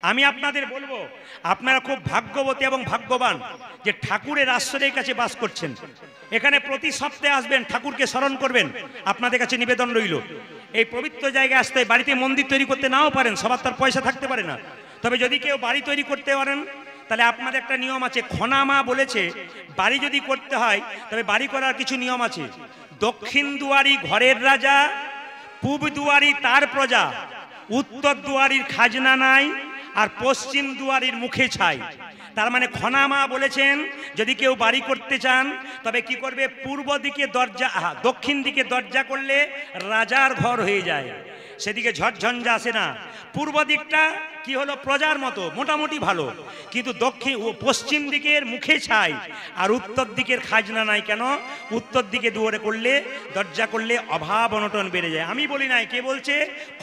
আমি আপনাদের বলবো আপনারা খুব ভাগ্যবতী এবং ভাগ্যবান যে ঠাকুরের আশ্রয়ের কাছে বাস করছেন। এখানে প্রতি সপ্তাহে আসবেন, ঠাকুরকে স্মরণ করবেন। আপনাদের কাছে নিবেদন রইল, এই পবিত্র জায়গায় আসতে, বাড়িতে মন্দির তৈরি করতে নাও পারেন, সবার তার পয়সা থাকতে পারে না, তবে যদি কেউ বাড়ি তৈরি করতে পারেন তাহলে আপনাদের একটা নিয়ম আছে। খনা মা বলেছে বাড়ি যদি করতে হয় তবে বাড়ি করার কিছু নিয়ম আছে। দক্ষিণ দুয়ারি ঘরের রাজা, পূব দুয়ারি তার প্রজা, উত্তর দুয়ারির খাজনা নাই, আর পশ্চিম দুয়ারির মুখে ছাই। তার মানে খনা মা বলেছেন যদি কেউ বাড়ি করতে চান তবে কি করবে, পূর্ব দিকে দরজা, দক্ষিণ দিকে দরজা করলে রাজার ঘর হয়ে যায়, সেদিকে ঝড়ঝঞ্ঝা আসে না। পূর্ব দিকটা কি হলো, প্রজার মতো মোটামুটি ভালো, কিন্তু দক্ষিণ ও পশ্চিম দিকের মুখে ছাই, আর উত্তর দিকের খাজনা নাই। কেন? উত্তর দিকে দুয়ারে করলে, দরজা করলে অভাব অনটন বেড়ে যায়। আমি বলি নাই, কে বলছে?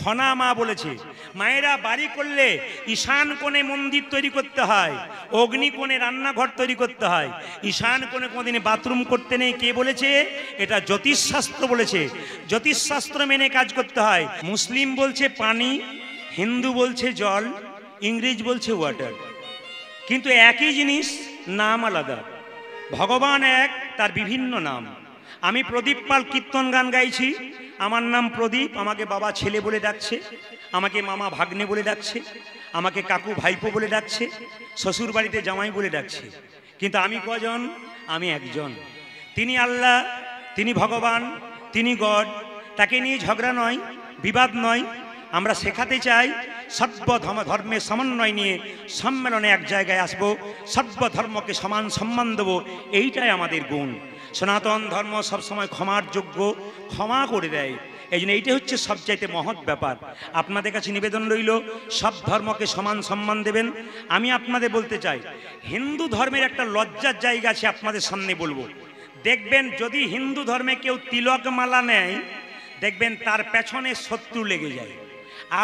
খনা মা বলেছে। মায়েরা বাড়ি করলে ঈশান কোণে মন্দির তৈরি করতে হয়, অগ্নি কোণে রান্নাঘর তৈরি করতে হয়, ঈশান কোণে কোনোদিন বাথরুম করতে নেই। কে বলেছে? এটা জ্যোতিষশাস্ত্র বলেছে। জ্যোতিষশাস্ত্র মেনে কাজ করতে হয়। মুসলিম বলছে পানি, হিন্দু বলছে জল, ইংরেজ বলছে ওয়াটার, কিন্তু একই জিনিস, নাম আলাদা। ভগবান এক, তার বিভিন্ন নাম। আমি প্রদীপ পাল কীর্তন গান গাইছি, আমার নাম প্রদীপ, আমাকে বাবা ছেলে বলে ডাকছে, আমাকে মামা ভাগ্নে বলে ডাকছে, আমাকে কাকু ভাইপো বলে ডাকছে, শ্বশুর বাড়িতে জামাই বলে ডাকছে, কিন্তু আমি কজন? আমি একজন। তিনি আল্লাহ, তিনি ভগবান, তিনি গড। তাকে নিয়ে ঝগড়া নয়, বিবাদ নয়। আমরা শেখাতে চাই সর্বধর্মের সমন্বয় নিয়ে সম্মেলনে এক জায়গায় আসব, সর্বধর্মকে সমান সম্মান দেব, এইটাই আমাদের গুণ। সনাতন ধর্ম সবসময় ক্ষমার যোগ্য, ক্ষমা করে দেয়, এই জন্য এইটা হচ্ছে সবচাইতে মহৎ ব্যাপার। আপনাদের কাছে নিবেদন রইল সব ধর্মকে সমান সম্মান দেবেন। আমি আপনাদের বলতে চাই, হিন্দু ধর্মের একটা লজ্জার জায়গা আছে, আপনাদের সামনে বলবো। দেখবেন যদি হিন্দু ধর্মে কেউ তিলক মালা নেয়, দেখবেন তার পেছনে শত্রু লেগে যায়।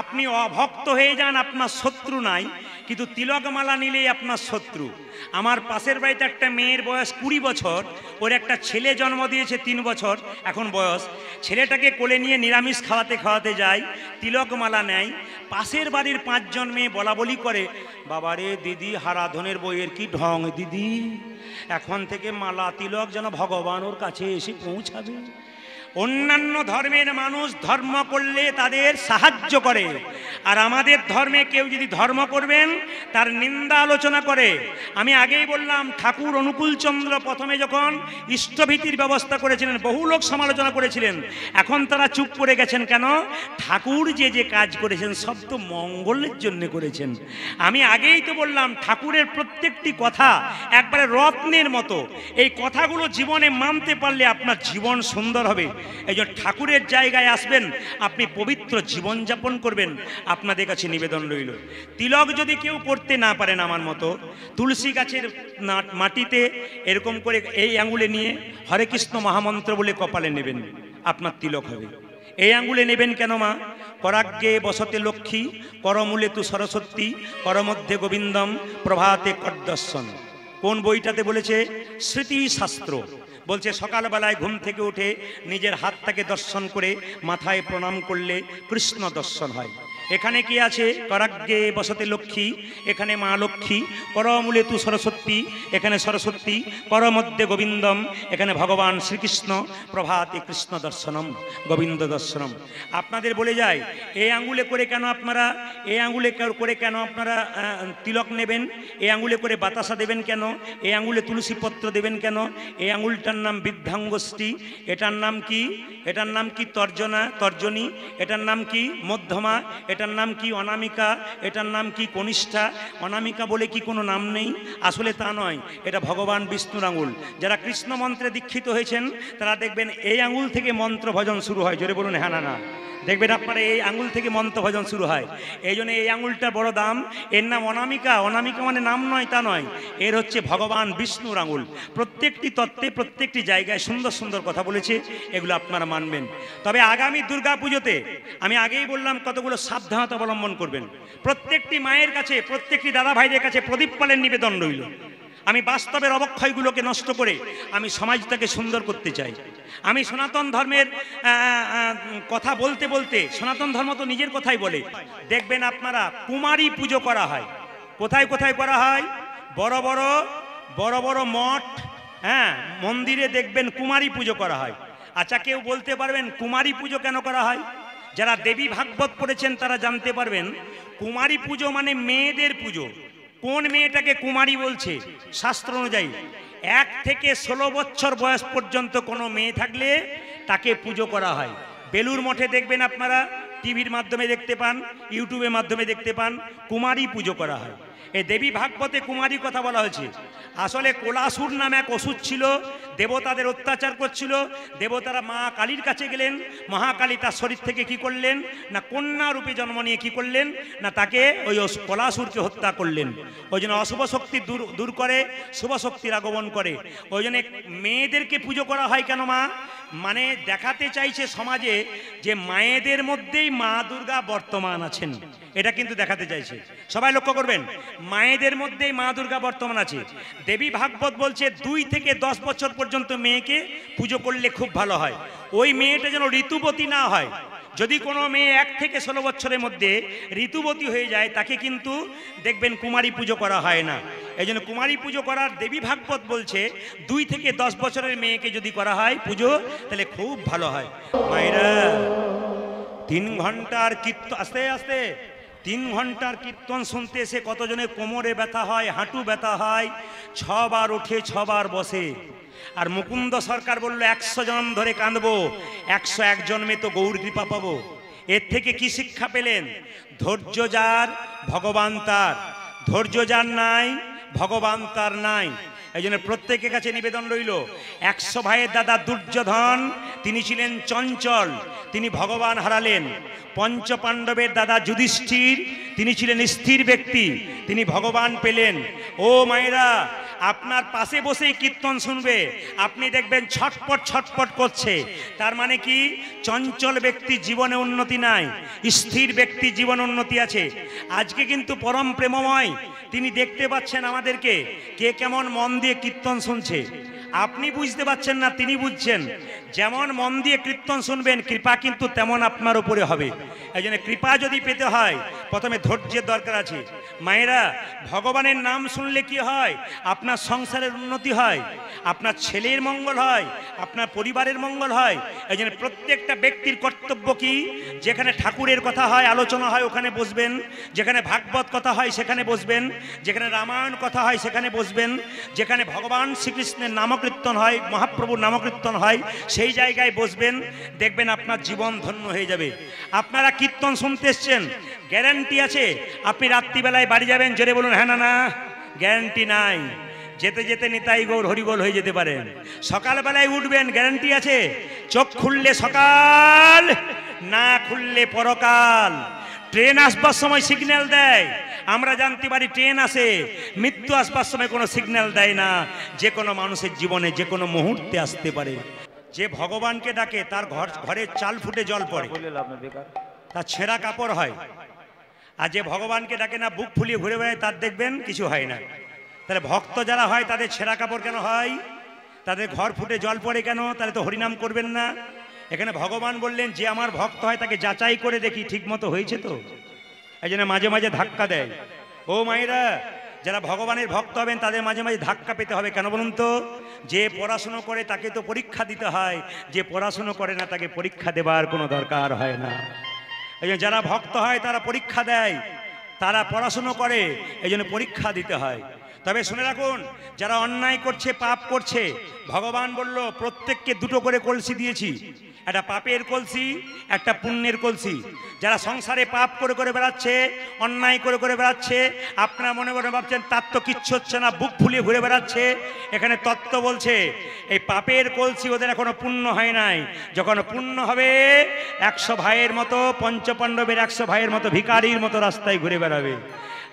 আপনি অভক্ত হয়ে যান, আপনার শত্রু নাই, কিন্তু তিলকমালা নিলেই আপনার শত্রু। আমার পাশের বাড়িতে একটা মেয়ের বয়স 20 বছর, ওর একটা ছেলে জন্ম দিয়েছে 3 বছর এখন বয়স। ছেলেটাকে কোলে নিয়ে নিরামিষ খাওয়াতে খাওয়াতে যায়, তিলকমালা নেয়। পাশের বাড়ির 5 জন মেয়ে বলা বলি করে, বাবারে দিদি, হারাধনের বইয়ের কি ঢং দিদি, এখন থেকে মালা তিলক যেন ভগবান ওর কাছে এসে পৌঁছাবে। অন্যান্য ধর্মের মানুষ ধর্ম করলে তাদের সাহায্য করে, আর আমাদের ধর্মে কেউ যদি ধর্ম করবেন তার নিন্দা আলোচনা করে। আমি আগেই বললাম, ঠাকুর অনুকূল চন্দ্র প্রথমে যখন ইষ্টভীতির ব্যবস্থা করেছিলেন, বহু লোক সমালোচনা করেছিলেন, এখন তারা চুপ করে গেছেন। কেন? ঠাকুর যে যে কাজ করেছেন সব তো মঙ্গলের জন্য করেছেন। আমি আগেই তো বললাম, ঠাকুরের প্রত্যেকটি কথা একবারে রত্নের মতো। এই কথাগুলো জীবনে মানতে পারলে আপনার জীবন সুন্দর হবে। এই জন্য ঠাকুরের জায়গায় আসবেন, আপনি পবিত্র জীবনযাপন করবেন। আপনাদের কাছে নিবেদন রইল, তিলক যদি কেউ করতে না পারেন আমার মতো, তুলসী গাছের মাটিতে এরকম করে এই আঙুলে নিয়ে হরে কৃষ্ণ মহামন্ত্র বলে কপালে নেবেন, আপনার তিলক হবে। এই আঙ্গুলে নেবেন কেন মা? করাগ্গে বসতে লক্ষ্মী, করমূলে তু সরস্বতী, করমধ্যে গোবিন্দম, প্রভাতে কর্দর্শন। কোন বইটাতে বলেছে? স্মৃতিশাস্ত্র বলছে সকালবেলায় ঘুম থেকে উঠে নিজের হাতটাকে দর্শন করে মাথায় প্রণাম করলে কৃষ্ণ দর্শন হয়। এখানে কি আছে? করাগ্গে বসতে লক্ষ্মী, এখানে মা লক্ষ্মী, করমূলে তু সরস্বতী, এখানে সরস্বতী, করমধ্যে গোবিন্দম, এখানে ভগবান শ্রীকৃষ্ণ, প্রভাতে কৃষ্ণ দর্শনম, গোবিন্দ দর্শনম। আপনাদের বলে যায়, এই আঙ্গুলে করে কেন আপনারা, এই আঙ্গুলে করে কেন আপনারা তিলক নেবেন? এই আঙ্গুলে করে বাতাসা দেবেন কেন? এই আঙ্গুলে তুলসী পত্র দেবেন কেন? এই আঙ্গুলটার নাম বৃদ্ধাঙ্গুষ্ঠী, এটার নাম কি? এটার নাম কি তর্জনী, এটার নাম কি মধ্যমা, এটার নাম কি অনামিকা, এটার নাম কি কনিষ্ঠা। অনামিকা বলে কি কোনো নাম নেই? আসলে তা নয়, এটা ভগবান বিষ্ণুর আঙুল। যারা কৃষ্ণ মন্ত্রে দীক্ষিত হয়েছেন তারা দেখবেন এই আঙুল থেকে মন্ত্র ভজন শুরু হয়। জোরে বলুন হ্যাঁ না না। দেখবেন আপনারা এই আঙুল থেকে মন্ত্র ভজন শুরু হয়। এই জন্য এই আঙুলটা বড় দাম। এর নাম অনামিকা। অনামিকা মানে নাম নয়, তা নয়, এর হচ্ছে ভগবান বিষ্ণুর আঙুল। প্রত্যেকটি তত্ত্বে প্রত্যেকটি জায়গায় সুন্দর সুন্দর কথা বলেছে, এগুলো আপনারা মানবেন। তবে আগামী দুর্গা পুজোতে আমি আগেই বললাম কতগুলো সাবধানতা অবলম্বন করবেন। প্রত্যেকটি মায়ের কাছে, প্রত্যেকটি দাদা ভাইদের কাছে প্রদীপ পালের নিবেদন রইল। আমি বাস্তবের অবক্ষয়গুলোকে নষ্ট করে আমি সমাজটাকে সুন্দর করতে চাই। আমি সনাতন ধর্মের কথা বলতে বলতে, সনাতন ধর্ম তো নিজের কথাই বলে, দেখবেন আপনারা কুমারী পুজো করা হয়। কোথায় কোথায় করা হয়? বড় বড় মঠ, হ্যাঁ, মন্দিরে দেখবেন কুমারী পুজো করা হয়। আচ্ছা, কেউ বলতে পারবেন কুমারী পুজো কেন করা হয়? যারা দেবী ভাগবত পড়েছেন তারা জানতে পারবেন কুমারী পুজো মানে মেয়েদের পুজো। কোন মেয়েটাকে কুমারী বলছে? শাস্ত্র অনুযায়ী 1 থেকে 16 বছর বয়স পর্যন্ত কোনো মেয়ে থাকলে তাকে পুজো করা হয়। বেলুর মঠে দেখবেন আপনারা, টিভির মাধ্যমে দেখতে পান, ইউটিউবের মাধ্যমে দেখতে পান, কুমারী পুজো করা হয়। এই দেবী ভাগবতে কুমারী কথা বলা হয়েছে। আসলে কোলাসুর নামে এক অসুর ছিল, দেবতাদের অত্যাচার করছিল। দেবতারা মা কালীর কাছে গেলেন, মহাকালী তার শরীর থেকে কি করলেন না কন্যা রূপে জন্ম নিয়ে কি করলেন না তাকে ওই কোলাসুরকে হত্যা করলেন। ওই জন্য অশুভ শক্তি দূর করে, শুভ শক্তির আগমন করে। ওই জন্য মেয়েদেরকে পুজো করা হয় কেন? মানে দেখাতে চাইছে সমাজে যে মায়েদের মধ্যেই মা দুর্গা বর্তমান আছেন, এটা কিন্তু দেখাতে চাইছে। সবাই লক্ষ্য করবেন, মায়েদের মধ্যেই মা দুর্গা বর্তমান আছে। দেবী ভাগবত বলছে 2 থেকে 10 বছর পর্যন্ত মেয়েকে পুজো করলে খুব ভালো হয়। ওই মেয়েটা যেন ঋতুবতী না হয়। যদি কোনো মেয়ে 1 থেকে 16 বছরের মধ্যে ঋতুবতী হয়ে যায় তাকে কিন্তু দেখবেন কুমারী পুজো করা হয় না। এই জন্য কুমারী পুজো করার দেবী ভাগবত বলছে 2 থেকে 10 বছরের মেয়েকে যদি করা হয় পুজো, তাহলে খুব ভালো হয়। মায়েরা 3 ঘন্টার কীর্তন, আস্তে আস্তে 3 ঘন্টার কীর্তন শুনতে এসে কতজনের কোমরে ব্যথা হয়, হাঁটু ব্যথা হয়, 6 বার ওঠে 6 বার বসে। আর মুকুন্দ সরকার বলল 100 জন্ম ধরে কাঁদবো, 101 জন্মে তো গৌর কৃপা পাবো। এর থেকে কি শিক্ষা পেলেন? ধৈর্য যার ভগবান তার, ধৈর্য যার নাই ভগবান তার নাই। এই জন্য প্রত্যেকের কাছে নিবেদন রইল, 100 ভাইয়ের দাদা দুর্যোধন তিনি ছিলেন চঞ্চল, তিনি ভগবান হারালেন। 5 পাণ্ডবের দাদা যুধিষ্ঠির তিনি ছিলেন স্থির ব্যক্তি, তিনি ভগবান পেলেন। ও মায়েরা, আপনার পাশে বসেই কীর্তন শুনবে, আপনি দেখবেন ছটপট ছটপট করছে। তার মানে কি? চঞ্চল ব্যক্তি জীবনে উন্নতি নাই, স্থির ব্যক্তি জীবনে উন্নতি আছে। আজকে কিন্তু পরম প্রেমময়, তিনি দেখতে পাচ্ছেন আমাদেরকে কে কেমন মন দিয়ে কীর্তন শুনছে। আপনি বুঝতে পারছেন না, তিনি বুঝছেন। যেমন মন দিয়ে কীর্তন শুনবেন, কৃপা কিন্তু তেমন আপনার উপরে হবে। এই জন্য কৃপা যদি পেতে হয় প্রথমে ধৈর্যের দরকার আছে। মায়েরা, ভগবানের নাম শুনলে কি হয়? আপনার সংসারের উন্নতি হয়, আপনার ছেলের মঙ্গল হয়, আপনার পরিবারের মঙ্গল হয়। এই জন্য প্রত্যেকটা ব্যক্তির কর্তব্য কি? যেখানে ঠাকুরের কথা হয়, আলোচনা হয়, ওখানে বসবেন। যেখানে ভাগবত কথা হয় সেখানে বসবেন। যেখানে রামায়ণ কথা হয় সেখানে বসবেন। যেখানে ভগবান শ্রীকৃষ্ণের নামকীর্তন হয়, মহাপ্রভুর নামকীর্তন হয়, সেই জায়গায় বসবেন। দেখবেন আপনার জীবন ধন্য হয়ে যাবে। আপনারা কীর্তন শুনতে এসছেন, গ্যারান্টি আছে আপনি রাত্রিবেলায় বাড়ি যাবেন? জোরে বলুন হ্যাঁ না না? গ্যারান্টি নাই। যেতে যেতে নিতাই গৌর হরিবোল হয়ে যেতে পারেন। সকালবেলায় উঠবেন, গ্যারান্টি আছে চোখ খুললে সকাল, না খুললে পরকাল। ট্রেন আসবার সময় সিগন্যাল দেয়, আমরা জানতে পারি ট্রেন আসে। মৃত্যু আসবার সময় কোনো সিগন্যাল দেয় না। যে কোনো মানুষের জীবনে যে কোনো মুহূর্তে আসতে পারে। যে ভগবানকে ডাকে তার ঘরে চাল ফুটে জল পড়ে, তার ছেঁড়া কাপড় হয়। আর যে ভগবানকে ডাকে না, বুক ফুলিয়ে ঘুরে বেড়ায়, তার দেখবেন কিছু হয় না। তাহলে ভক্ত যারা হয় তাদের ছেঁড়া কাপড় কেন হয়? তাদের ঘর ফুটে জল পড়ে কেন? তাহলে তো হরিনাম করবেন না। এখানে ভগবান বললেন যে আমার ভক্ত হয় তাকে যাচাই করে দেখি ঠিক মতো হয়েছে তো। এই জন্য মাঝে মাঝে ধাক্কা দেয়। ও মায়েরা, যারা ভগবানের ভক্ত হবেন তাদের মাঝে মাঝে ধাক্কা পেতে হবে। কেন বলুন তো? যে পড়াশুনো করে তাকে তো পরীক্ষা দিতে হয়, যে পড়াশুনো করে না তাকে পরীক্ষা দেবার কোনো দরকার হয় না। এই জন্য যারা ভক্ত হয় তারা পরীক্ষা দেয়, তারা পড়াশুনো করে, এই জন্য পরীক্ষা দিতে হয়। তবে শুনে রাখুন, যারা অন্যায় করছে, পাপ করছে, ভগবান বলল প্রত্যেককে 2টো করে কলসি দিয়েছি, একটা পাপের কলসি, একটা পুণ্যের কলসি। যারা সংসারে পাপ করে করে বেড়াচ্ছে, অন্যায় করে করে বেড়াচ্ছে, আপনারা মনে মনে ভাবছেন তার তো কিচ্ছু হচ্ছে না, বুক ফুলিয়ে ঘুরে বেড়াচ্ছে। এখানে তত্ত্ব বলছে এই পাপের কলসি ওদের এখনো পূর্ণ হয় নাই। যখন পূর্ণ হবে 100 ভাইয়ের মতো, 5 পাণ্ডবের 100 ভাইয়ের মতো ভিখারির মতো রাস্তায় ঘুরে বেড়াবে।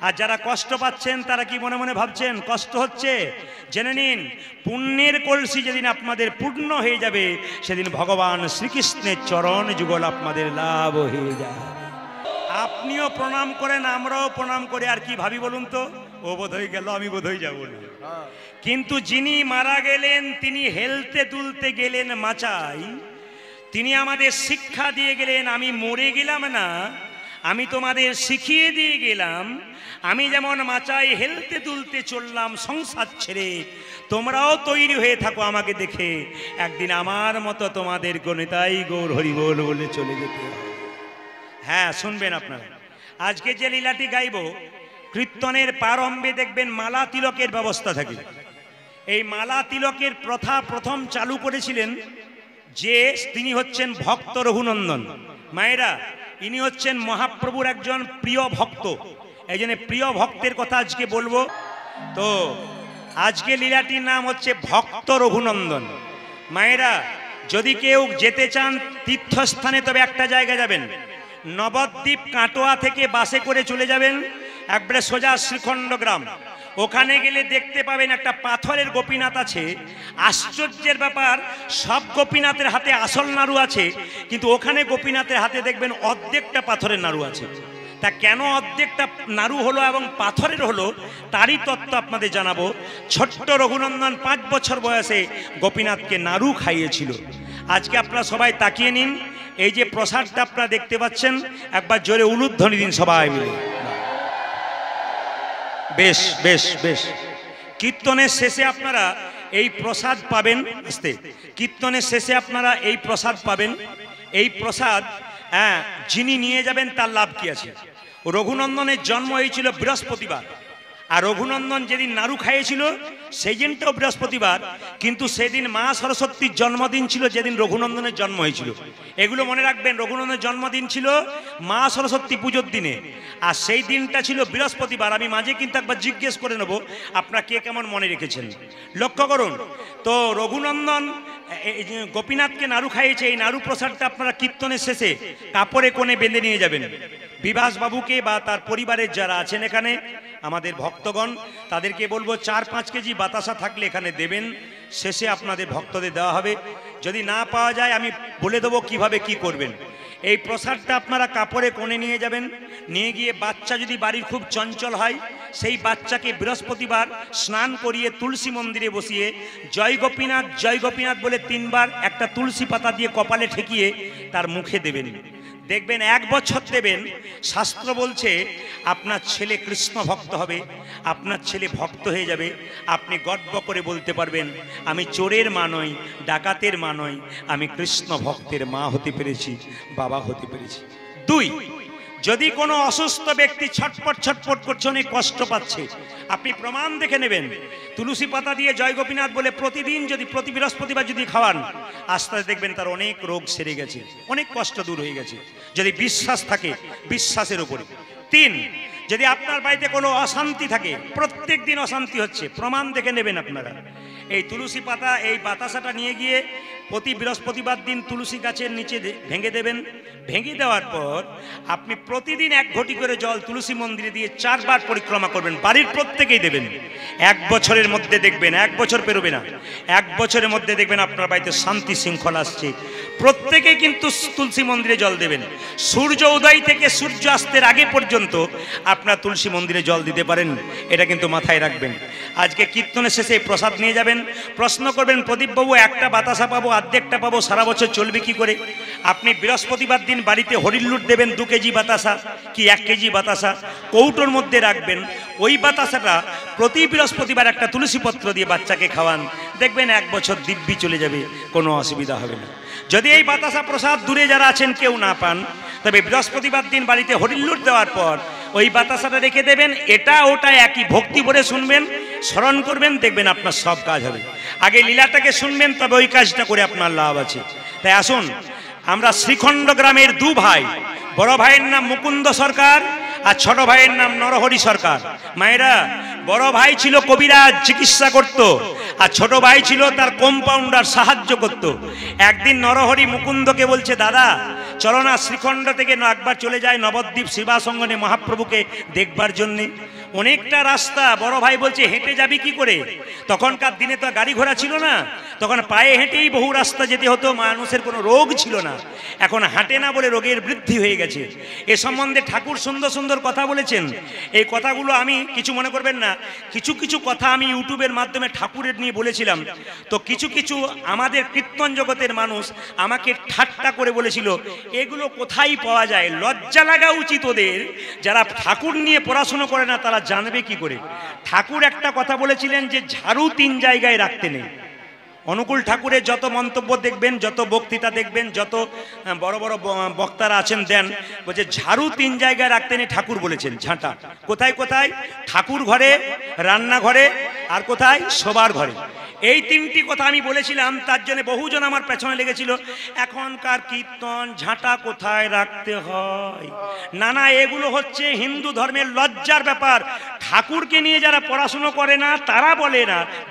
আর যারা কষ্ট পাচ্ছেন তারা কি মনে মনে ভাবছেন কষ্ট হচ্ছে? জেনে নিন, পুণ্যের কলসি যেদিন আপনাদের পূর্ণ হয়ে যাবে সেদিন ভগবান শ্রীকৃষ্ণের চরণ যুগল আপনাদের লাভ হয়ে যাবে। আপনিও প্রণাম করেন, আমরাও প্রণাম করি। আর কি ভাবি বলুন তো? ও বোধহয় গেল, আমি বোধহয় যাব না। কিন্তু যিনি মারা গেলেন তিনি হেলতে দুলতে গেলেন মাচায়, তিনি আমাদের শিক্ষা দিয়ে গেলেন। আমি মরে গেলাম না, আমি তোমাদের শিখিয়ে দিয়ে গেলাম। আমি যেমন মাচায় হেলতে দুলতে চললাম সংসার ছেড়ে, তোমরাও তৈরি হয়ে থাকো আমাকে দেখে, একদিন আমার মতো তোমাদের গণিতাই গৌর হরি বল বলে চলে যেতে হবে। হ্যাঁ, শুনবেন আপনারা, আজকে যে লীলাটি গাইব, কীর্তনের প্রারম্ভে দেখবেন মালা তিলকের ব্যবস্থা থাকে। এই মালা তিলকের প্রথা প্রথম চালু করেছিলেন যে তিনি হচ্ছেন ভক্ত রঘুনন্দন। মায়েরা, ইনি হচ্ছেন মহাপ্রভুর একজন প্রিয় ভক্ত। এই জন্য প্রিয় ভক্তের কথা আজকে বলবো। তো আজকে লীলাটির নাম হচ্ছে ভক্ত রঘুনন্দন। মায়েরা, যদি কেউ যেতে চান তীর্থস্থানে, তবে একটা জায়গা যাবেন, নবদ্বীপ কাটোয়া থেকে বাসে করে চলে যাবেন একবারে সোজা শ্রীখণ্ড গ্রাম। ওখানে গেলে দেখতে পাবেন একটা পাথরের গোপীনাথ আছে। আশ্চর্যের ব্যাপার, সব গোপীনাথের হাতে আসল নাড়ু আছে, কিন্তু ওখানে গোপীনাথের হাতে দেখবেন অর্ধেকটা পাথরের নাড়ু আছে। তা কেন অর্ধেকটা নাড়ু হলো এবং পাথরের হলো, তারই তত্ত্ব আপনাদের জানাবো। ছোট্ট রঘুনন্দন 5 বছর বয়সে গোপীনাথকে নাড়ু খাইয়েছিল। আজকে আপনারা সবাই তাকিয়ে নিন, এই যে প্রসাদটা আপনারা দেখতে পাচ্ছেন, একবার জোরে উলুধ্বনি দিন সবাই মিলে। বেশ বেশ বেশ। কীর্তনের শেষে আপনারা এই প্রসাদ পাবেন। আস্তে, কীর্তনের শেষে আপনারা এই প্রসাদ পাবেন। এই প্রসাদ যিনি নিয়ে যাবেন তার লাভ কি আছে? রঘুনন্দনের জন্ম হয়েছিল বৃহস্পতিবার, আর রঘুনন্দন যেদিন নাড়ু খাইয়েছিল সেই দিনটাও বৃহস্পতিবার, কিন্তু সেদিন মা সরস্বতীর জন্মদিন ছিল যেদিন রঘুনন্দনের জন্ম হয়েছিল। এগুলো মনে রাখবেন, রঘুনন্দনের জন্মদিন ছিল মা সরস্বতী পুজোর দিনে, আর সেই দিনটা ছিল বৃহস্পতিবার। আমি মাঝে কিন্তু একবার জিজ্ঞেস করে নেব আপনারা কে কেমন মনে রেখেছেন। লক্ষ্য করুন তো, রঘুনন্দন গোপীনাথকে নাড়ু খাইয়েছে। এই নাড়ু প্রসাদটা আপনারা কীর্তনের শেষে কাপড়ে কোণে বেঁধে নিয়ে যাবেন। বিভাস বাবুকে বা তার পরিবারের যারা আছেন এখানে আমাদের ভক্তগণ, তাদেরকে বলবো 4-5 কেজি বাতাসা থাকলে এখানে দেবেন। শেষে আপনাদের ভক্তদের দেওয়া হবে। যদি না পাওয়া যায় আমি বলে দেবো কিভাবে কি করবেন। এই প্রসাদটা আপনারা কাপড়ে কোণে নিয়ে যাবেন। নিয়ে গিয়ে বাচ্চা যদি বাড়ির খুব চঞ্চল হয়, সেই বাচ্চাকে বৃহস্পতিবার স্নান করিয়ে তুলসী মন্দিরে বসিয়ে জয় গোপীনাথ জয় গোপীনাথ বলে 3 বার একটা তুলসী পাতা দিয়ে কপালে ঠেকিয়ে তার মুখে দেবেন। দেখবেন 1 বছর দেবেন। শাস্ত্র বলছে আপনার ছেলে কৃষ্ণ ভক্ত হবে, আপনার ছেলে ভক্ত হয়ে যাবে। আপনি গর্ব করে বলতে পারবেন, আমি চোরের মা নই, ডাকাতের মা নই, আমি কৃষ্ণ ভক্তের মা হতে পেরেছি, বাবা হতে পেরেছি। 2, যদি কোনো অসুস্থ ব্যক্তি ছটপট ছটপট করছে, অনেক কষ্ট পাচ্ছে, আপনি প্রমাণ দেখে নেবেন। তুলসী পাতা দিয়ে জয় গোপীনাথ বলে প্রতিদিন যদি প্রতি বৃহস্পতিবার যদি খাওয়ান, আস্তে আস্তে দেখবেন তার অনেক রোগ সেরে গেছে, অনেক কষ্ট দূর হয়ে গেছে, যদি বিশ্বাস থাকে বিশ্বাসের উপরে। 3, যদি আপনার বাড়িতে কোনো অশান্তি থাকে, প্রত্যেক দিন অশান্তি হচ্ছে, প্রমাণ দেখে নেবেন আপনারা। এই তুলসী পাতা, এই বাতাসাটা নিয়ে গিয়ে প্রতি বৃহস্পতিবার দিন তুলসী গাছের নিচে ভেঙে দেবেন। ভেঙে দেওয়ার পর আপনি প্রতিদিন 1 ঘটি করে জল তুলসী মন্দিরে দিয়ে 4 বার পরিক্রমা করবেন। বাড়ির প্রত্যেকেই দেবেন। 1 বছরের মধ্যে দেখবেন, 1 বছর পেরোবে না, 1 বছরের মধ্যে দেখবেন আপনার বাড়িতে শান্তি শৃঙ্খলা আসছে। প্রত্যেকেই কিন্তু তুলসী মন্দিরে জল দেবেন। সূর্য উদয় থেকে সূর্য অস্তের আগে পর্যন্ত আপনার তুলসী মন্দিরে জল দিতে পারেন, এটা কিন্তু মাথায় রাখবেন। আজকে কীর্তনের শেষে প্রসাদ নিয়ে যাবেন। প্রশ্ন করবেন, প্রদীপবাবু একটা বাতাসা পাবো, অর্ধেকটা পাবো, সারা বছর চলবে কি করে? আপনি বৃহস্পতিবার দিন বাড়িতে হরিল্লুট দেবেন 2 কেজি বাতাসা কি 1 কেজি বাতাসা, কৌটোর মধ্যে রাখবেন। ওই বাতাসাটা প্রতি বৃহস্পতিবার একটা তুলসী পত্র দিয়ে বাচ্চাকে খাওয়ান, দেখবেন 1 বছর দিব্যি চলে যাবে, কোনো অসুবিধা হবে না। যদি এই বাতাসা প্রসাদ দূরে যারা আছেন কেউ না পান, তবে বৃহস্পতিবার দিন বাড়িতে হরিল্লুট দেওয়ার পর ওই বাতাসাটা রেখে দেবেন। এটা ওটা একই, ভক্তি ভরে শুনবেন, স্মরণ করবেন, দেখবেন আপনার সব কাজ হবে। আগে লীলাটাকে শুনবেন, তবে ওই কাজটা করে আপনার লাভ আছে। তাই আসুন, আমরা শ্রীখণ্ড গ্রামের 2 ভাই, বড় ভাইয়ের নাম মুকুন্দ সরকার আর ছোট ভাইয়ের নাম নরহরি সরকার। মায়েরা, বড় ভাই ছিল কবিরাজ, চিকিৎসা করত, আর ছোট ভাই ছিল তার কম্পাউন্ডার, সাহায্য করত। একদিন নরহরি মুকুন্দকে বলছে, দাদা চলো না শ্রীখণ্ড থেকে একবার চলে যায় নবদ্বীপ সেবা সঙ্গনে মহাপ্রভুকে দেখবার জন্যে। অনেকটা রাস্তা। বড় ভাই বলছে হেঁটে যাবি কি করে? তখনকার দিনে তো গাড়ি ঘোড়া ছিল না, তখন পায়ে হেঁটেই বহু রাস্তা যেতে হতো, মানুষের কোনো রোগ ছিল না। এখন হাঁটে না বলে রোগের বৃদ্ধি হয়ে গেছে। এ সম্বন্ধে ঠাকুর সুন্দর সুন্দর কথা বলেছেন। এই কথাগুলো আমি কিছু মনে করবেন না, কিছু কিছু কথা আমি ইউটিউবের মাধ্যমে ঠাকুরের নিয়ে বলেছিলাম। তো কিছু কিছু আমাদের কীর্তন জগতের মানুষ আমাকে ঠাট্টা করে বলেছিল, এগুলো কোথায় পাওয়া যায়? লজ্জা লাগা উচিত ওদের, যারা ঠাকুর নিয়ে পড়াশুনো করে না তারা জানবে কি করে? ঠাকুর একটা কথা বলেছিলেন যে ঝাড়ু 3 জায়গায় রাখতে নেই। অনুকূল ঠাকুরের যত মন্তব্য দেখবেন, যত বক্তৃতা দেখবেন, যত বড় বড় বক্তারা আছেন দেন, বলছে ঝাড়ু 3 জায়গায় রাখতে নেই। ঠাকুর বলেছেন ঝাঁটা কোথায় কোথায়? ঠাকুর ঘরে, রান্নাঘরে, আর কোথায়? শোবার ঘরে। এই 3টি কথা আমি বলেছিলাম, তার জন্য বহুজন আমার পেছনে লেগেছিল, এখনকার কীর্তন ঝাঁটা কোথায় রাখতে হয়? না না, এগুলো হচ্ছে হিন্দু ধর্মের লজ্জার ব্যাপার। ঠাকুরকে নিয়ে যারা পড়াশুনো করে না তারা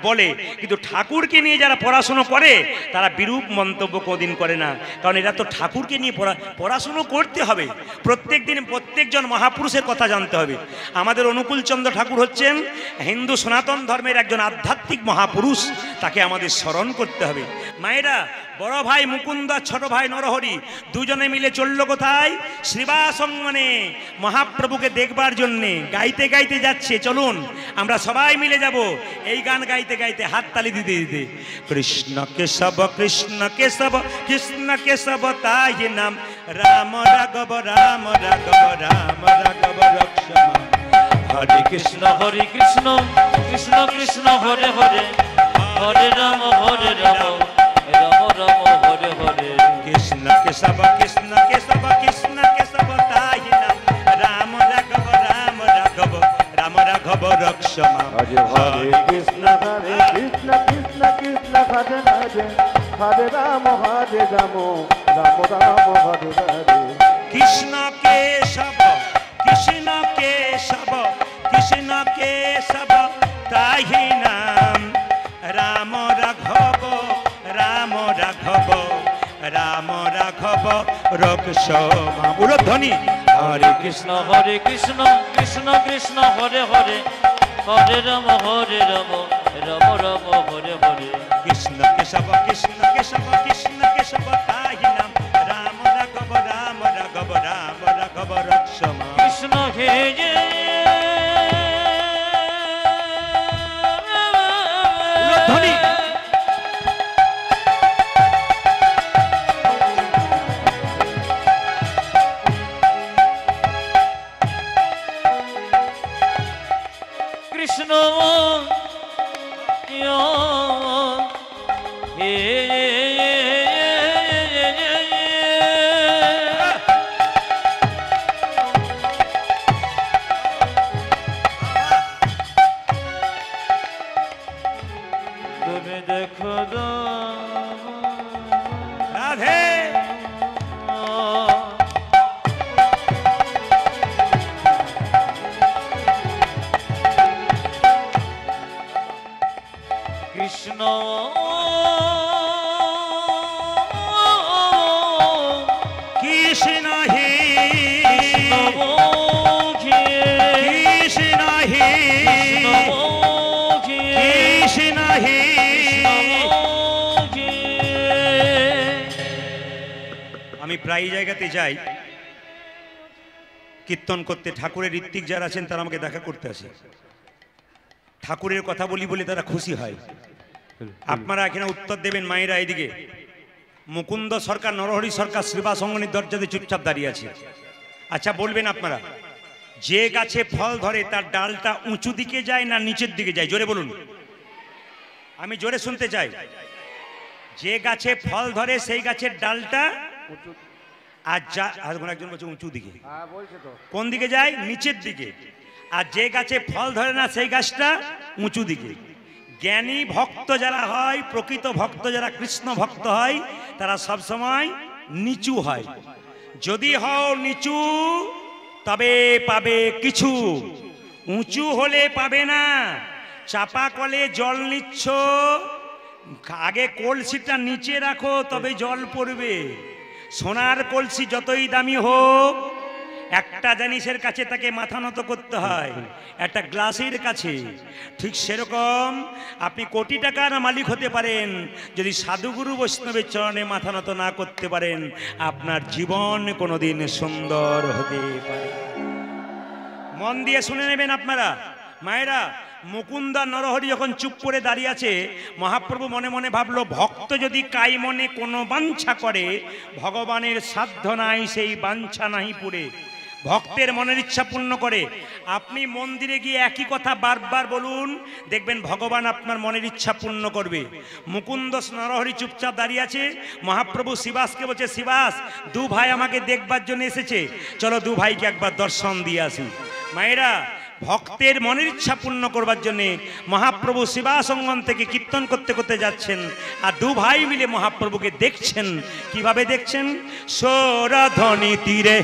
বলে, কিন্তু ঠাকুরকে নিয়ে যারা পড়াশুনো করে তারা বিরূপ মন্তব্য কোনদিন করে না। কারণ এরা তো ঠাকুরকে নিয়ে পড়াশুনো করতে হবে, প্রত্যেক দিন প্রত্যেকজন মহাপুরুষের কথা জানতে হবে। আমাদের অনুকূলচন্দ্র ঠাকুর হচ্ছেন হিন্দু সনাতন ধর্মের একজন আধ্যাত্মিক মহাপুরুষ, তাকে আমাদের স্মরণ করতে হবে। মায়েরা, বড় ভাই মুকুন্দ, ছোট ভাই নরহরি দুজনে মিলে চলল কোথায়? শ্রীবাসঙ্গনে মহাপ্রভুকে দেখবার জন্যে। গাইতে গাইতে যাচ্ছে, চলুন আমরা সবাই মিলে যাব এই গান গাইতে গাইতে, হাততালি দিতে দিতে। কৃষ্ণ কেশব কৃষ্ণ কেশব কৃষ্ণ কেশব তাই নাম, রাম রাঘব রাম রাঘব রাম রাঘব রক্ষম। হরে কৃষ্ণ কৃষ্ণ কৃষ্ণ হরে হরে, হরে রাম রাম রাম হরে হরে। কৃষ্ণ কেশব কৃষ্ণ কেশব কৃষ্ণ কেশব তাই নাম, রাম রাঘব রাম রাঘব রাম রাঘব রক্ষম। হরে হরে কৃষ্ণ কৃষ্ণ কৃষ্ণ হরে হরে, হরে রাম রাম রাম হরে হরে। কৃষ্ণ কেশব কৃষ্ণ কেশব কৃষ্ণ কেশব তাই নাম, রাম রাঘব রাম রাঘব রাম রাঘব রক্ষম। উলধ্বনি। হরে কৃষ্ণ কৃষ্ণ কৃষ্ণ হরে হরে, হরে রাম রাম রাম হরে হরে। কৃষ্ণ কেশব কৃষ্ণ কেশব কৃষ্ণ কেশব তাই নাম, রাম রাঘব রাম রাঘব রাম রাঘব রক্ষম। কৃষ্ণ হে যে উলধ্বনি। কৃষ্ণ হে তুমি দেখো রাধে। কৃষ্ণ কৃষ্ণ হে কৃষ্ণ কৃষ্ণ হে কৃষ্ণ হে। আমি প্রায় জায়গাতে যাই কীর্তন করতে, ঠাকুরের ঋত্বিক যারা আছেন তারা আমাকে দেখা করতে আসে, ঠাকুরের কথা বলি বলে তারা খুশি হয়। আপনারা এখানে উত্তর দেবেন। মায়েরা এইদিকে মুকুন্দ সরকার, নরহরি সরকার শ্রীবাসঙ্গনের দরজাতে চুপচাপ দাঁড়িয়ে আছে। আচ্ছা বলবেন আপনারা, যে গাছে ফল ধরে তার ডালটা উঁচু দিকে যায় না নিচের দিকে যায়? জোরে বলুন, আমি জোরে শুনতে চাই। যে গাছে ফল ধরে সেই গাছের ডালটা, আর একজন বলছে উঁচু দিকে, কোন দিকে যায়? নিচের দিকে। আর যে গাছে ফল ধরে না সেই গাছটা উঁচু দিকে। জ্ঞানী ভক্ত যারা হয়, প্রকৃত ভক্ত যারা কৃষ্ণ ভক্ত হয়, তারা সব সময় নিচু হয়। যদি হও নিচু তবে পাবে কিছু, উঁচু হলে পাবে না। চাপা কলে জল নিচ্ছ, আগে কলসিটা নিচে রাখো তবে জল পড়বে। সোনার কলসি যতই দামি হোক, একটা জিনিসের কাছে তাকে মাথা নত করতে হয়, একটা গ্লাসের কাছে। ঠিক সেরকম আপনি কোটি টাকার মালিক হতে পারেন, যদি সাধুগুরু বৈষ্ণবের চরণে মাথা নত না করতে পারেন, আপনার জীবন কোনোদিন সুন্দর হতে পারে। মন দিয়ে শুনে নেবেন আপনারা মায়েরা। মুকুন্দ নরহরি যখন চুপ করে দাঁড়িয়ে আছে, মহাপ্রভু মনে মনে ভাবলো, ভক্ত যদি কাই মনে কোনো বাঞ্ছা করে, ভগবানের সাধ্য নাই সেই বাঞ্ছা নাহি পুরে। ভক্তের মনের ইচ্ছা পূর্ণ করে। আপনি মন্দিরে গিয়ে একই কথা বারবার বলুন, দেখবেন ভগবান আপনার মনের ইচ্ছা পূর্ণ করবে। মুকুন্দ নরহরি চুপচাপ দাঁড়িয়ে আছে। মহাপ্রভু শিবাসকে বলছে, শিবাস, দু ভাই আমাকে দেখবার জন্য এসেছে, চলো দু ভাইকে একবার দর্শন দিয়ে আসি। মায়েরা, ভক্তের মনের ইচ্ছা পূর্ণ করবার জন্য মহাপ্রভু শিবাসঙ্গন থেকে কীর্তন করতে করতে যাচ্ছেন, আর দু ভাই মিলে মহাপ্রভুকে দেখছেন। কিভাবে দেখছেন? সৌরধ্বনি তীরে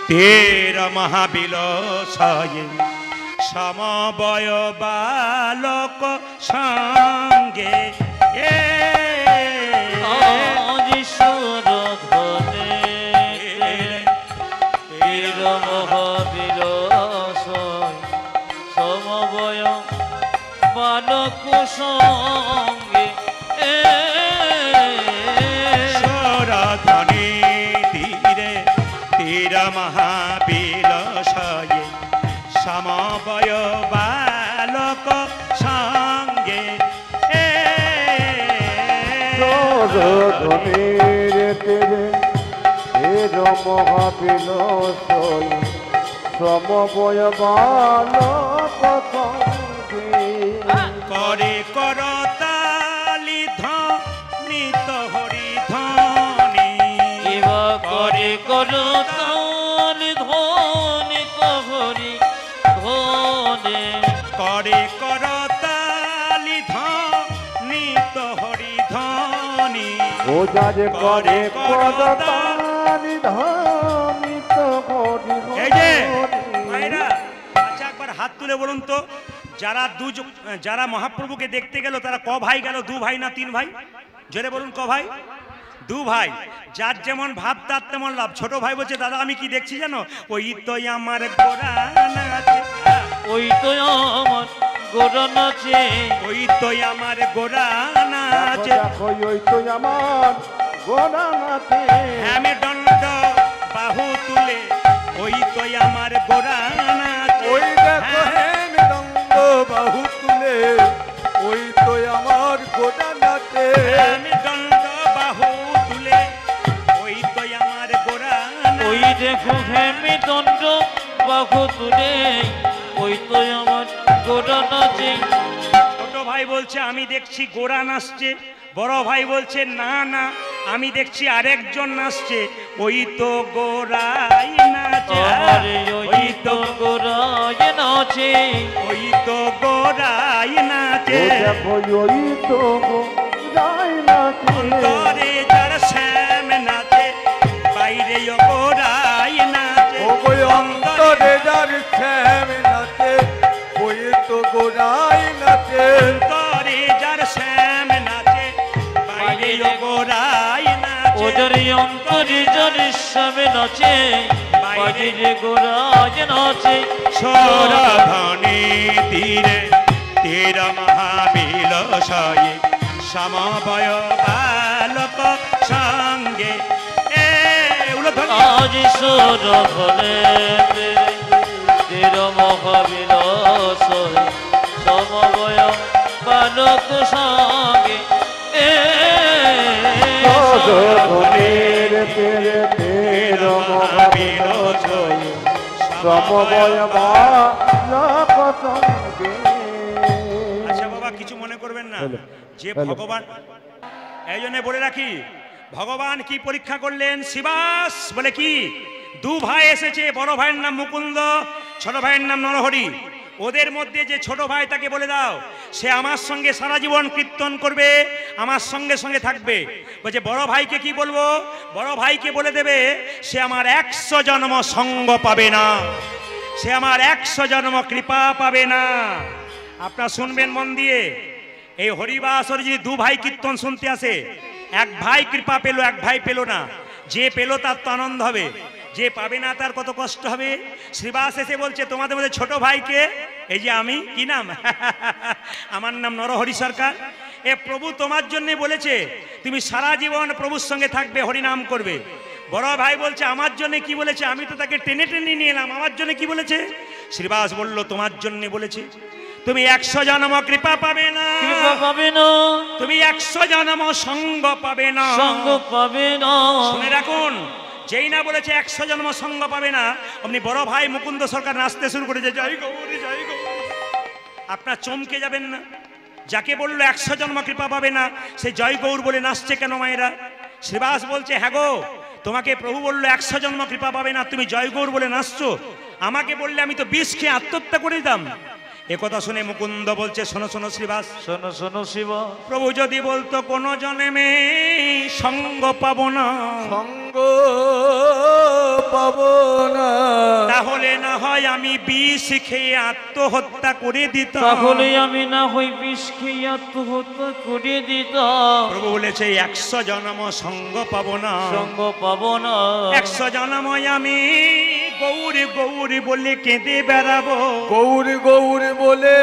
তের মহাবিলাসয়ে সমবয় বালক সঙ্গে। সমবয় বালক সঙ্গে সৌরধ্বনি তীরে তীর মহাবিলাসয়ে সমবয় বালক সঙ্গে। সৌরধ্বনির তীরে তীর মহাবিলাসয়ে সমবয় বালক সঙ্গে। করে করতালি ধ্বনিত হরি ধ্বনি, করে করতালি ধ্বনিত হরি ধ্বনি, করে করতালি ধ্বনিত হরি ধ্বনি। ও যারে করে করতালি ধ্বনিত হরি এই যে ধ্বনি। মায়েরা, আচ্ছা একবার হাত তুলে বলুন তো, যারা মহাপ্রভুকে দেখতে গেল তারা ক ভাই গেল? দু ভাই না তিন ভাই? জোরে বলুন, ক ভাই? দু ভাই। যার যেমন ভাব তার তেমন লাভ। ছোট ভাই বলছে, দাদা আমি কি দেখছি জানো? ওই তো আমার গোরা নাচে, ওই তো আমার গোরা নাচে, ওই তো আমার গোরা নাচে। দেখো ওই তো আমার গোরা নাচে। আমি দণ্ড বাহু তুলে, ওই তো আমার গোরা নাচে। ওই দেখো হেমি দণ্ড বাহু তুলে, ওই তো আমার গোরা নাচে। আমি দণ্ড বাহু তুলে, ওই তো আমার গোরা ওই নাচে। দেখো হেমি দণ্ড বাহু তুলে, ওই তো আমার গোরা নাচে। ছোট ভাই বলছে, আমি দেখছি গোরা নাচছে। বড় ভাই বলছে, না না, আমি দেখছি আরেকজন নাচছে। ওই তো গোরাই নাচে, আরে ওই তো গোরায় নাচে, ওই তো গোরাই নাচে। ও দেখো ওই তো গোরাই নাচে। অন্তরে যার শ্যাম নাচে, বাইরে গোরাই নাচে। ও ওই অন্তরে যার শ্যাম নাচে, ওই তো গোরাই নাচে। অন্তরে যার শ্যাম নাচে, বাইরে গোরাই নাচে। ওদের অন্তরে যার শ্যামে নাচে, বাইরে গোরায় নাচে। সৌরধ্বনি তীরে তীর মহাবিলাসয়ে সমবয় বালক সঙ্গে। আজ সৌরভনে তীর মহাবিলাসয়ে সমবয় বালক সঙ্গে। সৌরধ্বনির তীরে তীর মহাবিলাসয়ে সমবয় বালক সঙ্গে। আচ্ছা বাবা, কিছু মনে করবেন না, যে ভগবান, এই জন্য বলে রাখি, ভগবান কি পরীক্ষা করলেন? শিবাস বলে কি, দু ভাই এসেছে, বড় ভাইয়ের নাম মুকুন্দ, ছোট ভাইয়ের নাম নরহরি। ওদের মধ্যে যে ছোট ভাই, তাকে বলে দাও সে আমার সঙ্গে সারা জীবন কীর্তন করবে, আমার সঙ্গে সঙ্গে থাকবে। বলছে বড় ভাইকে কি বলবো? বড় ভাইকে বলে দেবে সে আমার 100 জন্ম সঙ্গ পাবে না, সে আমার 100 জন্ম কৃপা পাবে না। আপনারা শুনবেন মন দিয়ে, এই হরিবাসরে যদি দু ভাই কীর্তন শুনতে আসে, এক ভাই কৃপা পেল, এক ভাই পেল না, যে পেল তার তো আনন্দ হবে। যে পাবে না তার কত কষ্ট হবে। শ্রীবাস এসে বলছে তোমাদের মধ্যে ছোট ভাইকে, এই যে আমি, কি নাম? আমার নাম নরহরি সরকার। এ প্রভু তোমার জন্য বলেছে তুমি সারা জীবন প্রভুর সঙ্গে থাকবে, হরিনাম করবে। বড় ভাই বলছে আমার জন্য কি বলেছে? আমি তো তাকে টেনে টেনে নিয়ে এলাম, আমার জন্য কি বলেছে? শ্রীবাস বলল তোমার জন্য বলেছে তুমি 100 জন্ম কৃপা পাবে না, কৃপা পাবে না, তুমি 100 জন্ম সঙ্গ পাবে না, সঙ্গ পাবে না। শুনে রাখুন, যেই না বলেছে 100 জন্ম সঙ্গ পাবে না, আপনি বড় ভাই মুকুন্দ সরকার নাচতে শুরু করেছে জয় গৌরী জয় গৌরী। আপনার চমকে যাবেন না? যাকে বললো 100 জন্ম কৃপা পাবে না, সে জয় গৌর বলে নাচছে কেন মায়েরা? শ্রীবাস বলছে হ্যাঁ গো, তোমাকে প্রভু বললো 100 জন্ম কৃপা পাবে না, তুমি জয় গৌর বলে নাচছো। আমাকে বললে আমি তো বিষ খেয়ে আত্মহত্যা করে দিতাম। একথা শুনে মুকুন্দ বলছে শোনো শোনো শ্রীবাস, শোনো শোনো শিব, প্রভু যদি বলতো কোন জন্মে সঙ্গ পাবো না, সঙ্গ পাবো না, তাহলে না হয় আমি বিষ খেয়ে আত্মহত্যা করে দিতাম। তাহলে আমি না হই বিষ খেয়ে আত্মহত্যা করে দিতাম। প্রভু বলেছে 100 জন্ম সঙ্গ পাবো না, সঙ্গ পাবো না, 100 জন্ম আমি গৌরী গৌরী বলে কেঁদে বেড়াবো, গৌর গৌর বলে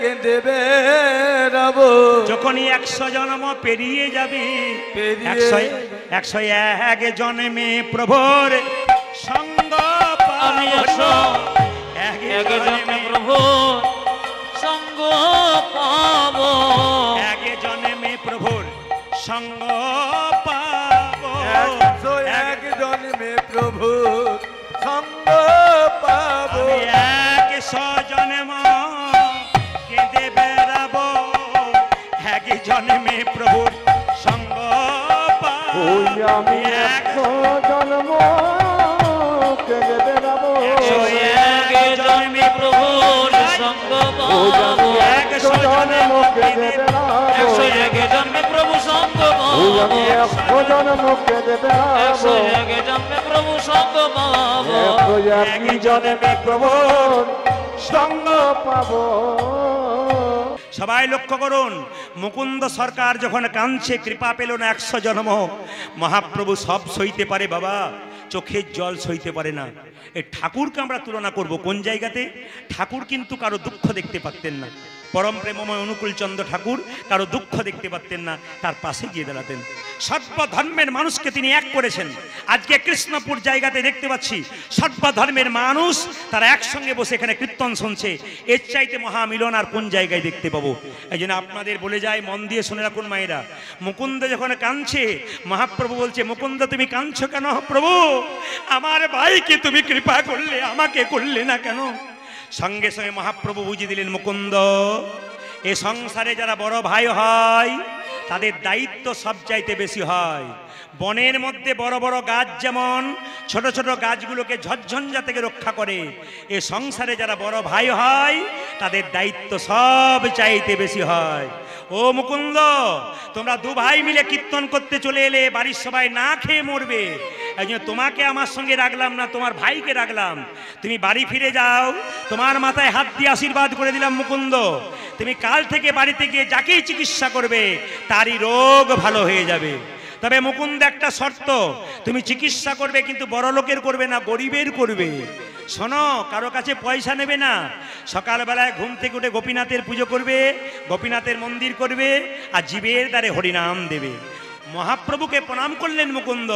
কেঁদে বেড়াবো। যখনই 100 জন্ম পেরিয়ে যাবে, পেরিয়ে 101 জন্মে প্রভুর সঙ্গ আমি পাবো, 101 জন্মে প্রভু সঙ্গ পাবো, 1 জন্মে প্রভুর সঙ্গ পাবো, 101 জন্মে প্রভু সঙ্গ পাবো। আমি 100 জন্ম কেঁদে বেড়াবো, 1 জন্মে প্রভুর সঙ্গ পাবো। আমি 100 জন্ম কেঁদে বেড়াবো, 101 জন্মে প্রভুর সঙ্গ পাবো, 100 জন্ম কেঁদে 101 জন্মে প্রভু সঙ্গ পাবো, 100 জন্ম কেঁদে বেড়াবো, 101 জন্মে প্রভু সঙ্গ পাবো, 101 জন্মে প্রভু সঙ্গ পাবো। সবাই লক্ষ্য করুন, মুকুন্দ সরকার যখন কাঁদছে কৃপা পেল না 100 জন্ম, মহাপ্রভু সব সইতে পারে বাবা, চোখের জল সইতে পারে না। এই ঠাকুরকে আমরা তুলনা করব কোন জায়গাতে? ঠাকুর কিন্তু কারো দুঃখ দেখতে পারতেন না, পরম প্রেমময় অনুকূল চন্দ্র ঠাকুর কারো দুঃখ দেখতে পারতেন না, তার পাশে গিয়ে দাঁড়াতেন। সর্বধর্মের মানুষকে তিনি এক করেছেন। আজকে কৃষ্ণপুর জায়গাতে দেখতে পাচ্ছি সর্বধর্মের মানুষ তারা একসঙ্গে বসে এখানে কীর্তন শুনছে। এর চাইতে মহামিলন আর কোন জায়গায় দেখতে পাবো? এই জন্য আপনাদের বলে যায়, মন দিয়ে শুনে রাখুন মায়েরা, মুকুন্দ যখন কাঁদছে, মহাপ্রভু বলছে মুকুন্দ তুমি কাঁদছো কেন? প্রভু আমার ভাইকে তুমি কৃপা করলে, আমাকে করলে না কেন? সঙ্গে সঙ্গে মহাপ্রভু বুঝিয়ে দিলেন, মুকুন্দ এ সংসারে যারা বড় ভাই হয় তাদের দায়িত্ব সব চাইতে বেশি হয়। বনের মধ্যে বড় বড় গাছ যেমন ছোট ছোট গাছগুলোকে ঝড়ঝঞ্ঝা থেকে রক্ষা করে, এ সংসারে যারা বড় ভাই হয় তাদের দায়িত্ব সব চাইতে বেশি হয়। ও মুকুন্দ, তোমরা দু ভাই মিলে কীর্তন করতে চলে এলে, বাড়ির সবাই না খেয়ে মরবে, এই জন্য তোমাকে আমার সঙ্গে রাখলাম না, তোমার ভাইকে রাখলাম। তুমি বাড়ি ফিরে যাও, তোমার মাথায় হাত দিয়ে আশীর্বাদ করে দিলাম মুকুন্দ, তুমি কাল থেকে বাড়িতে গিয়ে যাকেই চিকিৎসা করবে তারই রোগ ভালো হয়ে যাবে। তবে মুকুন্দ একটা শর্ত, তুমি চিকিৎসা করবে কিন্তু বড় লোকের করবে না, গরিবের করবে। শোনো, কারো কাছে পয়সা নেবে না, সকালবেলায় ঘুম থেকে উঠে গোপীনাথের পুজো করবে, গোপীনাথের মন্দির করবে, আর জীবের দ্বারে হরিনাম দেবে। মহাপ্রভুকে প্রণাম করলেন মুকুন্দ,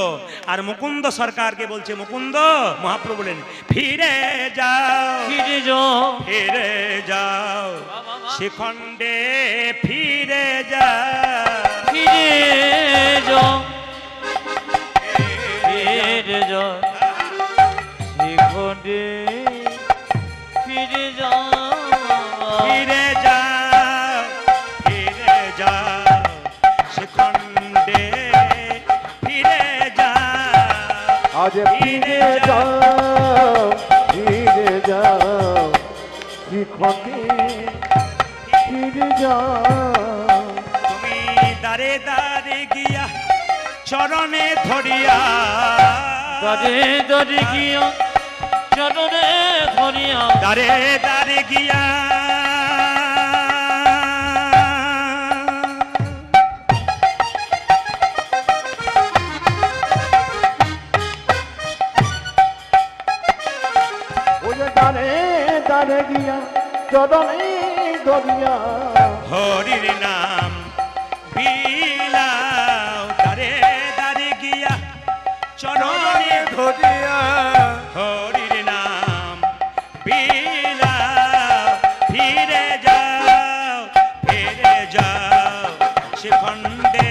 আর মুকুন্দ সরকারকে বলছে মুকুন্দ, মহাপ্রভু বলেন ফিরে যাও, ফিরে যাও, ফিরে যাও, শিখণ্ডে ফিরে যাও, ফিরে যাও, ফিরে যাও, শিখণ্ডে ফিরে যাও, ফিরে যাও, ফিরে যাও, শিখণ্ডে ফিরে যাও, আজ ফিরে যাও, ফিরে যাও, শিখণ্ডে ফিরে যাও। তুমি দারে দারে গিয়া চরণে ধরিয়া, দারে দারে গিয়া চরণে ধরিয়া, দারে দারে গিয়া চরণে ধরিয়া হরির নাম বিলাও দারে দারে গিয়া চরণে ধরিয়া হরির নাম বিলাও ফিরে যাও শিখণ্ডে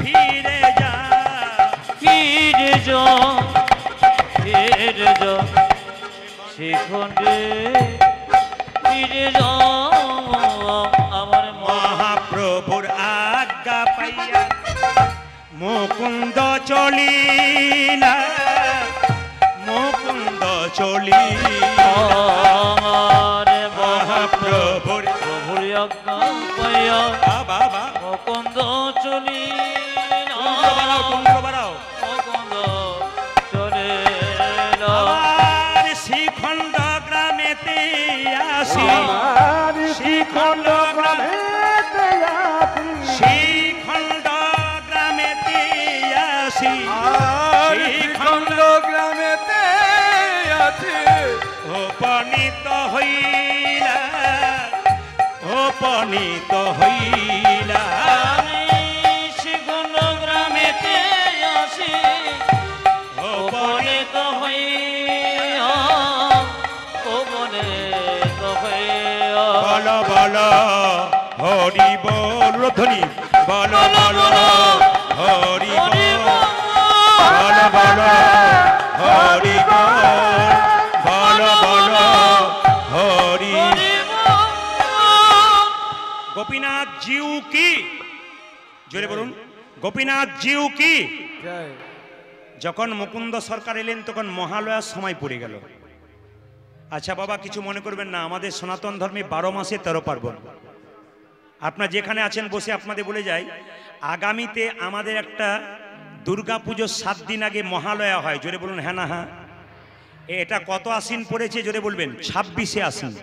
ফিরে যাও ফিরে যাও শিখণ্ডে ফিরে যাও আমার মহাপ্রভুর আজ্ঞা পাইয়া মুকুন্দ চলিলা মহাপ্রভুর প্রভুর আজ্ঞা পাইয়া বাবা মুকুন্দ চলিলা বাড়াও মুকুন্দ চলে আবার শ্রীখণ্ড গ্রামেতে আসি আমার শিখণ্ড গ্রামেতে আসি শ্রীখণ্ড গ্রামেতে আসি আর শ্রীখণ্ড গ্রামেতে আছে উপনীত হইলা আমি শিখণ্ড গ্রামেতে আসি উপনীত হইয়া বল হরি বল ধ্বনি বল হরি বল হরি বল হরি গোপীনাথ জিউ কি জোরে বলুন গোপীনাথ জিউ কি জয় যখন মুকুন্দ সরকার এলেন তখন মহালয়ার সময় পড়ে গেল। আচ্ছা বাবা কিছু মনে করবেন না, আমাদের সনাতন ধর্মে 12 মাসে 13 পার্বণ। আপনারা যেখানে আছেন বসে আপনাদের বলে যাই, আগামীতে আমাদের একটা দুর্গা পুজোর 7 দিন আগে মহালয়া হয়। জোরে বলুন হ্যাঁ না হ্যাঁ। এটা কত আশ্বিন পড়েছে জোরে বলবেন? 26শে আশ্বিন।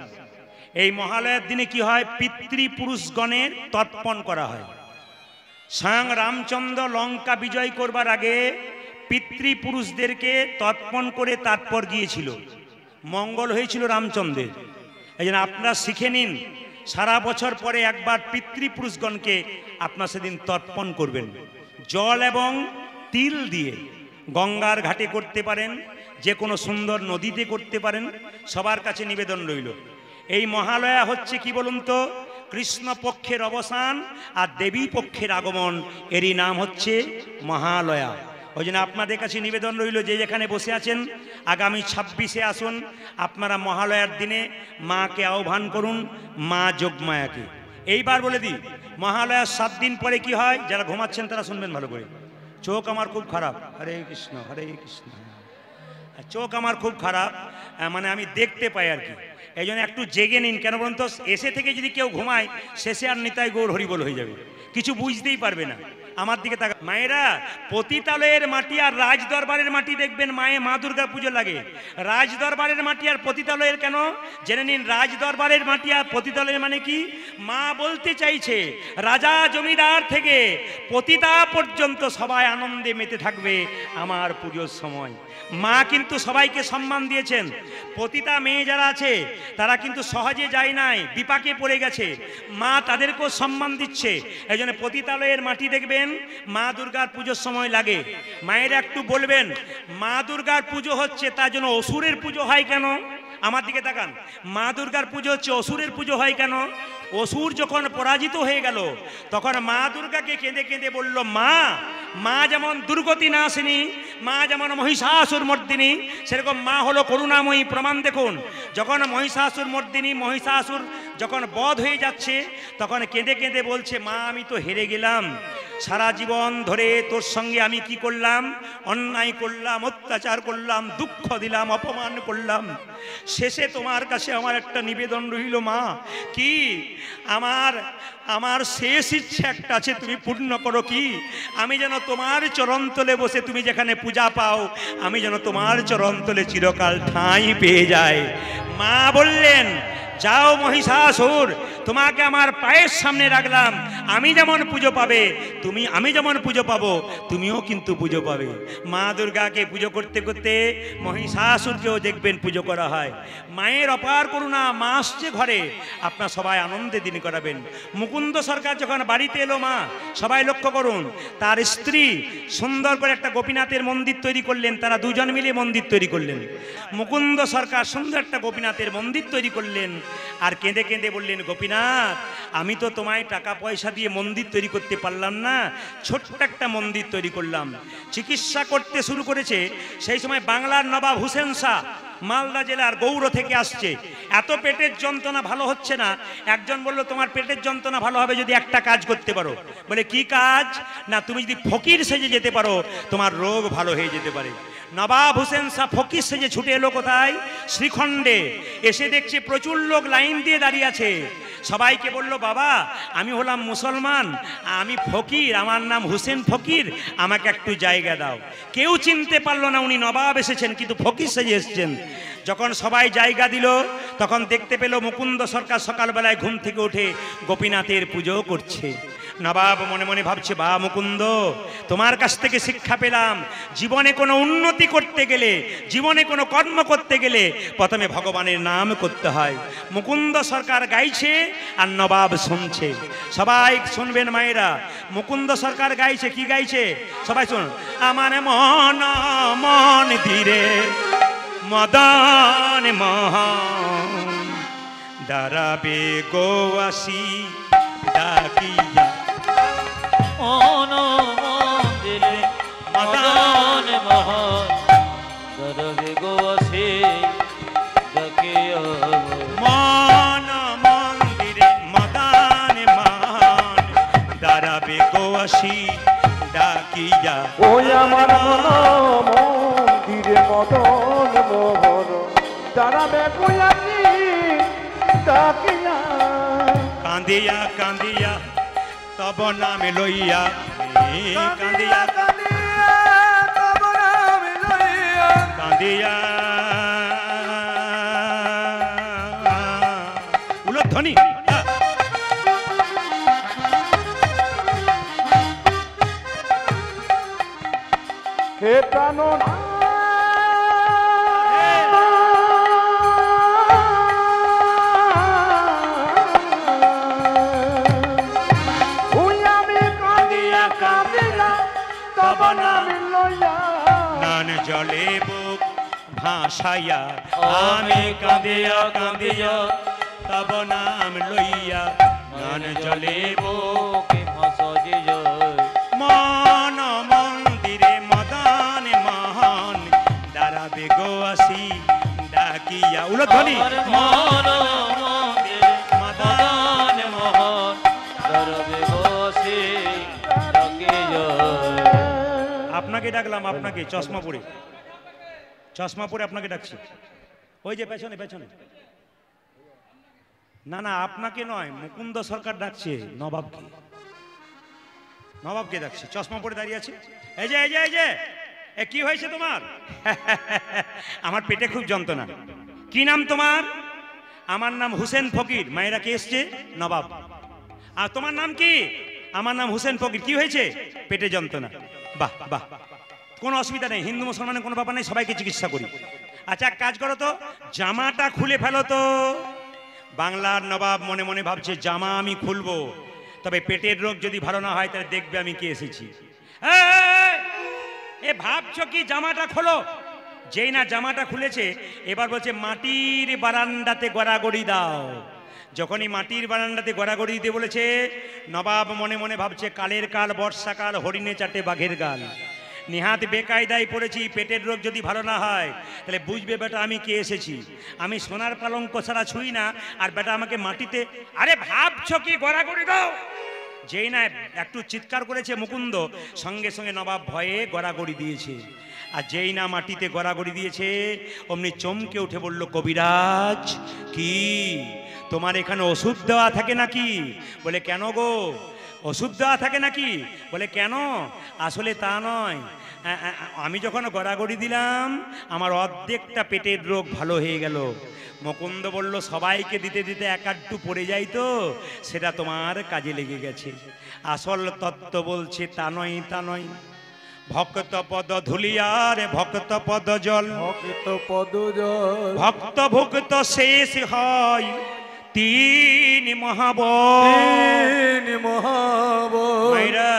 এই মহালয়ার দিনে কি হয়? পিতৃপুরুষগণের তর্পণ করা হয়। স্বয়ং রামচন্দ্র লঙ্কা বিজয় করবার আগে পিতৃপুরুষদেরকে তর্পণ করে তারপর গিয়েছিল, মঙ্গল হয়েছিল রামচন্দ্রের। এই জন্য আপনারা শিখে নিন, সারা বছর পরে একবার পিতৃপুরুষগণকে আপনারা সেদিন তর্পণ করবেন। জল এবং তিল দিয়ে গঙ্গার ঘাটে করতে পারেন, যে কোনো সুন্দর নদীতে করতে পারেন, সবার কাছে নিবেদন রইল। এই মহালয়া হচ্ছে কি বলুন তো? কৃষ্ণ পক্ষের অবসান আর দেবী পক্ষের আগমন, এরই নাম হচ্ছে মহালয়া। ওই জন্য আপনাদের কাছে নিবেদন রইল, যে যেখানে বসে আছেন আগামী 26শে আসুন, আপনারা মহালয়ার দিনে মাকে আহ্বান করুন, মা যোগমায়াকে। এইবার বলে দিই, মহালয়ার 7 দিন পরে কি হয়, যারা ঘুমাচ্ছেন তারা শুনবেন ভালো করে। চোখ আমার খুব খারাপ, হরে কৃষ্ণ হরে কৃষ্ণ। চোখ আমার খুব খারাপ, মানে আমি দেখতে পাই আর কি। এই জন্য একটু জেগে নিন। কেন বলুন তো? এসে থেকে যদি কেউ ঘুমায়, শেষে আর নিতাই গৌর হরিবল হয়ে যাবে, কিছু বুঝতেই পারবে না। আমার দিকে তাকা মায়েরা, পতিতালয়ের মাটি আর রাজ দরবারের মাটি দেখবেন মায়ে মা দুর্গার পুজো লাগে। রাজ দরবারের মাটি আর পতিতালয়ের কেন জেনে নিন। রাজ দরবারের মাটি আর পতিতালয়ের মানে কি? মা বলতে চাইছে রাজা জমিদার থেকে পতিতা পর্যন্ত সবাই আনন্দে মেতে থাকবে আমার পুজোর সময়। মা কিন্তু সবাইকে সম্মান দিয়েছেন। পতিতা মেয়ে যারা আছে তারা কিন্তু সহজে যায় নাই, বিপাকে পড়ে গেছে, মা তাদেরকেও সম্মান দিচ্ছে। এই জন্য পতিতালয়ের মাটি দেখবেন মা দুর্গার পুজোর সময় লাগে। মায়েরা একটু বলবেন, মা দুর্গার পুজো হচ্ছে তার জন্য অসুরের পুজো হয় কেন? আমার দিকে তাকান। মা দুর্গার পুজো হচ্ছে, অসুরের পুজো হয় কেন? অসুর যখন পরাজিত হয়ে গেল তখন মা দুর্গাকে কেঁদে কেঁদে বলল, মা মা যেমন দুর্গতি নাশিনী, মা যেমন মহিষাসুর মর্দিনী, সেরকম মা হলো করুণাময়ী। প্রমাণ দেখুন, যখন মহিষাসুর মর্দিনী, মহিষাসুর যখন বধ হয়ে যাচ্ছে তখন কেঁদে কেঁদে বলছে, মা আমি তো হেরে গেলাম, সারা জীবন ধরে তোর সঙ্গে আমি কি করলাম? অন্যায় করলাম, অত্যাচার করলাম, দুঃখ দিলাম, অপমান করলাম। শেষে তোমার কাছে আমার একটা নিবেদন রইল মা, কি? আমার শেষ ইচ্ছে একটা আছে, তুমি পূর্ণ করো। কি? আমি যেন তোমার চরণতলে বসে, তুমি যেখানে পূজা পাও, আমি যেন তোমার চরণতলে চিরকাল ঠাঁই পেয়ে যাই। মা বললেন, যাও মহিষাসুর, তোমাকে আমার পায়ের সামনে রাখলাম, আমি যেমন পুজো পাবে আমি যেমন পুজো পাবো তুমিও কিন্তু পুজো পাবে। মা দুর্গাকে পুজো করতে করতে মহিষাসুরকেও দেখবেন পুজো করা হয়। মায়ের অপার করুণা, মা আসছে ঘরে, আপনার সবাই আনন্দে দিন করাবেন। মুকুন্দ সরকার যখন বাড়িতে এলো মা, সবাই লক্ষ্য করুন, তার স্ত্রী সুন্দর করে একটা গোপীনাথের মন্দির তৈরি করলেন, তারা দুজন মিলে মন্দির তৈরি করলেন। মুকুন্দ সরকার সুন্দর একটা গোপীনাথের মন্দির তৈরি করলেন, আর কেঁদে কেঁদে বললেন, গোপীনাথ আমি তো তোমায় টাকা পয়সা দিয়ে মন্দির তৈরি করতে পারলাম না, ছোট্ট একটা মন্দির তৈরি করলাম। চিকিৎসা করতে শুরু করেছে, সেই সময় বাংলার নবাব হুসেন শাহ মালদা জেলার গৌড় থেকে আসছে। এত পেটের যন্ত্রণা ভালো হচ্ছে না, একজন বলল তোমার পেটের যন্ত্রণা ভালো হবে যদি একটা কাজ করতে পারো। বলে কি কাজ? না তুমি যদি ফকির সেজে যেতে পারো তোমার রোগ ভালো হয়ে যেতে পারে। নবাব হুসেন শাহ ফকির সেজে ছুটে এলো কোথায়? শ্রীখণ্ডে। এসে দেখছে প্রচুর লোক লাইন দিয়ে দাঁড়িয়ে আছে। সবাইকে বলল, বাবা আমি হলাম মুসলমান, আমি ফকির, আমার নাম হুসেন ফকির, আমাকে একটু জায়গা দাও। কেউ চিনতে পারলো না উনি নবাব এসেছেন, কিন্তু ফকির সেজে এসেছেন। যখন সবাই জায়গা দিল তখন দেখতে পেল মুকুন্দ সরকার সকালবেলায় ঘুম থেকে উঠে গোপীনাথের পুজো করছে। নবাব মনে মনে ভাবছে, বা মুকুন্দ তোমার কাছ থেকে শিক্ষা পেলাম, জীবনে কোনো উন্নতি করতে গেলে, জীবনে কোনো কর্ম করতে গেলে প্রথমে ভগবানের নাম করতে হয়। মুকুন্দ সরকার গাইছে আর নবাব শুনছে। সবাই শুনবেন মায়েরা, মুকুন্দ সরকার গাইছে। কি গাইছে? সবাই শুন। আমার মন মন ধীরে মদন মোহন দাঁড়াবে গোয়াসি ডাকিয়া মন্দিরে মদন মোহন দরবে গোসে ডাকিয়া। মন মন্দিরে মদন মোহন দাঁড়াবে গোয়াসি ডাকিয়া। ওই আমার মন্দিরে মদন মোহন দাঁড়াবে গোয়াসি ডাকিয়া। কান্দিয়া কান্দিয়া তব নাম লইয়া, কান্দিয়া তব নাম লইয়া, কান্দিয়া উলধ্বনি। হে প্রাণ নান জলে বুক ভাসাইয়া, আমি কাঁদিয়া কাঁদিয়া তব নাম লইয়া, নান জলে বুক বুকে ভাসে যায়। মন মন্দিরে মদন মোহন দাঁড়াবে গোয়াসি ডাকিয়া। উলধ্বনি। আমার মন মন্দিরে মদন মোহন দরবে গোসে ডাকিয়া। আপনাকে ডাকলাম, আপনাকে চশমা পরে, চশমা পরে আপনাকে ডাকছি। ওই যে পেছনে পেছনে। না না আপনাকে নয়, মুকুন্দ সরকার ডাকছে নবাবকে, নবাবকে ডাকছে, চশমা পরে দাঁড়িয়ে আছে। এই যে এই যে এই যে এ কি হয়েছে তোমার? আমার পেটে খুব যন্ত্রণা। কি নাম তোমার? আমার নাম হুসেন ফকির। মায়েরা কে এসছে? নবাব। আর তোমার নাম কি? আমার নাম হুসেন ফকির। কি হয়েছে? পেটে যন্ত্রণা। বাহ বাহ, কোনো অসুবিধা নেই, হিন্দু মুসলমানের কোনো ব্যাপার নেই, সবাইকে চিকিৎসা করি। আচ্ছা এক কাজ করো তো, জামাটা খুলে ফেলো তো। বাংলার নবাব মনে মনে ভাবছে, জামা আমি খুলবো, তবে পেটের রোগ যদি ভালো না হয় তাহলে দেখবে আমি কে এসেছি। এ ভাবছো কি? জামাটা খোলো। যেই না জামাটা খুলেছে, এবার বলছে মাটির বারান্দাতে গড়াগড়ি দাও। যখনই মাটির বারান্দাতে গড়াগড়ি দিতে বলেছে, নবাব মনে মনে ভাবছে, কালের কাল বর্ষাকাল, হরিণে চাটে বাঘের গাল। নিহাত বেকায়দায় পড়েছি, পেটের রোগ যদি ভালো না হয় তাহলে বুঝবে বেটা আমি কে এসেছি। আমি সোনার পালঙ্ক ছাড়া ছুঁই না, আর বেটা আমাকে মাটিতে। আরে ভাবছো কি? গড়াগড়ি দাও। যেই না একটু চিৎকার করেছে মুকুন্দ, সঙ্গে সঙ্গে নবাব ভয়ে গড়াগড়ি দিয়েছে। আর যেই না মাটিতে গড়াগড়ি দিয়েছে, অমনি চমকে উঠে বলল, কবিরাজ কি তোমার এখানে ওষুধ দেওয়া থাকে নাকি? বলে কেন গো? ওষুধ দেওয়া থাকে নাকি? বলে কেন? আসলে তা নয়, আমি যখন গড়াগড়ি দিলাম আমার অর্ধেকটা পেটের রোগ ভালো হয়ে গেল। মুকুন্দ বলল সবাইকে দিতে দিতে এক আধটু পড়ে যাই তো, সেটা তোমার কাজে লেগে গেছে। আসল তত্ত্ব বলছে তা নয়, তা নয়। ভক্ত পদ ধুলিয়ার ভক্ত পদ জল, ভক্ত পদ জল, ভক্ত ভুক্ত শেষ হয় তিন মহাবল। মায়েরা,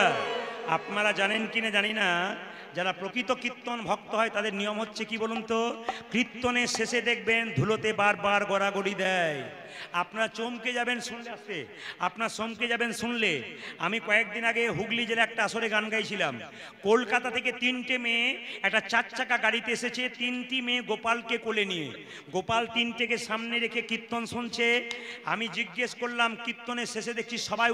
আপনারা জানেন কিনা জানি না, যারা প্রকৃত কীর্তন ভক্ত হয় তাদের নিয়ম হচ্ছে কি বলুন তো, কীর্তনের শেষে দেখবেন ধুলোতে বারবার গড়াগড়ি দেয়। আপনারা চমকে যাবেন শুনলে, আসতে আপনার চমকে যাবেন শুনলে। আমি কয়েকদিন আগে হুগলি জেলা একটা আসরে গান গাইছিলাম। কলকাতা থেকে 3টে মেয়ে একটা 4 চাকা গাড়িতে এসেছে, 3টি মেয়ে গোপালকে কোলে নিয়ে। গোপাল 3টেকে সামনে রেখে কীর্তন শুনছে। আমি জিজ্ঞেস করলাম, কীর্তনের শেষে দেখছি সবাই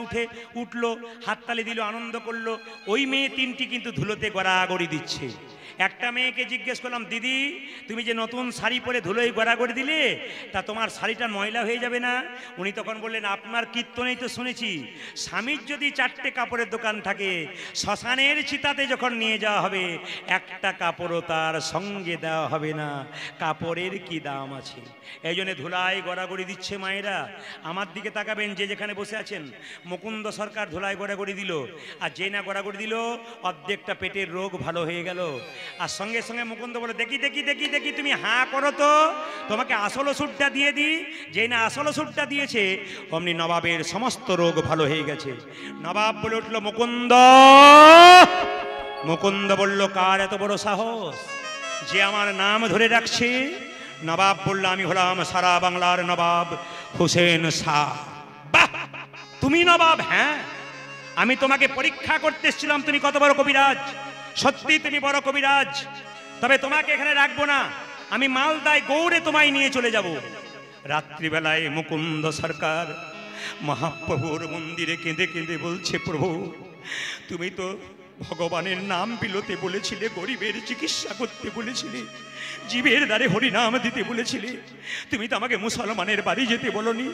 উঠলো, হাততালি দিল, আনন্দ করলো। ওই মেয়ে 3টি কিন্তু ধুলোতে গড়াগড়ি দিচ্ছে। একটা মেয়েকে জিজ্ঞেস করলাম, দিদি তুমি যে নতুন শাড়ি পরে ধুলোয় গড়াগড়ি দিলে, তা তোমার শাড়িটা ময়লা হয়ে যাবে না? উনি তখন বললেন, আপনার কীর্তনেই তো শুনেছি স্বামীর যদি 4টে কাপড়ের দোকান থাকে, শ্মশানের চিতাতে যখন নিয়ে যাওয়া হবে একটা কাপড়ও তার সঙ্গে দেওয়া হবে না। কাপড়ের কি দাম আছে? এই জন্য ধুলায় গড়াগড়ি দিচ্ছে। মায়েরা আমার দিকে তাকাবেন, যে যেখানে বসে আছেন। মুকুন্দ সরকার ধুলায় গড়াগড়ি দিল, আর যে না গড়াগড়ি দিল অর্ধেকটা পেটের রোগ ভালো হয়ে গেল। আর সঙ্গে সঙ্গে মুকুন্দ বলে, দেখি দেখি দেখি দেখি তুমি হাঁ করো তো, তোমাকে আসল ওষুধটা দিয়ে দিই। যেই না আসল ওষুধটা দিয়েছে অমনি নবাবের সমস্ত রোগ ভালো হয়ে গেছে। নবাব বলে উঠল, মুকুন্দ। মুকুন্দ বলল, কার এত বড় সাহস যে আমার নাম ধরে রাখছে? নবাব বলল, আমি হলাম সারা বাংলার নবাব হুসেন শাহ। বাহ, তুমি নবাব? হ্যাঁ, আমি তোমাকে পরীক্ষা করতে এসেছিলাম তুমি কত বড় কবিরাজ। সত্যি তুমি বড় কবিরাজ, তবে তোমাকে এখানে রাখবো না, আমি মালদায় গৌড়ে তোমায় নিয়ে চলে যাব। রাত্রিবেলায় মুকুন্দ সরকার মহাপ্রভুর মন্দিরে কেঁদে কেঁদে বলছে, প্রভু তুমি তো ভগবানের নাম বিলোতে বলেছিলে, গরিবের চিকিৎসা করতে বলেছিলে, জীবের দ্বারে হরিনাম দিতে বলেছিলে, তুমি তো আমাকে মুসলমানের বাড়ি যেতে বলনি।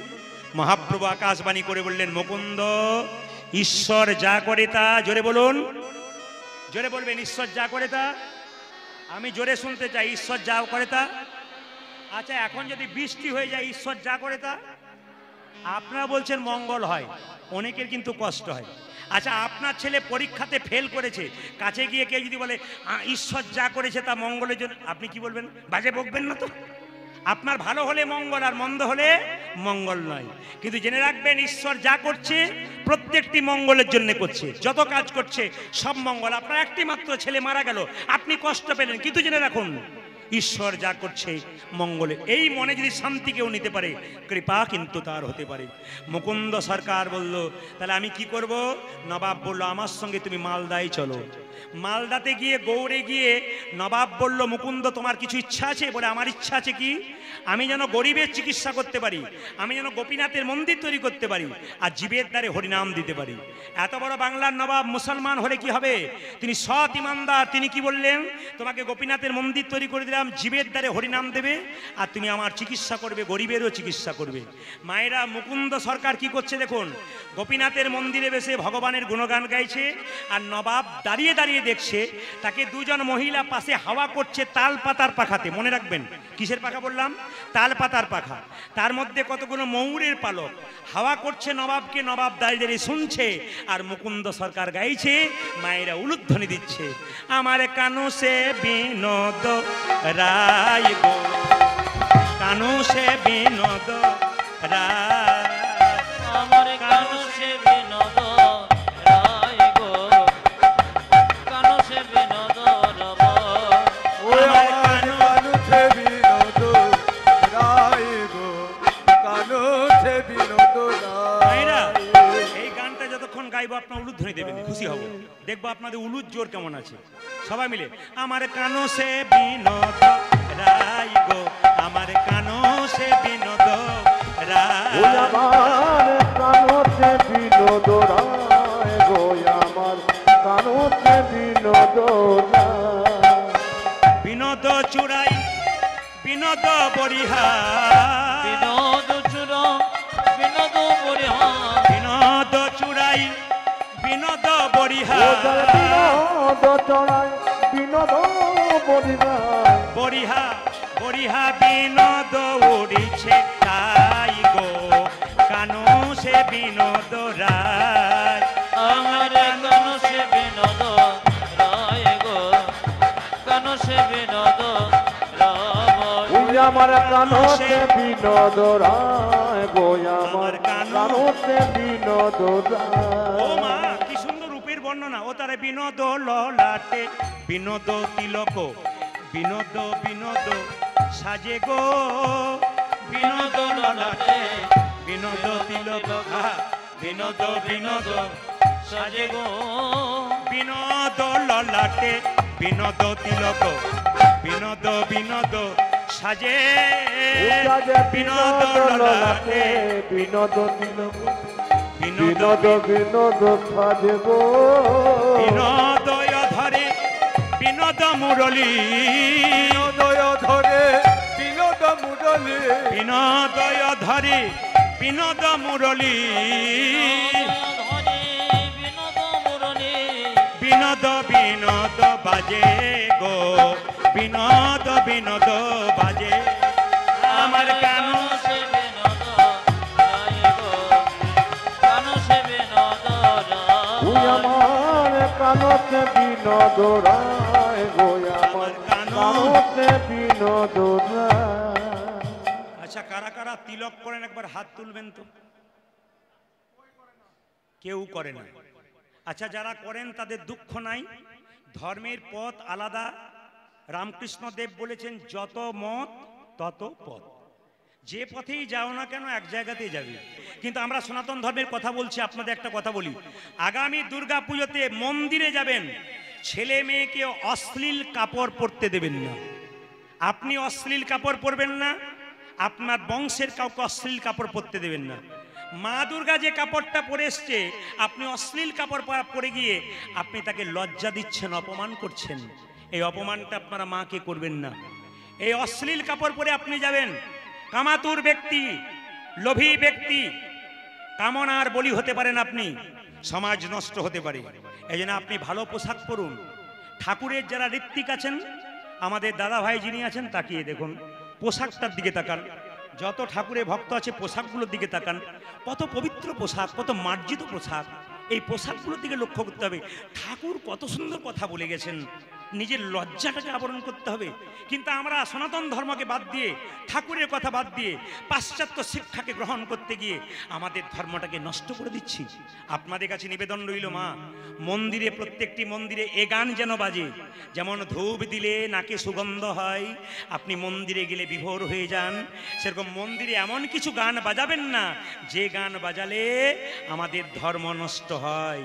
মহাপ্রভু আকাশবাণী করে বললেন, মুকুন্দ ঈশ্বর যা করে তা, জোরে বলুন, জোরে বলবেন, ঈশ্বর যা করে তা। আমি জোরে শুনতে চাই, ঈশ্বর যা করে তা। আচ্ছা, এখন যদি বৃষ্টি হয়ে যায় ঈশ্বর যা করে তা? আপনারা বলছেন মঙ্গল হয়, অনেকের কিন্তু কষ্ট হয়। আচ্ছা, আপনার ছেলে পরীক্ষাতে ফেল করেছে, কাছে গিয়ে কেউ যদি বলে ঈশ্বর যা করেছে তা মঙ্গলের জন্য, আপনি কি বলবেন? বাজে বকবেন না তো? আপনার ভালো হলে মঙ্গল, আর মন্দ হলে মঙ্গল নয়। কিন্তু জেনে রাখবেন, ঈশ্বর যা করছে প্রত্যেকটি মঙ্গলের জন্য করছে, যত কাজ করছে সব মঙ্গল। আপনার একটি মাত্র ছেলে মারা গেল, আপনি কষ্ট পেলেন, কিন্তু জেনে রাখুন ঈশ্বর যা করছে মঙ্গলে। এই মনে যদি শান্তি কেউ নিতে পারে, কৃপা কিন্তু তার হতে পারে। মুকুন্দ সরকার বলল, তাহলে আমি কি করব? নবাব বলল, আমার সঙ্গে তুমি মালদায় চলো। মালদাতে গিয়ে গৌড়ে গিয়ে নবাব বলল, মুকুন্দ তোমার কিছু ইচ্ছা আছে? বলে, আমার ইচ্ছা আছে কি? আমি যেন গরিবের চিকিৎসা করতে পারি, আমি যেন গোপীনাথের মন্দির তৈরি করতে পারি, আর জীবের দ্বারে হরিনাম দিতে পারি। এত বড় বাংলার নবাব মুসলমান হলে কি হবে? তিনি সৎ ইমানদার। তিনি কি বললেন? তোমাকে গোপীনাথের মন্দির তৈরি করে দিলাম, জীবের দ্বারে হরিনাম দেবে, আর তুমি আমার চিকিৎসা করবে, গরিবেরও চিকিৎসা করবে। মায়েরা, মুকুন্দ সরকার কি করছে দেখুন, গোপীনাথের মন্দিরে বসে ভগবানের গুণগান গাইছে, আর নবাব দাঁড়িয়ে দাঁড়িয়ে দেখছে তাকে দুজন মহিলা পাশে হাওয়া করছে তাল পাতার পাখাতে। মনে রাখবেন, কিসের পাখা বললাম? তাল পাতার পাখা। তার মধ্যে কতগুলো ময়ূরের পালক হাওয়া করছে নবাবকে। নবাব দাঁড়িয়ে দাঁড়িয়ে শুনছে, আর মুকুন্দ সরকার গাইছে, মায়েরা উলুধ্বনি দিচ্ছে, আমার কানু সে বিনোদ রায় গো, কানু সে বিনোদ রায়, আমার কানু সে বিনোদ রায় গো, কানু সে বিনোদ রব। আমার কানু সে বিনোদ রায় গো, কানু সে বিনোদ মায়েরা, রায়। এই গানটা যতক্ষণ গাইবো আপনার উলুধ্বনি দেবেন, খুশি হব। দেখবো আপনাদের উলুদ জোর কেমন আছে। সবাই মিলে, আমার কানু সে বিনোদ রায় গো, আমার কানু সে বিনোদ রায়, আমার কানতে বিনোদ রায় গো, আমার কানতে বিনোদ রায়। বিনোদ চূড়াই বিনোদ বরিহা, বিনোদ চূড় বিনোদ বরিহা, বিনোদ চূড়াই বিনোদ চড়ায় বিনোদ বরিহায় বরিহা বরিহা বিনোদ উড়িছে তাই গো কানু সে বিনোদ রায় আমার কানু সে বিনোদ রায় গো কানু সে বিনোদ রায় ওই আমার কানতে বিনোদ রায় গো আমার কানতে বিনোদ ও মা রায় কি সুন্দর রূপের বর্ণনা ও তারে বিনোদ ললাটে বিনোদ তিলক বিনোদ বিনোদ সাজে গো বিনোদ ললাটে বিনোদ তিলক বিনোদ বিনোদ সাজে গো বিনোদ ললাটে বিনোদ তিলক বিনোদ বিনোদ সাজে বিনোদ ললাটে বিনোদ তিলক বিনোদ বিনোদ বিনোদ সাজে গো বিনোদয় ধরে বিনোদ মুরলী বিনোদয় ধরে বিনোদ মুরলী বিনোদয় ধরে বিনোদ মুরলী ধরে বিনোদ মুরলী বিনোদ বিনোদ বাজে গো বিনোদ বিনোদ বাজে আমার কানু সে বিনোদ রায় গো কানু সে বিনোদ ওই রায় আমার কানতে বিনোদ রায় গো আমার কানতে বিনোদ রায় আচ্ছা কারা কারা তিলক করেন একবার হাত তুলবেন তো কেউ করে না আচ্ছা যারা করেন তাদের দুঃখ নাই ধর্মের পথ আলাদা রামকৃষ্ণ দেব বলেছেন যত মত তত পথ যে পথেই যাও না কেন এক জায়গাতেই যাবে কিন্তু আমরা সনাতন ধর্মের কথা বলছি আপনাদের একটা কথা বলি আগামী দুর্গা পুজোতে মন্দিরে যাবেন ছেলে মেয়েকে অশ্লীল কাপড় পরতে দেবেন না আপনি অশ্লীল কাপড় পরবেন না আপনার বংশের কাউকে অশ্লীল কাপড় পরতে দেবেন না মা দুর্গা যে কাপড়টা পরে এসছে আপনি অশ্লীল কাপড় পরে গিয়ে আপনি তাকে লজ্জা দিচ্ছেন অপমান করছেন এই অপমানটা আপনারা মাকে করবেন না এই অশ্লীল কাপড় পরে আপনি যাবেন কামাতুর ব্যক্তি লোভী ব্যক্তি কামনার বলি হতে পারেন আপনি সমাজ নষ্ট হতে পারে এই জন্য আপনি ভালো পোশাক পরুন ঠাকুরের যারা ঋত্বিক আছেন আমাদের দাদা ভাই যিনি আছেন তাকিয়ে দেখুন পোশাকটার দিকে তাকান যত ঠাকুরের ভক্ত আছে পোশাকগুলোর দিকে তাকান কত পবিত্র পোশাক কত মার্জিত পোশাক এই পোশাকগুলোর দিকে লক্ষ্য করতে হবে ঠাকুর কত সুন্দর কথা বলে গেছেন নিজের লজ্জাটাকে আবরণ করতে হবে কিন্তু আমরা সনাতন ধর্মকে বাদ দিয়ে ঠাকুরের কথা বাদ দিয়ে পাশ্চাত্য শিক্ষাকে গ্রহণ করতে গিয়ে আমাদের ধর্মটাকে নষ্ট করে দিচ্ছি আপনাদের কাছে নিবেদন রইল মা মন্দিরে প্রত্যেকটি মন্দিরে এ গান যেন বাজে যেমন ধূপ দিলে নাকে সুগন্ধ হয় আপনি মন্দিরে গেলে বিভোর হয়ে যান সেরকম মন্দিরে এমন কিছু গান বাজাবেন না যে গান বাজালে আমাদের ধর্ম নষ্ট হয়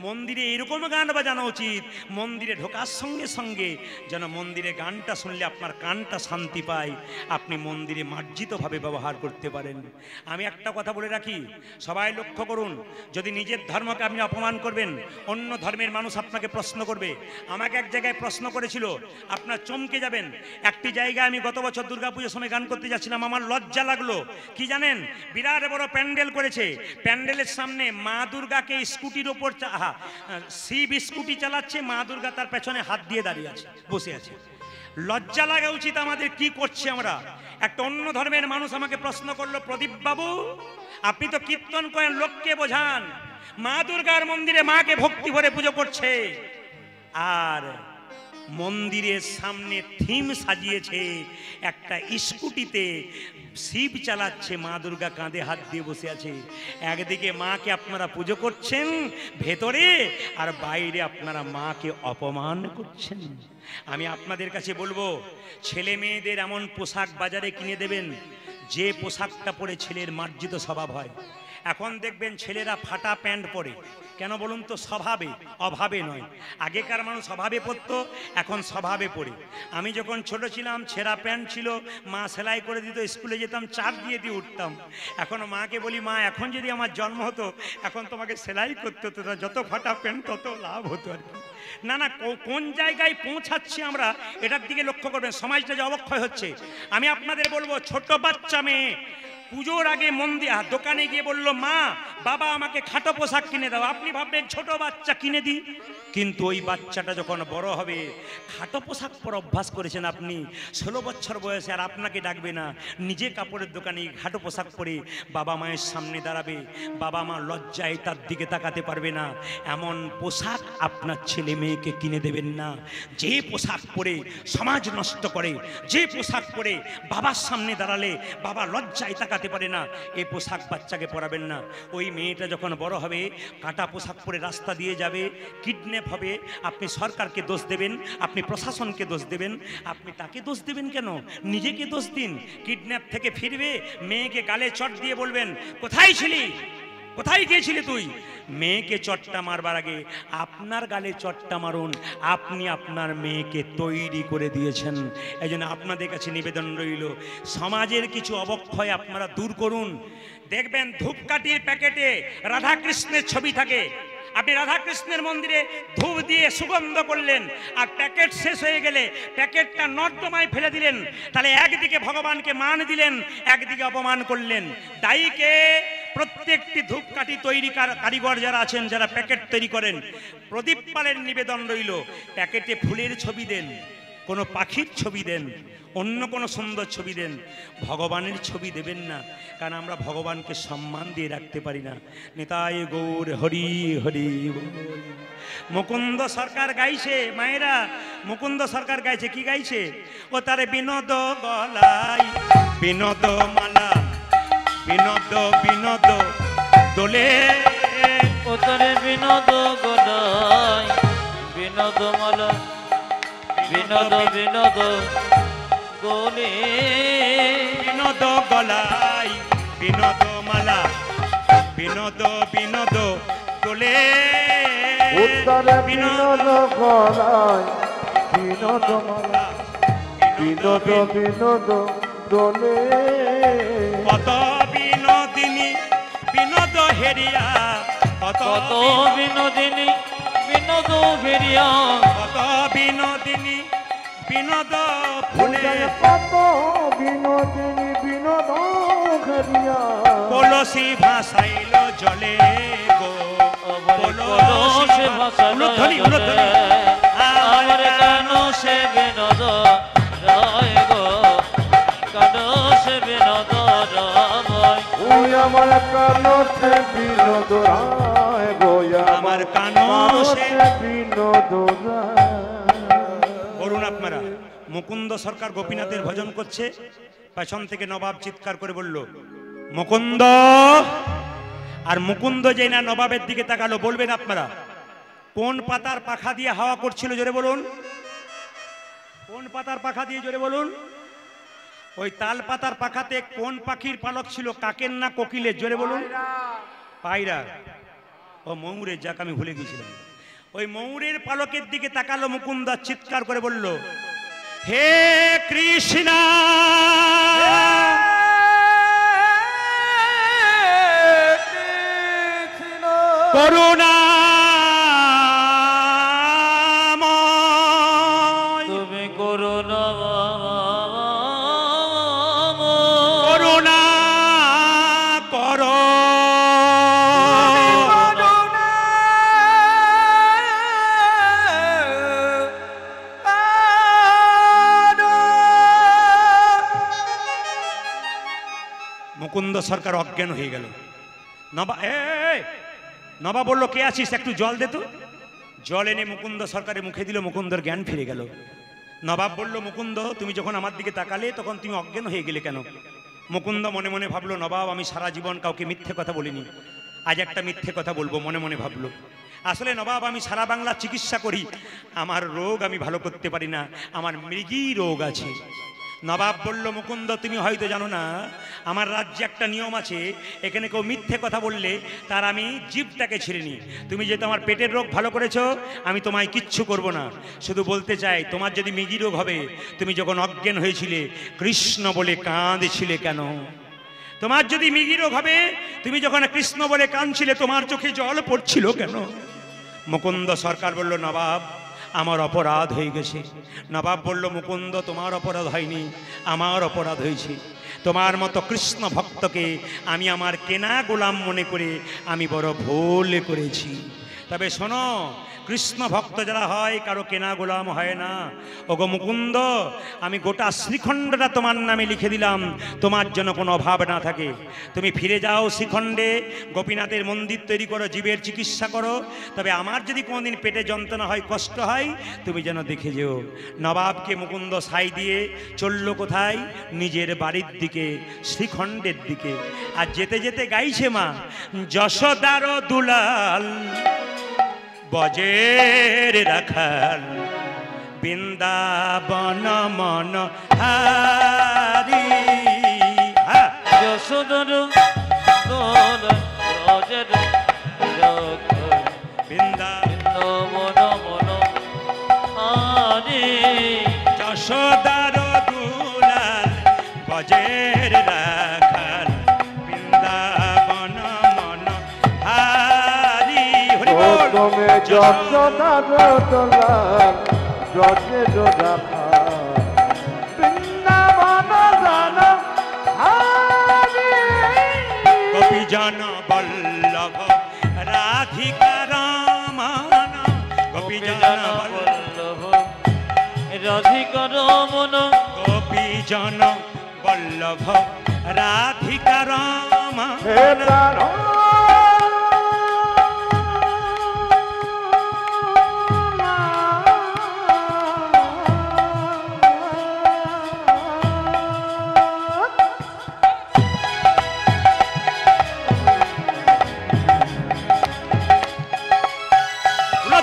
মন্দিরে এরকম গান বাজানো উচিত মন্দিরে ঢোকার সঙ্গে সঙ্গে যেন মন্দিরে গানটা শুনলে আপনার কানটা শান্তি পায় আপনি মন্দিরে মার্জিতভাবে ব্যবহার করতে পারেন আমি একটা কথা বলে রাখি সবাই লক্ষ্য করুন যদি নিজের ধর্মকে আপনি অপমান করবেন অন্য ধর্মের মানুষ আপনাকে প্রশ্ন করবে আমাকে এক জায়গায় প্রশ্ন করেছিল আপনার চমকে যাবেন একটি জায়গায় আমি গত বছর দুর্গাপুজোর সময় গান করতে যাচ্ছিলাম আমার লজ্জা লাগলো কি জানেন বিরাট বড় প্যান্ডেল করেছে প্যান্ডেলের সামনে মা দুর্গাকে স্কুটির ওপর শিব স্কুটি চালাচ্ছে মা দুর্গা তার পেছনে হাত দিয়ে দাঁড়িয়ে আছে বসে আছে লজ্জা লাগা উচিত আমাদের কি করছি আমরা একটা অন্য ধর্মের মানুষ আমাকে প্রশ্ন করলো প্রদীপ বাবু আপনি তো কীর্তন করেন লোককে বোঝান মা দুর্গার মন্দিরে মাকে ভক্তি ভরে পুজো করছে আর মন্দিরের সামনে থিম সাজিয়েছে একটা স্কুটিতে শিব চালাচ্ছে মা দুর্গা কাঁধে হাত দিয়ে বসে আছে একদিকে মাকে আপনারা পুজো করছেন ভেতরে আর বাইরে আপনারা মাকে অপমান করছেন আমি আপনাদের কাছে বলবো ছেলে মেয়েদের এমন পোশাক বাজারে কিনে দেবেন যে পোশাকটা পরে ছেলের মার্জিত স্বভাব হয় এখন দেখবেন ছেলেরা ফাটা প্যান্ট পরে কেন বলুন তো স্বভাবে অভাবে নয় আগেকার মানুষ স্বভাবে পরতো এখন স্বভাবে পরে আমি যখন ছোট ছিলাম ছেঁড়া প্যান্ট ছিল মা সেলাই করে দিত স্কুলে যেতাম চার দিয়ে দিয়ে উঠতাম এখন মাকে বলি মা এখন যদি আমার জন্ম হতো এখন তোমাকে সেলাই করতে হতো না যত ফাটা প্যান্ট তত লাভ হতো আর কি না না কোন জায়গায় পৌঁছাচ্ছি আমরা এটার দিকে লক্ষ্য করবেন সমাজটা যে অবক্ষয় হচ্ছে আমি আপনাদের বলবো ছোট বাচ্চা মেয়ে পুজোর আগে দোকানে গিয়ে বললো মা বাবা আমাকে খাটো পোশাক কিনে দাও আপনি ভাববেন ছোট বাচ্চা কিনে দিই কিন্তু ওই বাচ্চাটা যখন বড় হবে, খাটো পোশাক পরে অভ্যাস করেছেন আপনি 16 বছর বয়সে, আর আপনাকে ডাকবে না, নিজে কাপড়ের দোকানে খাটো পোশাক পরে বাবা মায়ের সামনে দাঁড়াবে, বাবা মা লজ্জায় তার দিকে তাকাতে পারবে না। এমন পোশাক আপনার ছেলে মেয়েকে কিনে দেবেন না। যে পোশাক পরে সমাজ নষ্ট করে, যে পোশাক পরে বাবার সামনে দাঁড়ালে বাবা লজ্জায় তাকাতে পারে না, এই পোশাক বাচ্চাকে পরাবেন না। ওই মেয়েটা যখন বড় হবে, কাটা পোশাক পরে রাস্তা দিয়ে যাবে, কিডন্যাপ হবে, আপনি সরকারকে দোষ দেবেন, আপনি প্রশাসনকে দোষ দেবেন। আপনি তাকে দোষ দেবেন কেন? নিজেকে দোষ দিন। কিডন্যাপ থেকে ফিরবে, মেয়েকে গালে চট দিয়ে বলবেন, কোথায় ছিলি, কোথায় গিয়েছিলি তুই? মেয়েকে চটটা মারবার আগে আপনার গালে চটটা মারুন। আপনি আপনার মেয়েকে তৈরি করে দিয়েছেন। এই জন্য আপনাদের কাছে নিবেদন রইল, সমাজের কিছু অবক্ষয় আপনারা দূর করুন। দেখবেন ধূপকাঠির প্যাকেটে রাধাকৃষ্ণের ছবি থাকে। আপনি রাধাকৃষ্ণের মন্দিরে ধূপ দিয়ে সুগন্ধ করলেন, আর প্যাকেট শেষ হয়ে গেলে প্যাকেটটা নর্দমায় ফেলে দিলেন, তাহলে একদিকে ভগবানকে মান দিলেন, একদিকে অপমান করলেন। দায়ীকে প্রত্যেকটি ধূপকাঠি তৈরি কারিগর যারা আছেন, যারা প্যাকেট তৈরি করেন, প্রদীপ পালের নিবেদন রইল, প্যাকেটে ফুলের ছবি দেন, কোনো পাখির ছবি দেন, অন্য কোনো সুন্দর ছবি দেন, ভগবানের ছবি দেবেন না। কারণ আমরা ভগবানকে সম্মান দিয়ে রাখতে পারি না। নিতাই গৌর হরি হরি বল। মুকুন্দ সরকার গাইছে, মায়েরা, মুকুন্দ সরকার গাইছে, কি গাইছে? ও তারে বিনোদ গলাই বিনোদ মালা, বিনোদ বিনোদ দোলে, ও তারে বিনোদ গলাই বিনোদ মালা, বিনোদ বিনোদ গোলে, বিনোদ গলাই বিনোদ মালা, বিনোদ বিনোদ দোলে, উত্তরে বিনোদ গলায় বিনোদ মালা, বিনোদ বিনোদ দোলে। কত বিনোদিনী বিনোদ হেরিয়া, কত বিনোদিনী বিনোদ ফেরিয়া, কত বিনোদিনী বিনোদ ফুলে, উত্তরে কত বিনোদিনী বিনোদ ঘরিয়া, কলসি ভাসাইল জলে গো, কলসি ভাসাইল জলে, আমার কানসে বিনোদ রায় গো, কানসে বিনোদ রায়। ওই আমার কানসে বিনোদ রায় গো, আমার কানসে বিনোদ রায়। বলুন আপনারা। মুকুন্দ সরকার গোপীনাথের ভজন করছে, পেছন থেকে নবাব চিৎকার করে বলল, মুকুন্দ। আর মুকুন্দ যেই না নবাবের দিকে তাকালো, বলবেন আপনারা কোন পাতার পাখা দিয়ে হাওয়া করছিল? জোরে বলুন, কোন পাতার পাখা দিয়ে? জোরে বলুন। ওই তাল পাতার পাখাতে কোন পাখির পালক ছিল? কাকের না কোকিলের? জোরে বলুন। পায়রা। ও ময়ূরের, যাক আমি ভুলে গেছিলাম। ওই ময়ূরের পালকের দিকে তাকালো মুকুন্দ, চিৎকার করে বলল, হে কৃষ্ণ করুণা, তুমি করুণা করুণা করো, মুকুন্দ সরকার অজ্ঞান হয়ে গেল। নবাব বললো, কে আছিস, একটু জল দে তো। জল এনে মুকুন্দ সরকারের মুখে দিল, মুকুন্দর জ্ঞান ফিরে গেল। নবাব বলল, মুকুন্দ তুমি যখন আমার দিকে তাকালে তখন তুমি অজ্ঞান হয়ে গেলে কেন? মুকুন্দ মনে মনে ভাবলো, নবাব আমি সারা জীবন কাউকে মিথ্যে কথা বলিনি, আজ একটা মিথ্যে কথা বলবো। মনে মনে ভাবলো, আসলে নবাব আমি সারা বাংলা চিকিৎসা করি, আমার রোগ আমি ভালো করতে পারি না, আমার মৃগী রোগ আছে। নবাব বলল, মুকুন্দ তুমি হয়তো জানো না, আমার রাজ্যে একটা নিয়ম আছে, এখানে কেউ মিথ্যে কথা বললে তার আমি জিভটাকে ছিঁড়ে নিই। তুমি যেহেতু আমার পেটের রোগ ভালো করেছো, আমি তোমায় কিচ্ছু করব না। শুধু বলতে চাই, তোমার যদি মৃগী রোগ হবে, তুমি যখন অজ্ঞান হয়েছিলে কৃষ্ণ বলে কাঁদছিলে কেন? তোমার যদি মৃগী রোগ হবে, তুমি যখন কৃষ্ণ বলে কাঁদছিলে, তোমার চোখে জল পড়ছিল কেন? মুকুন্দ সরকার বলল, নবাব আমার অপরাধ হয়ে গেছে। নবাব বলল, মুকুন্দ তোমার অপরাধ হয়নি, আমার অপরাধ হয়েছে। তোমার মতো কৃষ্ণ ভক্তকে আমি আমার কেনা গোলাম মনে করে আমি বড় ভুল করেছি। তবে শোনো, কৃষ্ণ ভক্ত যারা হয় কারো কেনা গোলাম হয় না। ওগো মুকুন্দ, আমি গোটা শ্রীখণ্ডটা তোমার নামে লিখে দিলাম, তোমার জন্য কোনো অভাব না থাকে। তুমি ফিরে যাও শ্রীখণ্ডে, গোপীনাথের মন্দির তৈরি করো, জীবের চিকিৎসা করো। তবে আমার যদি কোনোদিন পেটে যন্ত্রণা হয়, কষ্ট হয়, তুমি যেন দেখে যেও। নবাবকে মুকুন্দ সাই দিয়ে চলল কোথায়? নিজের বাড়ির দিকে, শ্রীখণ্ডের দিকে। আর যেতে যেতে গাইছে মা, যশোদার দুলাল বজের রাখাল, বৃন্দাবন মন হারি। যশোদার দুলাল বজের রাখাল, বৃন্দাবন মন হারি। যশোদার দুলাল বজের রাখাল, বৃন্দাবন মন হারি। হরি বল। তুমি যশোদার দুলাল বজের রাখাল, বৃন্দাবন জন হারি। গোপীজন বল্লভ রাধিকা রমণ, গোপীজন বল্লভ রাধিকা রমণ, গোপীজন বল্লভ রাধিকা রমণ। হে প্রাণ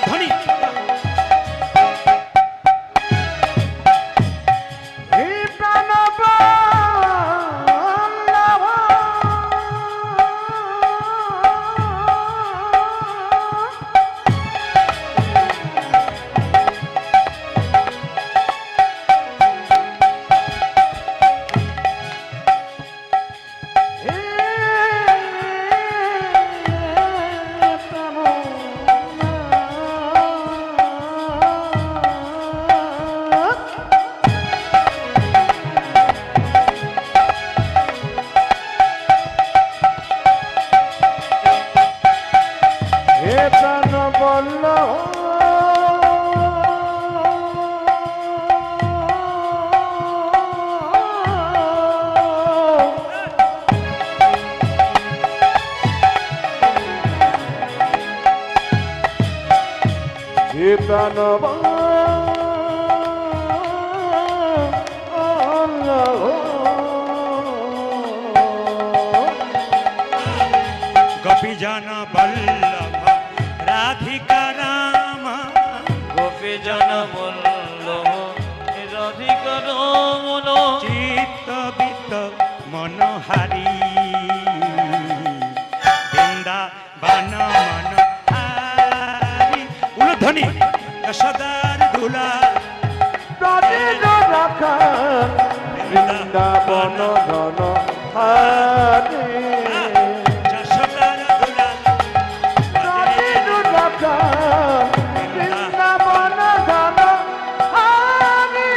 ধ্বনি হে প্রাণ বল্লভ হে প্রাণ বল্লভ হে প্রাণ গোপীজন বল্লভ রাধিকা রমণ, গোপীজন বল্লভ রাধিকা রমণ। চিত্তবিত্ত মনোহারি, বৃন্দাবন মন হারি। উলধ্বনি যশোদার দুলাল বজের রাখাল, বৃন্দাবন জন হারি। যশোদার দুলাল বজের রাখাল, বৃন্দাবন জন হারি।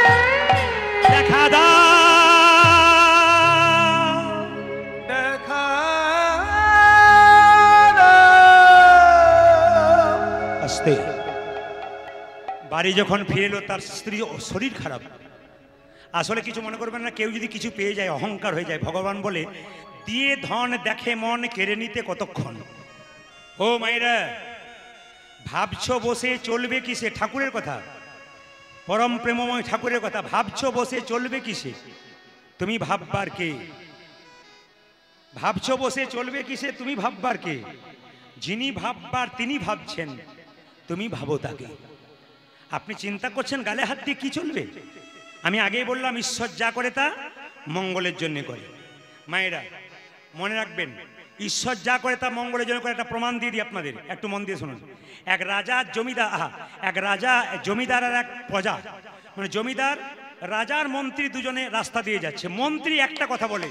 দেখা দাও। দেখা আস্তে। বাড়ি যখন ফিরে এলো, তার স্ত্রী শরীর খারাপ। আসলে কিছু মনে করবেন না, কেউ যদি কিছু পেয়ে যায় অহংকার হয়ে যায়। ভগবান বলে, দিয়ে ধন দেখে মন কেড়ে নিতে কতক্ষণ। ও মায়েরা, ভাবছো বসে চলবে কিসে? ঠাকুরের কথা, পরম প্রেমময় ঠাকুরের কথা। ভাবছো বসে চলবে কিসে? তুমি ভাববার কে? ভাবছো বসে চলবে কিসে? তুমি ভাববার কে? যিনি ভাববার তিনি ভাবছেন, তুমি ভাবো তাকে। আপনি চিন্তা করছেন গালে হাত দিয়ে কি চলবে? আমি আগেই বললাম, ঈশ্বর যা করে তা মঙ্গলের জন্য করে। মায়েরা মনে রাখবেন, ঈশ্বর যা করে তা মঙ্গলের জন্য করে। একটা প্রমাণ দিয়ে দিই আপনাদের, একটু মন দিয়ে শুনুন। এক রাজা জমিদার আর এক প্রজা, মানে জমিদার রাজার মন্ত্রী দুজনে রাস্তা দিয়ে যাচ্ছে। মন্ত্রী একটা কথা বলে,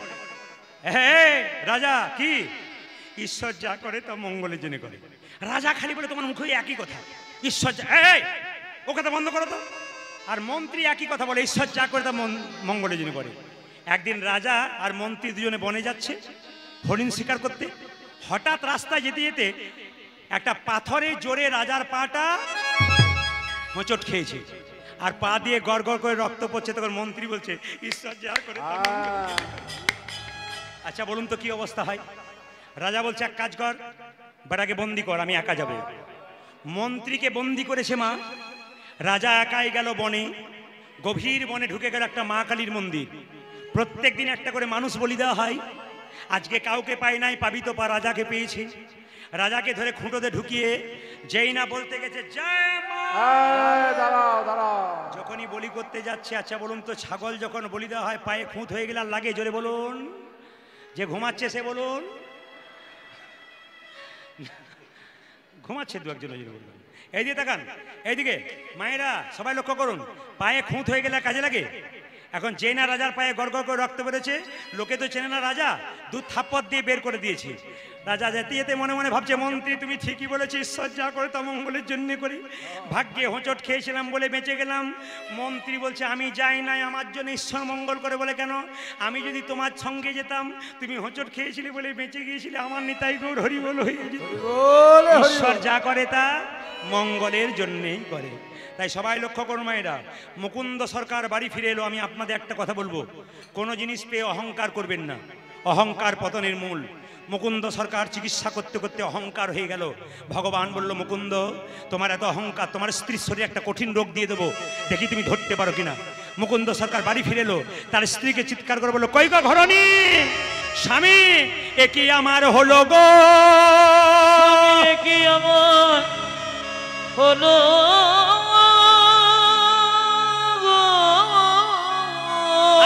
হ্যাঁ রাজা, কি? ঈশ্বর যা করে তা মঙ্গলের জন্য করে। রাজা খালি বলে, তোমার মুখে একই কথা, ঈশ্বর যা, ও কথা বন্ধ করো তো। আর মন্ত্রী একই কথা বলে, ঈশ্বর যা করে তা মঙ্গলের জন্য করে। একদিন রাজা আর মন্ত্রী দুজনে বনে যাচ্ছে হরিণ শিকার করতে। হঠাৎ রাস্তায় যেতে যেতে একটা পাথরে জোরে রাজার পাটা হোঁচট খেয়েছে, আর পা দিয়ে গড় গড় করে রক্ত পড়ছে। তখন মন্ত্রী বলছে, ঈশ্বর যা করে তার মঙ্গল করে। আচ্ছা বলুন তো কি অবস্থা হয়? রাজা বলছে, এক কাজ কর, বেটাকে বন্দি কর, আমি একা যাব। মন্ত্রীকে বন্দি করেছে মা। রাজা একাই গেল বনে, গভীর বনে ঢুকে গেল একটা মা কালীর মন্দির। প্রত্যেক দিন একটা করে মানুষ বলি দেওয়া হয়। আজকে কাউকে পায় নাই, পাবি তো পা, রাজাকে পেয়েছে। রাজাকে ধরে খুঁটোতে ঢুকিয়ে যেই না বলতে গেছে জয় মা, দাঁড়াও দাঁড়াও, যখনই বলি করতে যাচ্ছে। আচ্ছা বলুন তো, ছাগল যখন বলি দেওয়া হয় পায়ে খুঁত হয়ে গেলে আর লাগে? জোরে বলুন। যে ঘুমাচ্ছে সে বলুন, ঘুমাচ্ছে দু একজন, জোরে বলুন। এই দিকে তাকান, এইদিকে মায়েরা সবাই লক্ষ্য করুন, পায়ে খুঁত হয়ে গেলে কাজে লাগে? এখন যে না রাজার পায়ে গড় গড় করে রক্ত বেরোচ্ছে, লোকে তো চেনে না রাজা, দুধ থাপ্পড় দিয়ে বের করে দিয়েছে। রাজা যেতে যেতে মনে মনে ভাবছে, মন্ত্রী তুমি ঠিকই বলেছি, ঈশ্বর যা করে তা মঙ্গলের জন্য করি। ভাগ্যে হোঁচট খেয়েছিলাম বলে বেঁচে গেলাম। মন্ত্রী বলছে, আমি যাই নাই, আমার জন্য ঈশ্বর মঙ্গল করে বলে কেন? আমি যদি তোমার সঙ্গে যেতাম, তুমি হোঁচট খেয়েছিলে বলে বেঁচে গিয়েছিলে, আমার নিতাই গৌর হরি বল হয়ে যেত। ঈশ্বর যা করে তা মঙ্গলের জন্যেই করে। তাই সবাই লক্ষ্য করুন মায়েরা, মুকুন্দ সরকার বাড়ি ফিরে এলো। আমি আপনাদের একটা কথা বলবো, কোনো জিনিস পেয়ে অহংকার করবেন না, অহংকার পতনের মূল। মুকুন্দ সরকার চিকিৎসা করতে করতে অহংকার হয়ে গেল। ভগবান বলল, মুকুন্দ তোমার এত অহংকার, তোমার স্ত্রীর শরীরে একটা কঠিন রোগ দিয়ে দেবো, দেখি তুমি ধরতে পারো কিনা। মুকুন্দ সরকার বাড়ি ফিরে এলো, তার স্ত্রীকে চিৎকার করে বললো, কই গো ঘরণী, স্বামী এ কি আমার হলো গো, এ কি আমার হলো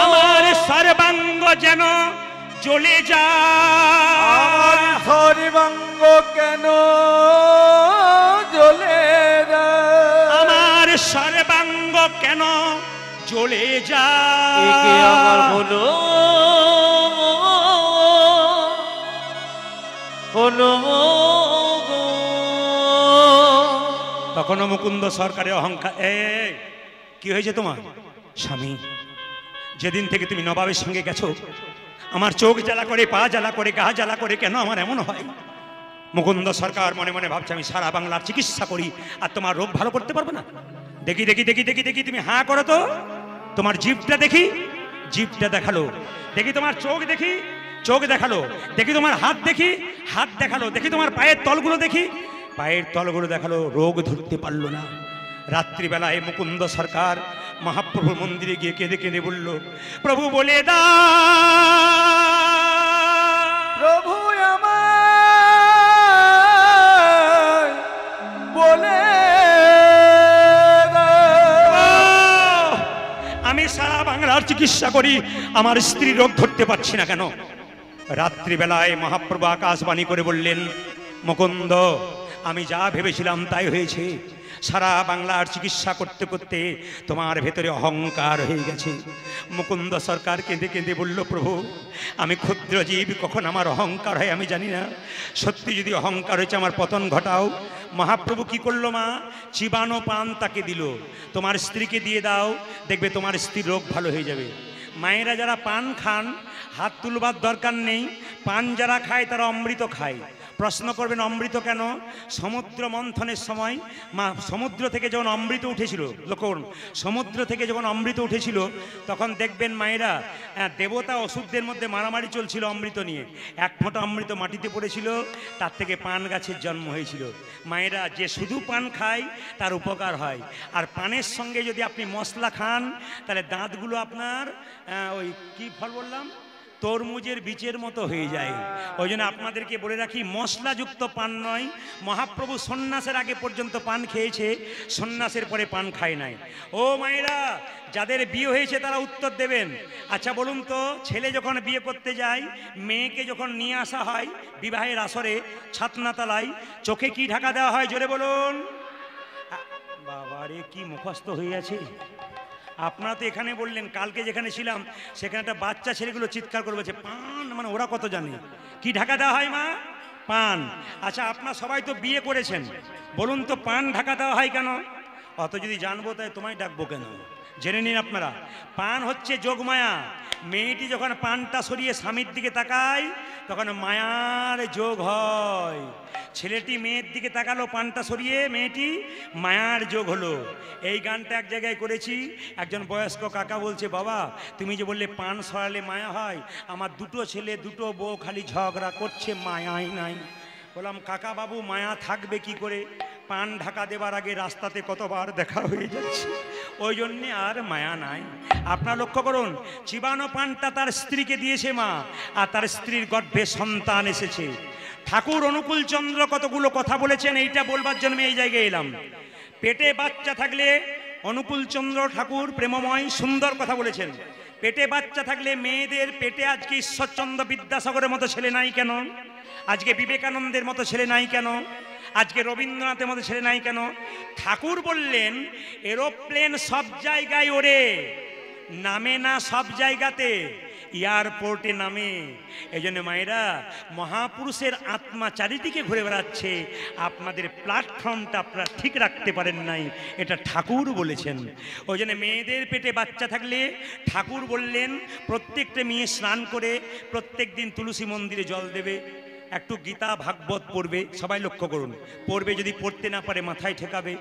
আমার সর্বাঙ্গ যেন জ্বলে যায়, হরিবঙ্গ কেন জ্বলে যায়, আমার সর্বাঙ্গ কেন জ্বলে এ কি যায়, আমার হলো হলো গো। তখনও মুকুন্দ সরকারের অহংকার। কি হয়েছে তোমার? স্বামী যেদিন থেকে তুমি নবাবের সঙ্গে গেছো, আমার চোখ জ্বালা করে, পা জ্বালা করে, গা জ্বালা করে, কেন আমার এমন হয়? মুকুন্দ সরকার মনে মনে ভাবছে, আমি সারা বাংলার চিকিৎসা করি আর তোমার রোগ ভালো করতে পারবো না? দেখি দেখি দেখি দেখি দেখি, তুমি হাঁ করো তো, তোমার জিভটা দেখি, জিভটা দেখালো। দেখি তোমার চোখ দেখি, চোখ দেখালো। দেখি তোমার হাত দেখি, হাত দেখালো। দেখি তোমার পায়ের তলগুলো দেখি, পায়ের তলগুলো দেখালো। রোগ ধরতে পারলো না। রাত্রিবেলায় মুকুন্দ সরকার মহাপ্রভুর মন্দিরে গিয়ে কেঁদে কেঁদে বলল, প্রভু বলে দা, প্রভু আমায় বলে দাও। আমি সারা বাংলার চিকিৎসা করি, আমার স্ত্রী রোগ ধরতে পারছি না কেন? রাত্রিবেলায় মহাপ্রভু আকাশবাণী করে বললেন, মুকুন্দ আমি যা ভেবেছিলাম তাই হয়েছে। সারা বাংলার চিকিৎসা করতে করতে তোমার ভেতরে অহংকার হয়ে গেছে। মুকুন্দ সরকার কেঁদে কেঁদে বলল, প্রভু আমি ক্ষুদ্র জীব, কখন আমার অহংকার হয় আমি জানি না। সত্যি যদি অহংকার হয়েছে, আমার পতন ঘটাও। মহাপ্রভু কি করলো মা? চিবানো পান তাকে দিল, তোমার স্ত্রীকে দিয়ে দাও, দেখবে তোমার স্ত্রীর রোগ ভালো হয়ে যাবে। মায়েরা যারা পান খান, হাত তুলবার দরকার নেই। পান যারা খায় তারা অমৃত খায়। প্রশ্ন করবেন অমৃত কেন? সমুদ্র মন্থনের সময় সমুদ্র থেকে যখন অমৃত উঠেছিল, লক্ষ্য করুন, সমুদ্র থেকে যখন অমৃত উঠেছিল তখন দেখবেন মায়েরা, দেবতা অসুরদের মধ্যে মারামারি চলছিল অমৃত নিয়ে। এক ফোঁটা অমৃত মাটিতে পড়েছিল, তার থেকে পান গাছের জন্ম হয়েছিল। মায়েরা, যে শুধু পান খায় তার উপকার হয়, আর পানের সঙ্গে যদি আপনি মশলা খান তাহলে দাঁতগুলো আপনার ওই কি ফল বললাম, তরমুজের বীজের মতো হয়ে যায়। ওই জন্য আপনাদেরকে বলে রাখি, মশলাযুক্ত পান নয়। মহাপ্রভু সন্ন্যাসের আগে পর্যন্ত পান খেয়েছে, সন্ন্যাসের পরে পান খায় নাই। ও মায়েরা, যাদের বিয়ে হয়েছে তারা উত্তর দেবেন। আচ্ছা বলুন তো, ছেলে যখন বিয়ে করতে যায়, মেয়েকে যখন নিয়ে আসা হয় বিবাহের আসরে ছাতনাতলায়, চোখে কি ঢাকা দেওয়া হয়? জোরে বলুন। বাবারে কি মুখস্থ হয়ে আছে। আপনারা তো এখানে বললেন, কালকে যেখানে ছিলাম সেখানে একটা বাচ্চা ছেলেগুলো চিৎকার করে বলছে পান, মানে ওরা কত জানে। কি ঢাকা দেওয়া হয় মা? পান। আচ্ছা আপনারা সবাই তো বিয়ে করেছেন, বলুন তো পান ঢাকা দেওয়া হয় কেন? অত যদি জানবো তাই তোমায় ডাকবো কেন? জেনে নিন আপনারা, পান হচ্ছে যোগমায়া। মেয়েটি যখন পানটা সরিয়ে স্বামীর দিকে তাকায় তখন মায়ার যোগ হয়। ছেলেটি মেয়ের দিকে তাকালো, পানটা সরিয়ে, মেয়েটি মায়ার যোগ হলো। এই গানটা এক জায়গায় করেছি। একজন বয়স্ক কাকা বলছে, বাবা তুমি যে বললে পান সরালে মায়া হয়, আমার দুটো ছেলে দুটো বউ খালি ঝগড়া করছে, মায়াই নাই। বললাম, কাকা বাবু মায়া থাকবে কি করে? পান ঢাকা দেবার আগে রাস্তাতে কতবার দেখা হয়ে যাচ্ছে, ওই জন্যে আর মায়া নাই। আপনারা লক্ষ্য করুন, চিবানো পানটা তার স্ত্রীকে দিয়েছে মা, আর তার স্ত্রীর গর্ভে সন্তান এসেছে। ঠাকুর অনুকূল চন্দ্র কতগুলো কথা বলেছেন, এইটা বলবার জন্য এই জায়গায় এলাম। পেটে বাচ্চা থাকলে অনুকূল চন্দ্র ঠাকুর প্রেমময় সুন্দর কথা বলেছেন। পেটে বাচ্চা থাকলে মেয়েদের পেটে আজকে ঈশ্বরচন্দ্র বিদ্যাসাগরের মতো ছেলে নাই কেন? আজকে বিবেকানন্দের মতো ছেলে নাই কেন? আজকে রবীন্দ্রনাথের মতো ছেলে নাই কেন? ঠাকুর বললেন, এরোপ্লেন সব জায়গায় ওড়ে, নামে না সব জায়গাতে, এয়ারপোর্টে নামে। এই জন্য মায়েরা, মহাপুরুষের আত্মা চারিদিকে ঘুরে বেড়াচ্ছে, আপনাদের প্ল্যাটফর্মটা আপনারা ঠিক রাখতে পারেন নাই, এটা ঠাকুর বলেছেন। ওই জন্য মেয়েদের পেটে বাচ্চা থাকলে ঠাকুর বললেন প্রত্যেকটা মেয়ে স্নান করে প্রত্যেক দিন তুলসী মন্দিরে জল দেবে, একটু গীতা ভাগবত পড়বে। সবাই লক্ষ্য করুন, পড়বে, যদি পড়তে না পারে মাথায় ঠেকাবে।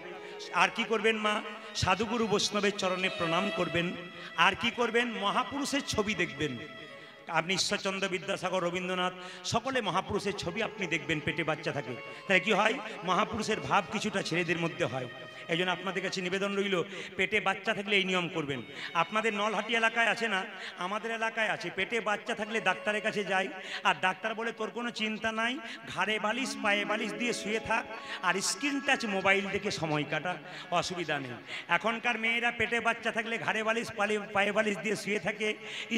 আর কি করবেন মা? সাধুগুরু বৈষ্ণবের চরণে প্রণাম করবেন। আর কি করবেন? মহাপুরুষের ছবি দেখবেন। আপনি ঈশ্বরচন্দ্র বিদ্যাসাগর, রবীন্দ্রনাথ, সকলে মহাপুরুষের ছবি আপনি দেখবেন পেটে বাচ্চা থাকে। তাহলে কি হয়? মহাপুরুষের ভাব কিছুটা ছেলেদের মধ্যে হয়। এই জন্য আপনাদের কাছে নিবেদন রইল, পেটে বাচ্চা থাকলে এই নিয়ম করবেন। আপনাদের নলহাটি এলাকায় আছে না? আমাদের এলাকায় আছে। পেটে বাচ্চা থাকলে ডাক্তারের কাছে যাই, আর ডাক্তার বলে তোর কোনো চিন্তা নাই, ঘাড়ে বালিশ পায়ে বালিশ দিয়ে শুয়ে থাক, আর স্ক্রিন টাচ মোবাইল দেখে সময় কাটা, অসুবিধা নেই। এখনকার মেয়েরা পেটে বাচ্চা থাকলে ঘাড়ে বালিশ পায়ে বালিশ দিয়ে শুয়ে থাকে,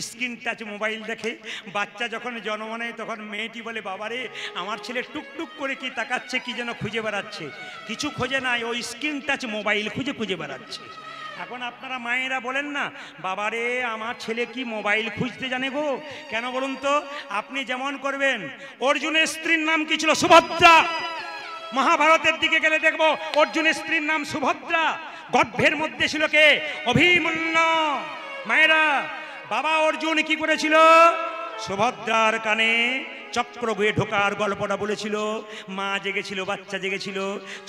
স্ক্রিন টাচ মোবাইল দেখে। বাচ্চা যখন জন্ম নেয় তখন মেয়েটি বলে, বাবারে আমার ছেলে টুকটুক করে কি তাকাচ্ছে, কি যেন খুঁজে বেড়াচ্ছে। কিছু খোঁজে নাই, ওই স্ক্রিন টাচ মোবাইল খুঁজে খুঁজে বেড়াচ্ছে। এখন আপনারা মায়েরা বলেন না, বাবারে আমার ছেলে কি মোবাইল খুঁজতে জানে গো? কেন বলুন তো? আপনি যেমন করবেন। অর্জুনের স্ত্রীর নাম কি ছিল? সুভদ্রা। মহাভারতের দিকে গেলে দেখবো অর্জুনের স্ত্রীর নাম সুভদ্রা। গর্ভের মধ্যে ছিল কে? অভিমন্যু। মায়েরা, বাবা অর্জুন কি করেছিল? সুভদ্রার কানে চক্রগুয়ে ঢোকার গল্পটা বলেছিল। মা জেগেছিল, বাচ্চা জেগেছিল,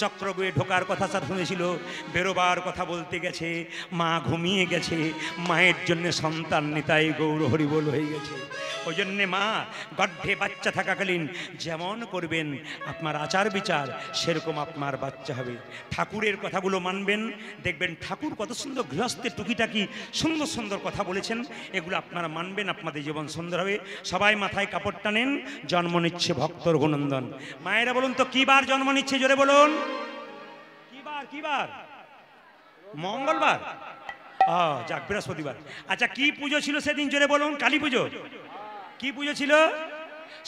চক্রগুয়ে ঢোকার কথা শুনেছিল, বেরোবার কথা বলতে গেছে, মা ঘুমিয়ে গেছে। মায়ের জন্য সন্তান নিতাই গৌর হরিবোল হয়ে গেছে। ওই জন্যে মা গর্ভে বাচ্চা থাকাকালীন যেমন করবেন আপনার আচার বিচার, সেরকম আপনার বাচ্চা হবে। ঠাকুরের কথাগুলো মানবেন, দেখবেন ঠাকুর কত সুন্দর গৃহস্থের টুকিটাকি সুন্দর সুন্দর কথা বলেছেন। এগুলো আপনারা মানবেন, আপনাদের জীবন সুন্দর হবে। সবাই মাথায় কাপড় টানেন। জন্ম নিচ্ছে ভক্ত রঘুনন্দন। মায়েরা বলুন তো, কি বার জন্ম নিচ্ছে? জোরে বলুন, কি বার? মঙ্গলবার। যাক, বৃহস্পতিবার। আচ্ছা, কি পুজো ছিল সেদিন? জোরে বলুন। কালী পুজো। কি পুজো ছিল?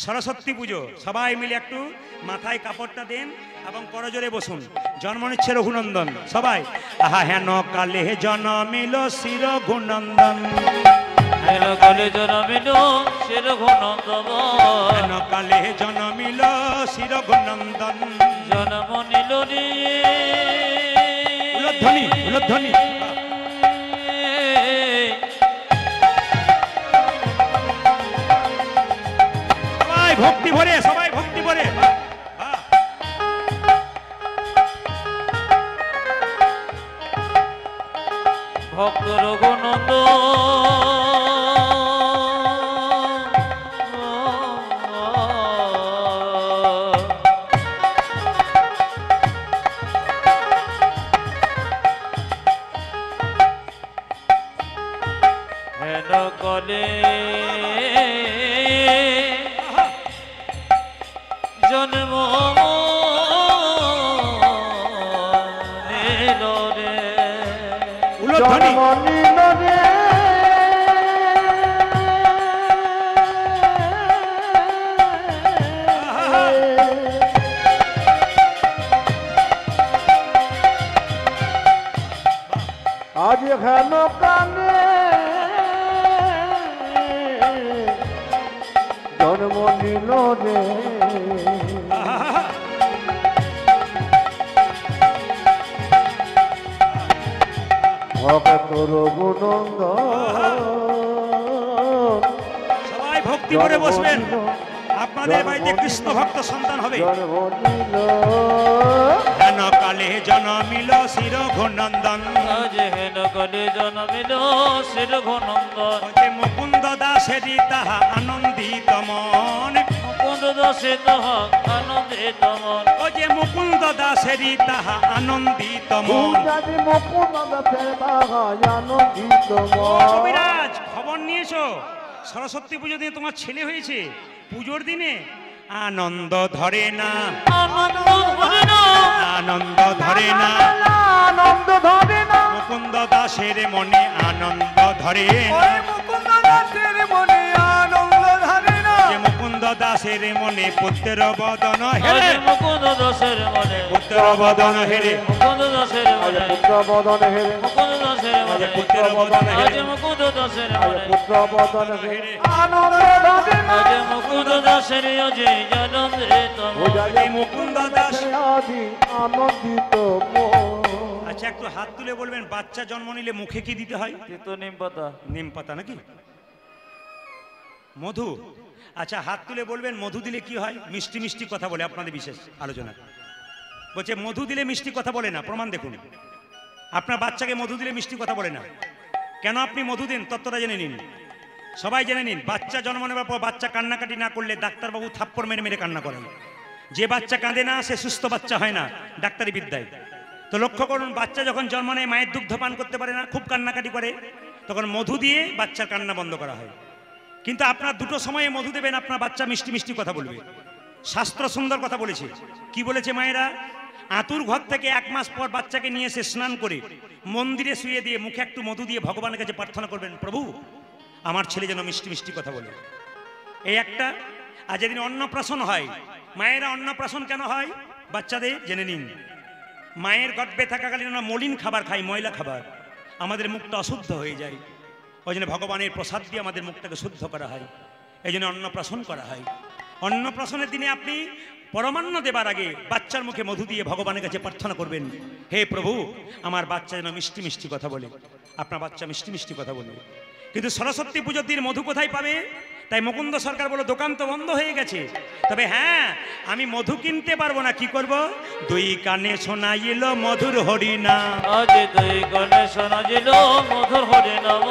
সরস্বতী পুজো। সবাই মিলে একটু মাথায় কাপড়টা দেন এবং করজোরে বসুন। জন্ম নিচ্ছে রঘুনন্দন। সবাই আহা হেন কালে জন্মিল শ্রী রঘুনন্দন, হেন কালে জন্মিল শ্রী রঘুনন্দন, হেন কালে জন্মিল শ্রী রঘুনন্দন। জন্ম নিল রে উলধ্বনি, উলধ্বনি। সবাই ভক্তি ভরে, সবাই ভক্তি ভরে। ভক্ত রঘুনন্দন হেন কলে জন্ম নিল রে। উলধ্বনি। জন্ম নিল রে আজ হেন কানে জন্ম নিল রে। ভক্ত রঘুনন্দন সবাই ভক্তি করে বসবেন, আপনাদের বাড়িতে কৃষ্ণ ভক্ত সন্তান হবে। জন্ম নিল হেন কালে জনমিল শ্রী রঘুনন্দন, আজ হেন কালে জন্মিল শ্রী রঘুনন্দন। যে মুকুন্দ দাসেরি তাহা আনন্দিত মন, মুকুন্দ দাসে তাহা আনন্দিত মন। ও যে মুকুন্দ দাসেরি তাহা আনন্দিত মন। পূজারি মুকুন্দ দাসের তাহাই আনন্দিত ও মন। কবিরাজ, খবর নিয়েছো সরস্বতী পুজো দিনে তোমার ছেলে হয়েছে, পুজোর দিনে আনন্দ ধরে না, আনন্দ ধরে না, আনন্দ ধরে না, আনন্দ ধরে না মুকুন্দ দাসের মনে আনন্দ ধরে না, ওই মুকুন্দ দাসের মনে আনন্দ ধরে না। যে মুকুন্দ দাসের মনে পুত্র বদন আজ হেরে, মুকুন্দ দাসের মনে, পুত্র বদন হেরে, মুকুন্দ দাসের আজ মনে, পুত্র বদন হেরে মুকুন্দ দাসের মনে, পুত্র বদন আজ হেরে, মুকুন্দ দাসের আজ মনে। পুত্র বদন হেরে হেরে। আনন্দ ধরে না আজ মুকুন্দ দাসের অজয় আনন্দিত মন। পূজারি মুকুন্দ দাস। আজি আনন্দিত মন। আচ্ছা, একটু হাত তুলে বলবেন, বাচ্চা জন্ম নিলে মুখে কি দিতে হয়? তিত নিম পাতা, নিম পাতা নাকি মধু? আচ্ছা, হাত তুলে বলবেন মধু দিলে কি হয়? মিষ্টি মিষ্টি কথা বলে, আপনাদের বিশেষ আলোচনা বলছে মধু দিলে মিষ্টি কথা বলে না, প্রমাণ দেখুন। আপনার বাচ্চাকে মধু দিলে মিষ্টি কথা বলে না, কেন আপনি মধু দিন তত্ত্বটা জেনে নিন, সবাই জেনে নিন। বাচ্চা জন্ম নেওয়ার পর বাচ্চা কান্নাকাটি না করলে ডাক্তারবাবু থাপ্পড় মেরে মেরে কান্না করেন। যে বাচ্চা কাঁদে না সে সুস্থ বাচ্চা হয় না ডাক্তারি বিদ্যায়। তো লক্ষ্য করুন, বাচ্চা যখন জন্ম নেয় মায়ের দুগ্ধ পান করতে পারে না, খুব কান্নাকাটি করে, তখন মধু দিয়ে বাচ্চার কান্না বন্ধ করা হয়। কিন্তু আপনার দুটো সময়ে মধু দেবেন, আপনার বাচ্চা মিষ্টি মিষ্টি কথা বলবে। শাস্ত্র সুন্দর কথা বলেছে, কি বলেছে মায়েরা? আতুর ঘর থেকে 1 মাস পর বাচ্চাকে নিয়ে এসে স্নান করে মন্দিরে শুয়ে দিয়ে মুখে একটু মধু দিয়ে ভগবানের কাছে প্রার্থনা করবেন, প্রভু আমার ছেলে যেন মিষ্টি মিষ্টি কথা বলে। এই একটা। আর যেদিন অন্নপ্রাশন হয়, মায়েরা অন্নপ্রাশন কেন হয় বাচ্চাদের জেনে নিন। মায়ের গর্ভে থাকাকালীন আমরা মলিন খাবার খাই, ময়লা খাবার, আমাদের মুখটা অশুদ্ধ হয়ে যায়। ওই জন্য ভগবানের প্রসাদ দিয়ে আমাদের মুখটাকে শুদ্ধ করা হয়, এই জন্য অন্নপ্রাশন করা হয়। অন্নপ্রাশনের দিনে আপনি পরমান্ন দেবার আগে বাচ্চার মুখে মধু দিয়ে ভগবানের কাছে প্রার্থনা করবেন, হে প্রভু আমার বাচ্চা যেন মিষ্টি মিষ্টি কথা বলে। আপনার বাচ্চা মিষ্টি মিষ্টি কথা বলবে। কিন্তু সরস্বতী পুজোর দিন মধু কোথায় পাবে? তাই মুকুন্দ সরকার বলো দোকান তো বন্ধ হয়ে গেছে, তবে হ্যাঁ আমি মধু কিনতে পারবো না, কি করব? 2 কানে শোনাইল মধুর হরিনাম, আজ দুই কানে শোনাইল মধুর হরিনাম।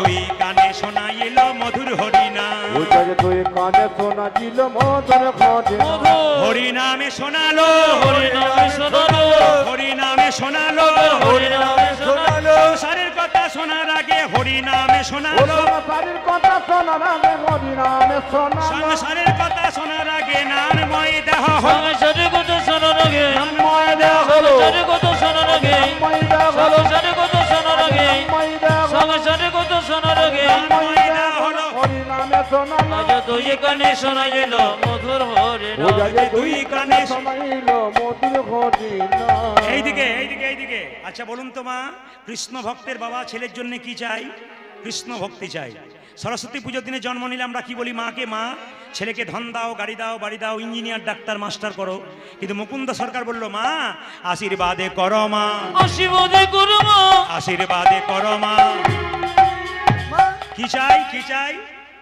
2 কানে শোনাইল মধুর হরিনাম, পূজারি তুই কানে শোনাছিল মধুর ঘটে মধু হরিনামে শোনালো, হরিনামে শোনালো, হরিনামে শোনালো, হরিনামে শোনালো। সংসারের কথা শোনার আগে হরিনামে শোনালো, সংসারের কথা শোনার আগে হরিনামে শোনালো সংসারের কথা শোনার আগে নামময় দেহ সংসারের কথা শোনার আগে, নামময় দেহ হলো সংসারের কথা শোনার আগে, নামময় দেহ হলো সংসারের কথা শোনার আগে, নামময় দেহ হলো সংসারের কথা শোনার আগে। নামময় দেহ হলো, হরিনামে শোনালো আজ দুই কানে শোনাইল মধুর হরিনাম। পূজারি 2 কানে শোনাইল মধুর ঘটে এইদিকে এইদিকে এইদিকে। আচ্ছা বলুন তো মা, কৃষ্ণ ভক্তের বাবা ছেলের জন্য কি চাই? কৃষ্ণ ভক্তি চাই। সরস্বতী পুজোর দিনে জন্ম নিলে আমরা কি বলি মাকে? মা ছেলেকে ধন দাও, গাড়ি দাও, বাড়ি দাও, ইঞ্জিনিয়ার ডাক্তার মাস্টার করো। কিন্তু মুকুন্দ সরকার বলল মা আশীর্বাদে করো মা, আশীর্বাদে করো মা, আশীর্বাদে করো মা। কি চাই? কি চাই?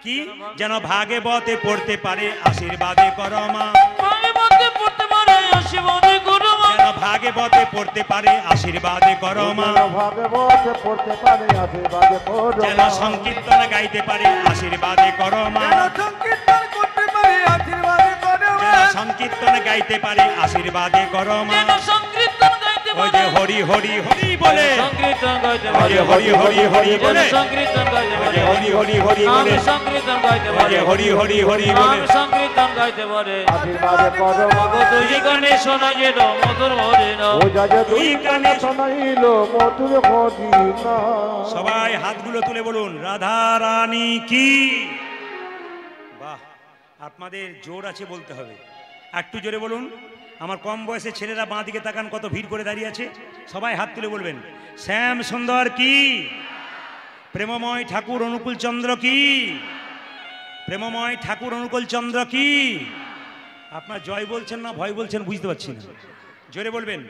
কি? যেন ভাগবতে পড়তে পারে, আশীর্বাদে করো মা। ভাগবতে পড়তে পারে, আশীর্বাদে করো মা। যেন ভাগবতে পড়তে পারে, আশীর্বাদে করো মা। ভাগবতে পড়তে পারে আশীর্বাদে করো যেন সংকীর্তন গাইতে পারে, আশীর্বাদে করো মা। যেন সংকীর্তন করতে পারে আশীর্বাদে করো মা। যেন সংকীর্তন গাইতে পারে, আশীর্বাদে করো মা। যেন সংকীর্তন গাইতে ওই পারে, যে হরি হরি হরি বলে, সংকীর্তন গাইতে ওই পারে, যে হরি হরি হরি যেন বলে, সংকীর্তন গাইতে ওই পারে, যে হরি হরি হরি বলে, আমি সংকীর্তন গাইতে ওই পারে, যে হরি হরি হরি বলে। আমি সংকীর্তন গাইতে পারে। আশীর্বাদে করো ওগো দুই কানে শোনাইল মধুর হরিনাম। ও যাজে দুই দুই কানে কানে শোনাইল মধুর ঘটে সবাই হাতগুলো তুলে বলুন রাধা রানী কি। বাহ, আপনাদের জোর আছে বলতে হবে, একটু জোরে বলুন। আমার কম বয়সে ছেলেরা বাঁ দিকে তাকান, কত ভিড় করে দাঁড়িয়ে আছে। সবাই হাত তুলে বলবেন শ্যাম সুন্দর কি, প্রেমময় ঠাকুর অনুকূল চন্দ্র কি, প্রেমময় ঠাকুর অনুকূল চন্দ্র কি। আপনার জয় বলছেন না ভয় বলছেন বুঝতে পারছি না, জোরে বলবেন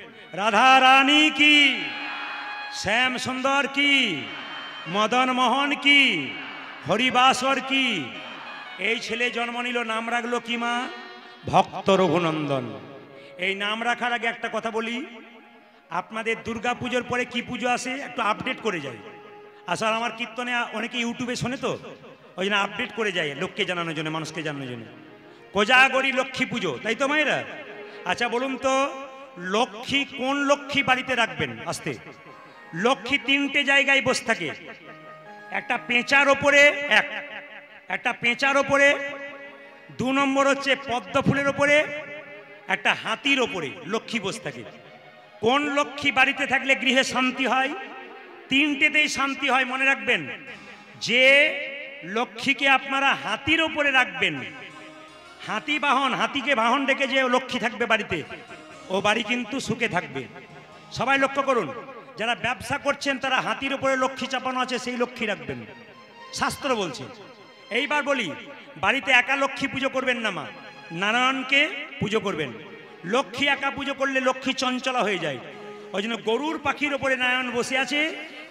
রাধা রানী কি। শ্যাম সুন্দর কি, মদন মোহন কি, হরিবাসর কি, এই ছেলে জন্ম নিল, নাম রাখলো কি মা? ভক্ত রঘুনন্দন। এই নাম রাখার আগে একটা কথা বলি, আপনাদের দুর্গা পুজোর পরে কি পুজো আসে একটু আপডেট করে যাই। আসলে আমার কীর্তনে অনেকে ইউটিউবে শোনে তো, ওই জন্য আপডেট করে যায় লোককে জানানোর জন্য, মানুষকে জানানোর জন্য। কোজাগরী লক্ষ্মী পুজো, তাই তো মায়েরা? আচ্ছা বলুন তো, লক্ষ্মী কোন লক্ষ্মী বাড়িতে রাখবেন? আসতে, লক্ষ্মী তিনটে জায়গায় বসে থাকে। একটা পেঁচার ওপরে, একটা পেঁচার ওপরে, 2 নম্বর হচ্ছে পদ্ম ফুলের ওপরে, একটা হাতির ওপরে লক্ষ্মী বসে থাকে। কোন লক্ষ্মী বাড়িতে থাকলে গৃহে শান্তি হয়? তিনটেতেই শান্তি হয়, মনে রাখবেন। যে লক্ষ্মীকে আপনারা হাতির ওপরে রাখবেন, হাতি বাহন, হাতিকে বাহন ডেকে যে লক্ষ্মী থাকবে বাড়িতে, ও বাড়ি কিন্তু সুখে থাকবে। সবাই লক্ষ্য করুন, যারা ব্যবসা করছেন তারা হাতির উপরে লক্ষ্মী চাপানো আছে, সেই লক্ষ্মী রাখবেন, শাস্ত্র বলছে। এইবার বলি, বাড়িতে একা লক্ষ্মী পুজো করবেন না মা, নারায়ণকে পুজো করবেন। লক্ষ্মী একা পুজো করলে লক্ষ্মী চঞ্চলা হয়ে যায়, ওই জন্য গরুর পাখির ওপরে নারায়ণ বসে আছে,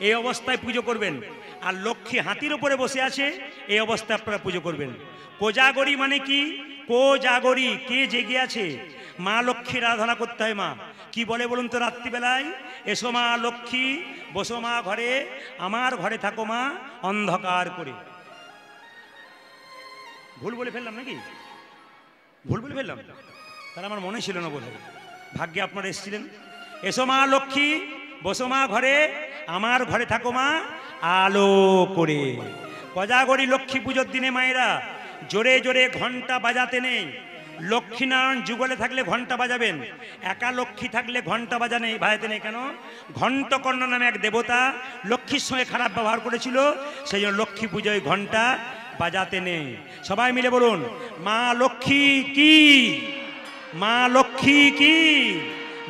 এই অবস্থায় পুজো করবেন। আর লক্ষ্মী হাতির ওপরে বসে আছে, এই অবস্থায় আপনারা পুজো করবেন। কোজাগরী মানে কি? কোজাগরী, কে জেগে আছে? মা লক্ষ্মীর আরাধনা করতে হয়। মা কি বলে বলুন তো রাত্রিবেলায়? এসো মা লক্ষ্মী, বসো মা ঘরে, আমার ঘরে থাকো মা অন্ধকার করে। ভুল বলে ফেললাম নাকি? ভুল বলে ফেললাম? তাহলে আমার মনে ছিল না বোধ হয়, ভাগ্যে আপনারা এসেছিলেন। এসো মা লক্ষ্মী, বসো মা ঘরে, আমার ঘরে থাকো মা আলো করে। কোজাগরী লক্ষ্মী পুজোর দিনে মায়েরা জোরে জোরে ঘন্টা বাজাতে নেই। লক্ষ্মীনারায়ণ যুগলে থাকলে ঘন্টা বাজাবেন, একা লক্ষ্মী থাকলে ঘন্টা বাজাতে নেই। কেন? ঘণ্টকর্ণ নামে এক দেবতা লক্ষ্মীর সঙ্গে খারাপ ব্যবহার করেছিল, সেই জন্য লক্ষ্মী পুজোয় ঘন্টা বাজাতে নেই। সবাই মিলে বলুন, মা লক্ষ্মী কি, মা লক্ষ্মী কি,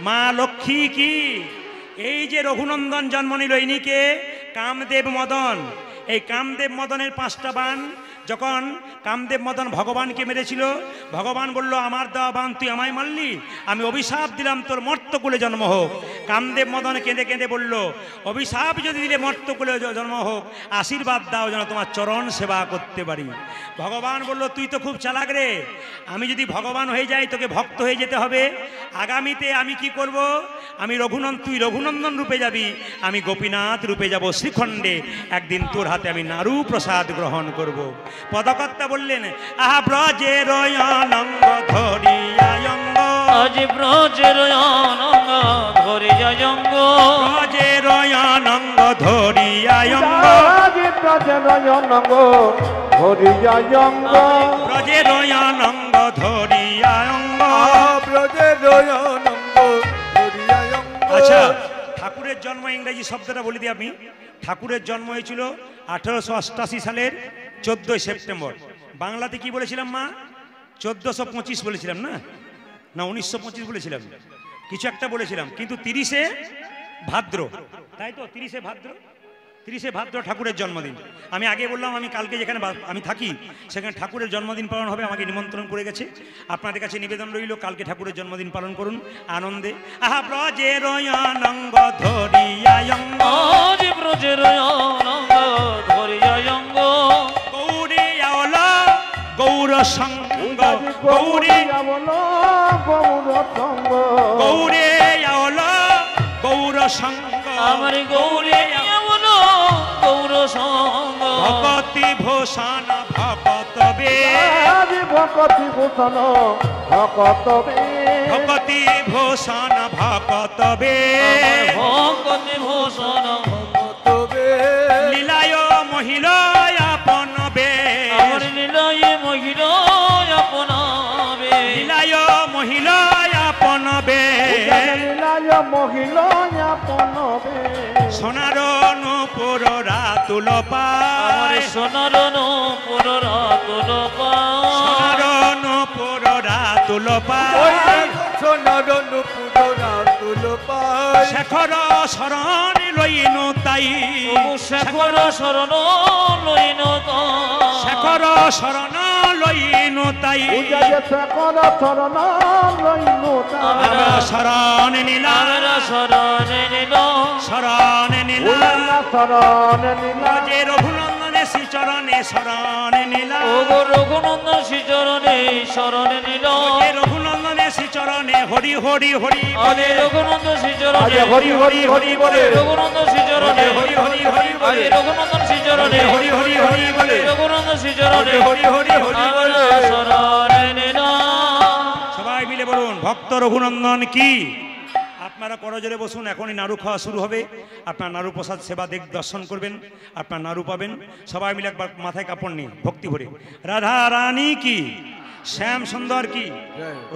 মা লক্ষ্মী কি। এই যে রঘুনন্দন জন্ম নিল, ইনিকে কামদেব মদন। এই কামদেব মদনের 5টা বাণ, যখন কামদেব মদন ভগবানকে মেরেছিল, ভগবান বলল, আমার দেওয়া বাণ তুই আমায় মারলি, আমি অভিশাপ দিলাম তোর মর্তকুলে জন্ম হোক। কামদেব মদন কেঁদে কেঁদে বলল, অভিশাপ যদি দিলে মর্তকুলে জন্ম হোক, আশীর্বাদ দাও যেন তোমার চরণ সেবা করতে পারি। ভগবান বলল, তুই তো খুব চালাক রে, আমি যদি ভগবান হয়ে যাই তোকে ভক্ত হয়ে যেতে হবে। আগামীতে আমি কি করব? আমি তুই রঘুনন্দন রূপে যাবি, আমি গোপীনাথ রূপে যাব শ্রীখণ্ডে, একদিন তোর হাতে আমি নারু প্রসাদ গ্রহণ করব। পদকর্তা বললেন, আহা ব্রজের অনঙ্গ ধরিয়ায়ঙ্গ, আজ ব্রজের অনঙ্গ ধরিয়ায়ঙ্গ, ব্রজের অনঙ্গ ধরিয়ায়ঙ্গ, ব্রজের অনঙ্গ ধরিয়ায়ঙ্গ, ব্রজের অনঙ্গ ধরিয়ায়ঙ্গ, ব্রজের অনঙ্গ ধরিয়ায়ঙ্গ। আচ্ছা, ঠাকুরের জন্ম, ইংরেজি শব্দটা বলে দিই আমি। ঠাকুরের জন্ম হয়েছিল 1888 সালের 14 সেপ্টেম্বর। বাংলাতে কি বলেছিলাম মা? 1425 বলেছিলাম না? না 1925 বলেছিলাম, কিছু একটা বলেছিলাম, কিন্তু 30শে ভাদ্র, তাই তো? 30শে ভাদ্র, 30শে ভাদ্র ঠাকুরের জন্মদিন। আমি আগে বললাম, আমি কালকে যেখানে আমি থাকি সেখানে ঠাকুরের জন্মদিন পালন হবে, আমাকে নিমন্ত্রণ করে গেছে। আপনাদের কাছে নিবেদন রইল, কালকে ঠাকুরের জন্মদিন পালন করুন আনন্দে। আহা ব্রজের অনঙ্গ ধরিয়ায়ঙ্গ, আজ ব্রজের অনঙ্গ ধরিয়ায়ঙ্গ, গৌরে আওল গৌর সঙ্গ, গৌরে গৌর সঙ্গ, গৌরে আওল গৌর সঙ্গ, আমার গৌরে এমন গৌর সঙ্গ, ভকতি ভূষণ ভকত বে, ভকতি ভূষণ ভকত বে, ভকতি ভূষণ ভকত বে, ভকতি ভূষণ তবে লীলায় মহিলায় আপন বে, আমার লীলায় মহিলা আপনাবে, লীলায় মহিলায় আপন বে, লীলায় মহিলা আপন বে, সোনার নূপুর রাতুল আমার পায়, সোনার নূপুর রাতুল সোনার পায়, নূপুর রাতুল ওই পায়, সোনার নুপুর রাতুল পায়, শেখর শরণ লইনু তাই, শেখর শরণ লইন শেখর শরণ লইনু তাই, শেখর চরণ লইনু আমরা শরণ নিলাম, আমরা শরণ নিল, শরণ শরণে নিলাম যে রঘুনন্দনে শ্রীচরণে শরণে নিলাম ও গো রঘুনন্দন শ্রীচরণে শরণে নিল যে রঘুনন্দনে শ্রীচরণে হরি হরি হরি আরে রঘুনন্দন শ্রীচরণে আজ হরি হরি হরি বলে রঘুনন্দন শ্রীচরণে হরি হরি হরি আরে রঘুনন্দন শ্রীচরণে হরি হরি হরি বলে রঘুনন্দন শ্রীচরণে হরি হরি হরি বলে শরণে নিল সবাই মিলে বলুন ভক্ত রঘুনন্দন কি। আপনারা করজোরে বসুন, এখনই নাড়ু খাওয়া শুরু হবে। আপনার নাড়ু প্রসাদ সেবা দর্শন করবেন, আপনার নাড়ু পাবেন। সবাই মিলে একবার মাথায় কাপড় নিয়ে ভক্তি ভরে রাধা রানী কি, শ্যাম সুন্দর কি।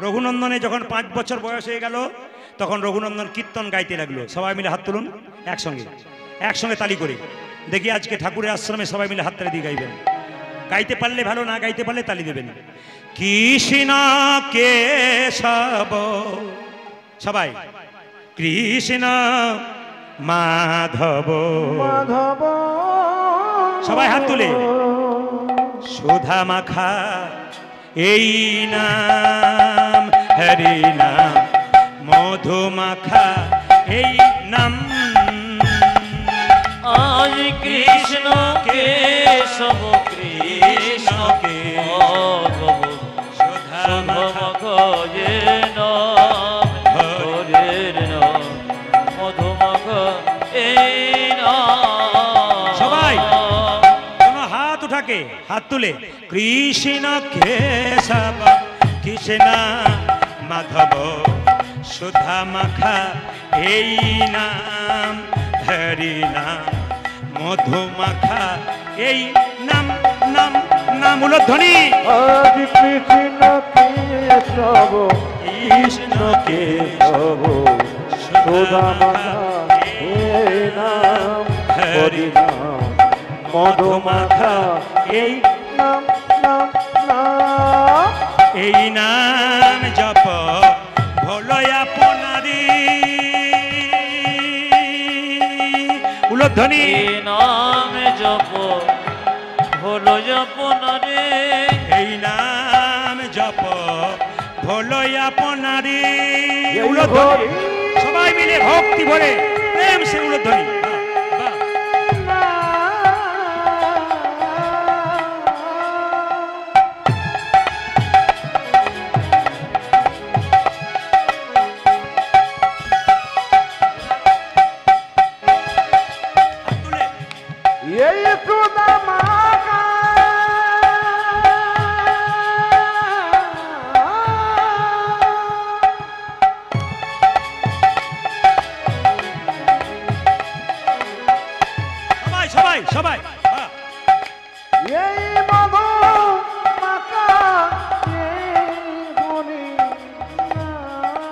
রঘুনন্দনে যখন 5 বছর বয়স হয়ে গেল তখন রঘুনন্দন কীর্তন গাইতে লাগলো। সবাই মিলে হাত তুলুন একসঙ্গে, একসঙ্গে তালি করে দেখি আজকে ঠাকুরের আশ্রমে সবাই মিলে হাত তালি দিয়ে গাইবেন। গাইতে পারলে ভালো, না গাইতে পারলে তালি দেবেন। কৃষ্ণ কেশব সবাই, কৃষ্ণ মাধব মাধব সবাই হাত তুলে, সুধা মাখা এই নাম হরি নাম, মধু মাখা এই নাম। আজ কৃষ্ণ কেশব কৃষ্ণ কে সুধা মাখা মখয়ে নাম হরের নাম মধুমখ এই নাম সবাই কোন হাত উঠাকে হাত তুলে, কৃষ্ণ কেশব কৃষ্ণ মাধব সুধা মাখা এই নাম হরি নাম, মধু মাখা এই নাম নাম নাম। উলধ্বনি আজ কৃষ্ণ কেশব কৃষ্ণ কেশব সুধা মাখা এই নাম হরি নাম মধু মাখা এই নাম নাম নাম। এই নাম জপ ভোলয় আপনারি। উলধ্বনি এই নাম জপ হলো জপনারে এই নাম জপ ভোলয় আপনারি। এই উলধ্বনি হরি সবাই মিলে ভক্তি ভরে প্রেম সে উলধ্বনি। বাহ, বাহ। হাত তুলে এই সুধা মাখা সবাই সবাই সবাই বাহ। এই মধু মাখা এই হরি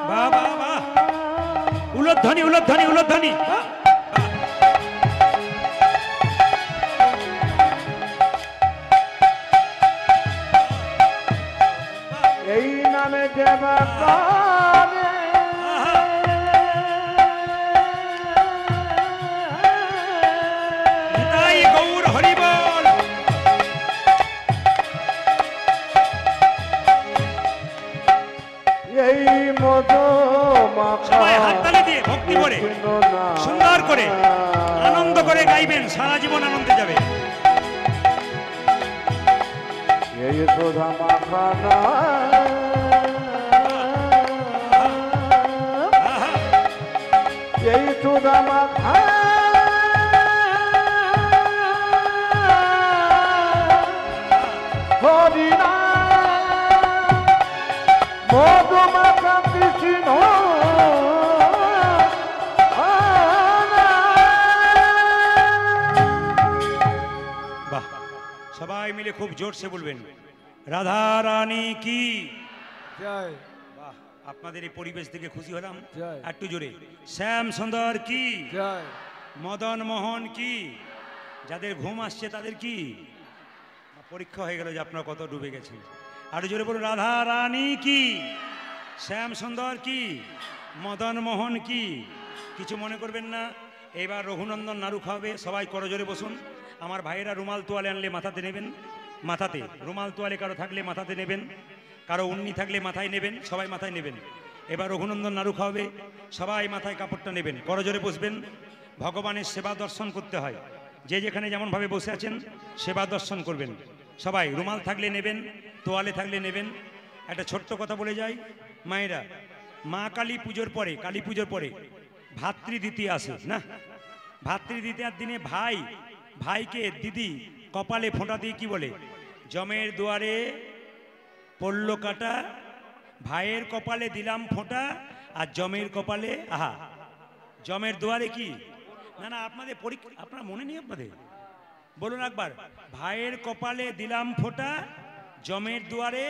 বাহ, বাহ, বাহ। উলধ্বনি উলধ্বনি উলধ্বনি বাহ। এই নামে দেবা করে তাই গৌর হরি বল। এই মধু মাখা সবাই হাততালি দিয়ে ভক্তি করে সুন্দর করে আনন্দ করে গাইবেন, সারা জীবন আনন্দে যাবে। এই সুধা মাখা না আহা, এই সুধা মাখা হরি নাম মধু মাখা কৃষ্ণ বাহ। সবাই মিলে খুব জোরসে বলবেন রাধা রানী কি। জয় বাহ, আপনাদের এই পরিবেশ থেকে খুশি হলাম। জয়। একটু জোরে শ্যাম সুন্দর কি, জয় মদন মোহন কি। যাদের ঘুম আসছে তাদের কি পরীক্ষা হয়ে গেল যে আপনারা কত ডুবে গেছেন। আর জোরে বলুন রাধা রানী কি, শ্যাম সুন্দর কি, মদন মোহন কি। কিছু মনে করবেন না। এবার রঘুনন্দন নাড়ু খাওয়াবে, সবাই করজোরে বসুন। আমার ভাইয়েরা রুমাল তোয়ালে আনলে মাথাতে নেবেন, মাথাতে রুমাল তোয়ালে কারো থাকলে মাথাতে নেবেন, কারো উন্নি থাকলে মাথায় নেবেন, সবাই মাথায় নেবেন। এবার রঘুনন্দন নাড়ু খাওয়াবে, সবাই মাথায় কাপড়টা নেবেন, করজোরে বসবেন, ভগবানের সেবা দর্শন করতে হয়। যে যেখানে যেমনভাবে বসে আছেন সেবা দর্শন করবেন। সবাই রুমাল থাকলে নেবেন, তোয়ালে থাকলে নেবেন। একটা ছোট্ট কথা বলে যাই, মায়েরা, মা কালী পুজোর পরে ভাতৃ দ্বিতীয়া আসে না। ভাতৃ দ্বিতীয়ার দিনে ভাইকে দিদি কপালে ফোঁটা দিয়ে কি বলে? জমের দুয়ারে পড়ল কাটা, ভাইয়ের কপালে দিলাম ফোঁটা, আর জমের কপালে আহা। জমের দুয়ারে কি না আপনাদের আপনার মনে নেই? আপনাদের বলুন একবার, ভাইয়ের কপালে দিলাম ফোঁটা, জমের দুয়ারে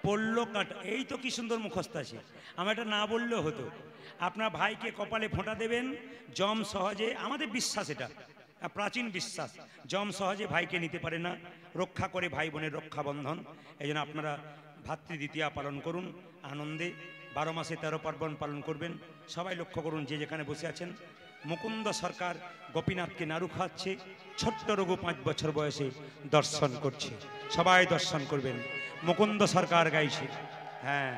পড়ল কাটা। এই তো কি সুন্দর মুখস্থ আছে। আমার এটা না বললেও হতো। আপনার ভাইকে কপালে ফোঁটা দেবেন, জম সহজে, আমাদের বিশ্বাস, এটা প্রাচীন বিশ্বাস, জম সহজে ভাইকে নিতে পারে না, রক্ষা করে ভাই বোনের রক্ষাবন্ধন। এই জন্য আপনারা ভাতৃ দ্বিতীয়া পালন করুন আনন্দে। 12 মাসে 13 পার্বণ পালন করবেন। সবাই লক্ষ্য করুন যে যেখানে বসে আছেন। মুকুন্দ সরকার গোপীনাথকে নাড়ু খাওয়াচ্ছে, ছোট্ট রঘু 5 বছর বয়সে দর্শন করছে। সবাই দর্শন করবেন। মুকুন্দ সরকার গাইছে। হ্যাঁ,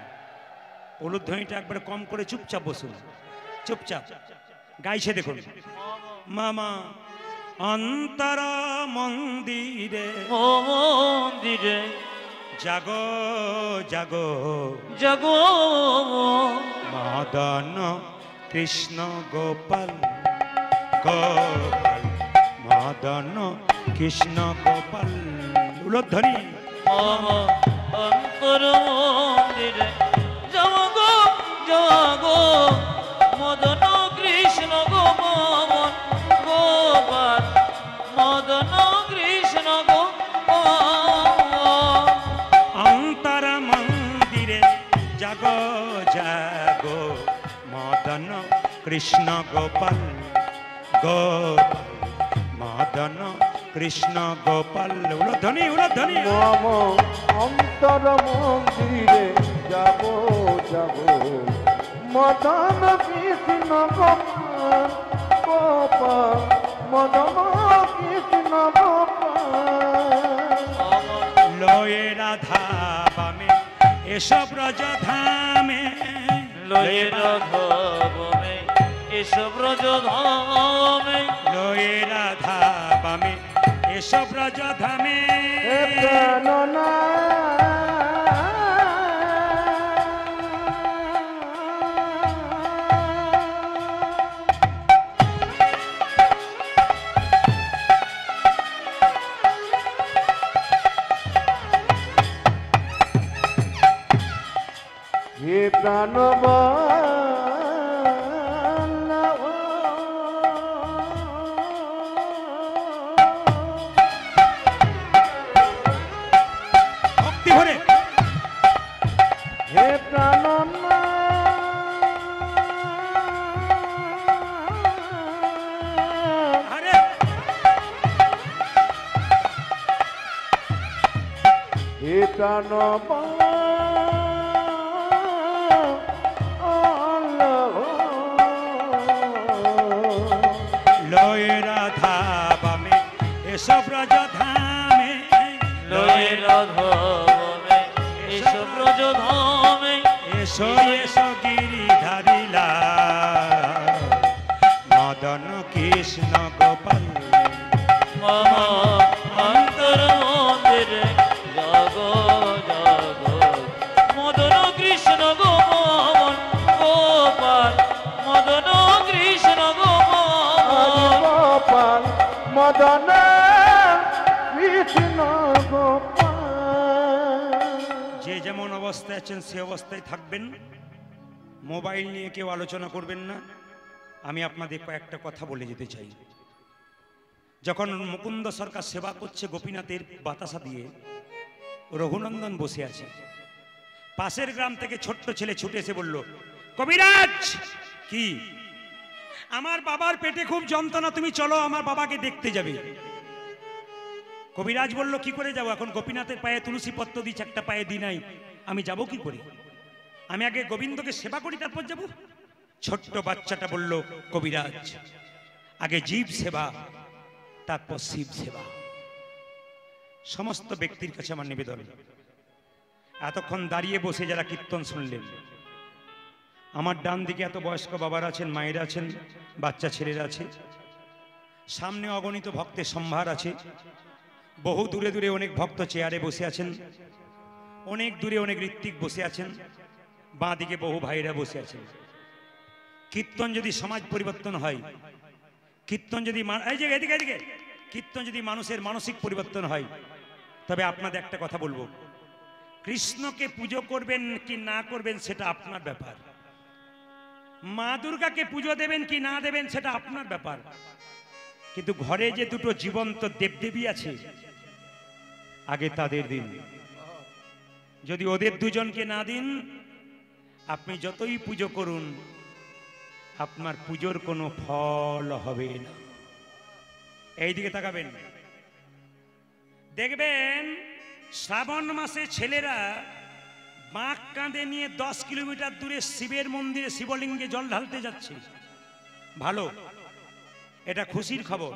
উলুধ্বনিটা একবারে কম করে চুপচাপ বসুন, চুপচাপ গাইছে। দেখুন, মামা অন্তর মন্দিরে মন্দিরে জাগো জাগো জাগো মদন কৃষ্ণ গোপাল গোপাল, মদন কৃষ্ণ গোপাল। উলুধ্বনি। অন্তর মন্দিরে জাগো জাগো মদন কৃষ্ণ গোপাল গোপাল, মদন কৃষ্ণ গোপাল। অন্তর মন্দিরে জাগো জাগো মদন কৃষ্ণ গোপাল গোপাল, মদন কৃষ্ণ গোপাল। উলুধ্বনি, উলুধ্বনি। মম অন্তর মন্দিরে যাব যাব মদন কৃষ্ণ গোপাল গোপাল, মদন কৃষ্ণ গোপাল। লয়ে রাধা বামে এসব ব্রজ ধামে, লয়ে রাঘবমে এসব ব্রজ ধামে, লয়ে রাধা বামে এসব ব্রজ ধামে। হে প্রাণনা হে প্রাণবাল্লভ ভক্তি ভরে। হে প্রাণনা আরে হে প্রাণবাল্লভ লয়ে রাধা বামে এসব ব্রজ ধামে, লয়ে রাঘবমে এসব ব্রজ ধামে। এসো এসো গিরিধারিলা মদন কৃষ্ণ গোপাল। মামা অন্তর মন্দিরে জাগো জাগো মদন কৃষ্ণ গোপাল গোপাল, মদন কৃষ্ণ গোপাল। গোপাল মদন কৃষ্ণ গোপাল। যে যেমন অবস্থায় আছেন সে অবস্থায় থাকবেন। মোবাইল নিয়ে কেউ আলোচনা করবেন না। আমি আপনাদের কয়েকটা কথা বলে যেতে চাই। যখন মুকুন্দ সরকার সেবা করছে গোপীনাথের বাতাসা দিয়ে, রঘুনন্দন বসে আছে। পাশের গ্রাম থেকে ছোট্ট ছেলে ছুটে এসে বলল, কবিরাজ কি, আমার বাবার পেটে খুব যন্ত্রণা, তুমি চলো আমার বাবাকে দেখতে যাবে। কবিরাজ বলল, কি করে যাবো? এখন গোপীনাথের পায়ে তুলসী পত্র দিচ্ছে, একটা পায়ে দি নাই, আমি যাব কি করে? আমি আগে গোবিন্দকে সেবা করি তারপর যাব। ছোট্ট বাচ্চাটা বলল, কবিরাজ আগে জীব সেবা তারপর শিব সেবা। সমস্ত ব্যক্তির কাছে আমার নিবেদন, এতক্ষণ দাঁড়িয়ে বসে যারা কীর্তন শুনলেন, আমার ডান দিকে এত বয়স্ক বাবারা আছেন, মায়েরা আছেন, বাচ্চা ছেলেরা আছে, সামনে অগণিত ভক্তের সম্ভার আছে। বহু দূরে দূরে অনেক ভক্ত চেয়ারে বসে আছেন, অনেক দূরে অনেক ঋত্বিক বসে আছেন, বাঁ দিকে বহু ভাইরা বসে আছেন। কীর্তন যদি সমাজ পরিবর্তন হয়, কীর্তন যদি এদিকে কীর্তন যদি মানুষের মানসিক পরিবর্তন হয়, তবে আপনাদের একটা কথা বলবো, কৃষ্ণকে পুজো করবেন কি না করবেন সেটা আপনার ব্যাপার, মা দুর্গাকে পুজো দেবেন কি না দেবেন সেটা আপনার ব্যাপার। কিন্তু ঘরে যে দুটো জীবন্ত দেবদেবী আছে, আগে তাদের দিন। যদি ওদের দুজনকে না দিন, আপনি যতই পুজো করুন আপনার পুজোর কোনো ফল হবে না। এইদিকে তাকাবেন, দেখবেন শ্রাবণ মাসে ছেলেরা বাঁক কাঁধে নিয়ে 10 কিলোমিটার দূরে শিবের মন্দিরে শিবলিঙ্গে জল ঢালতে যাচ্ছে। ভালো, এটা খুশির খবর।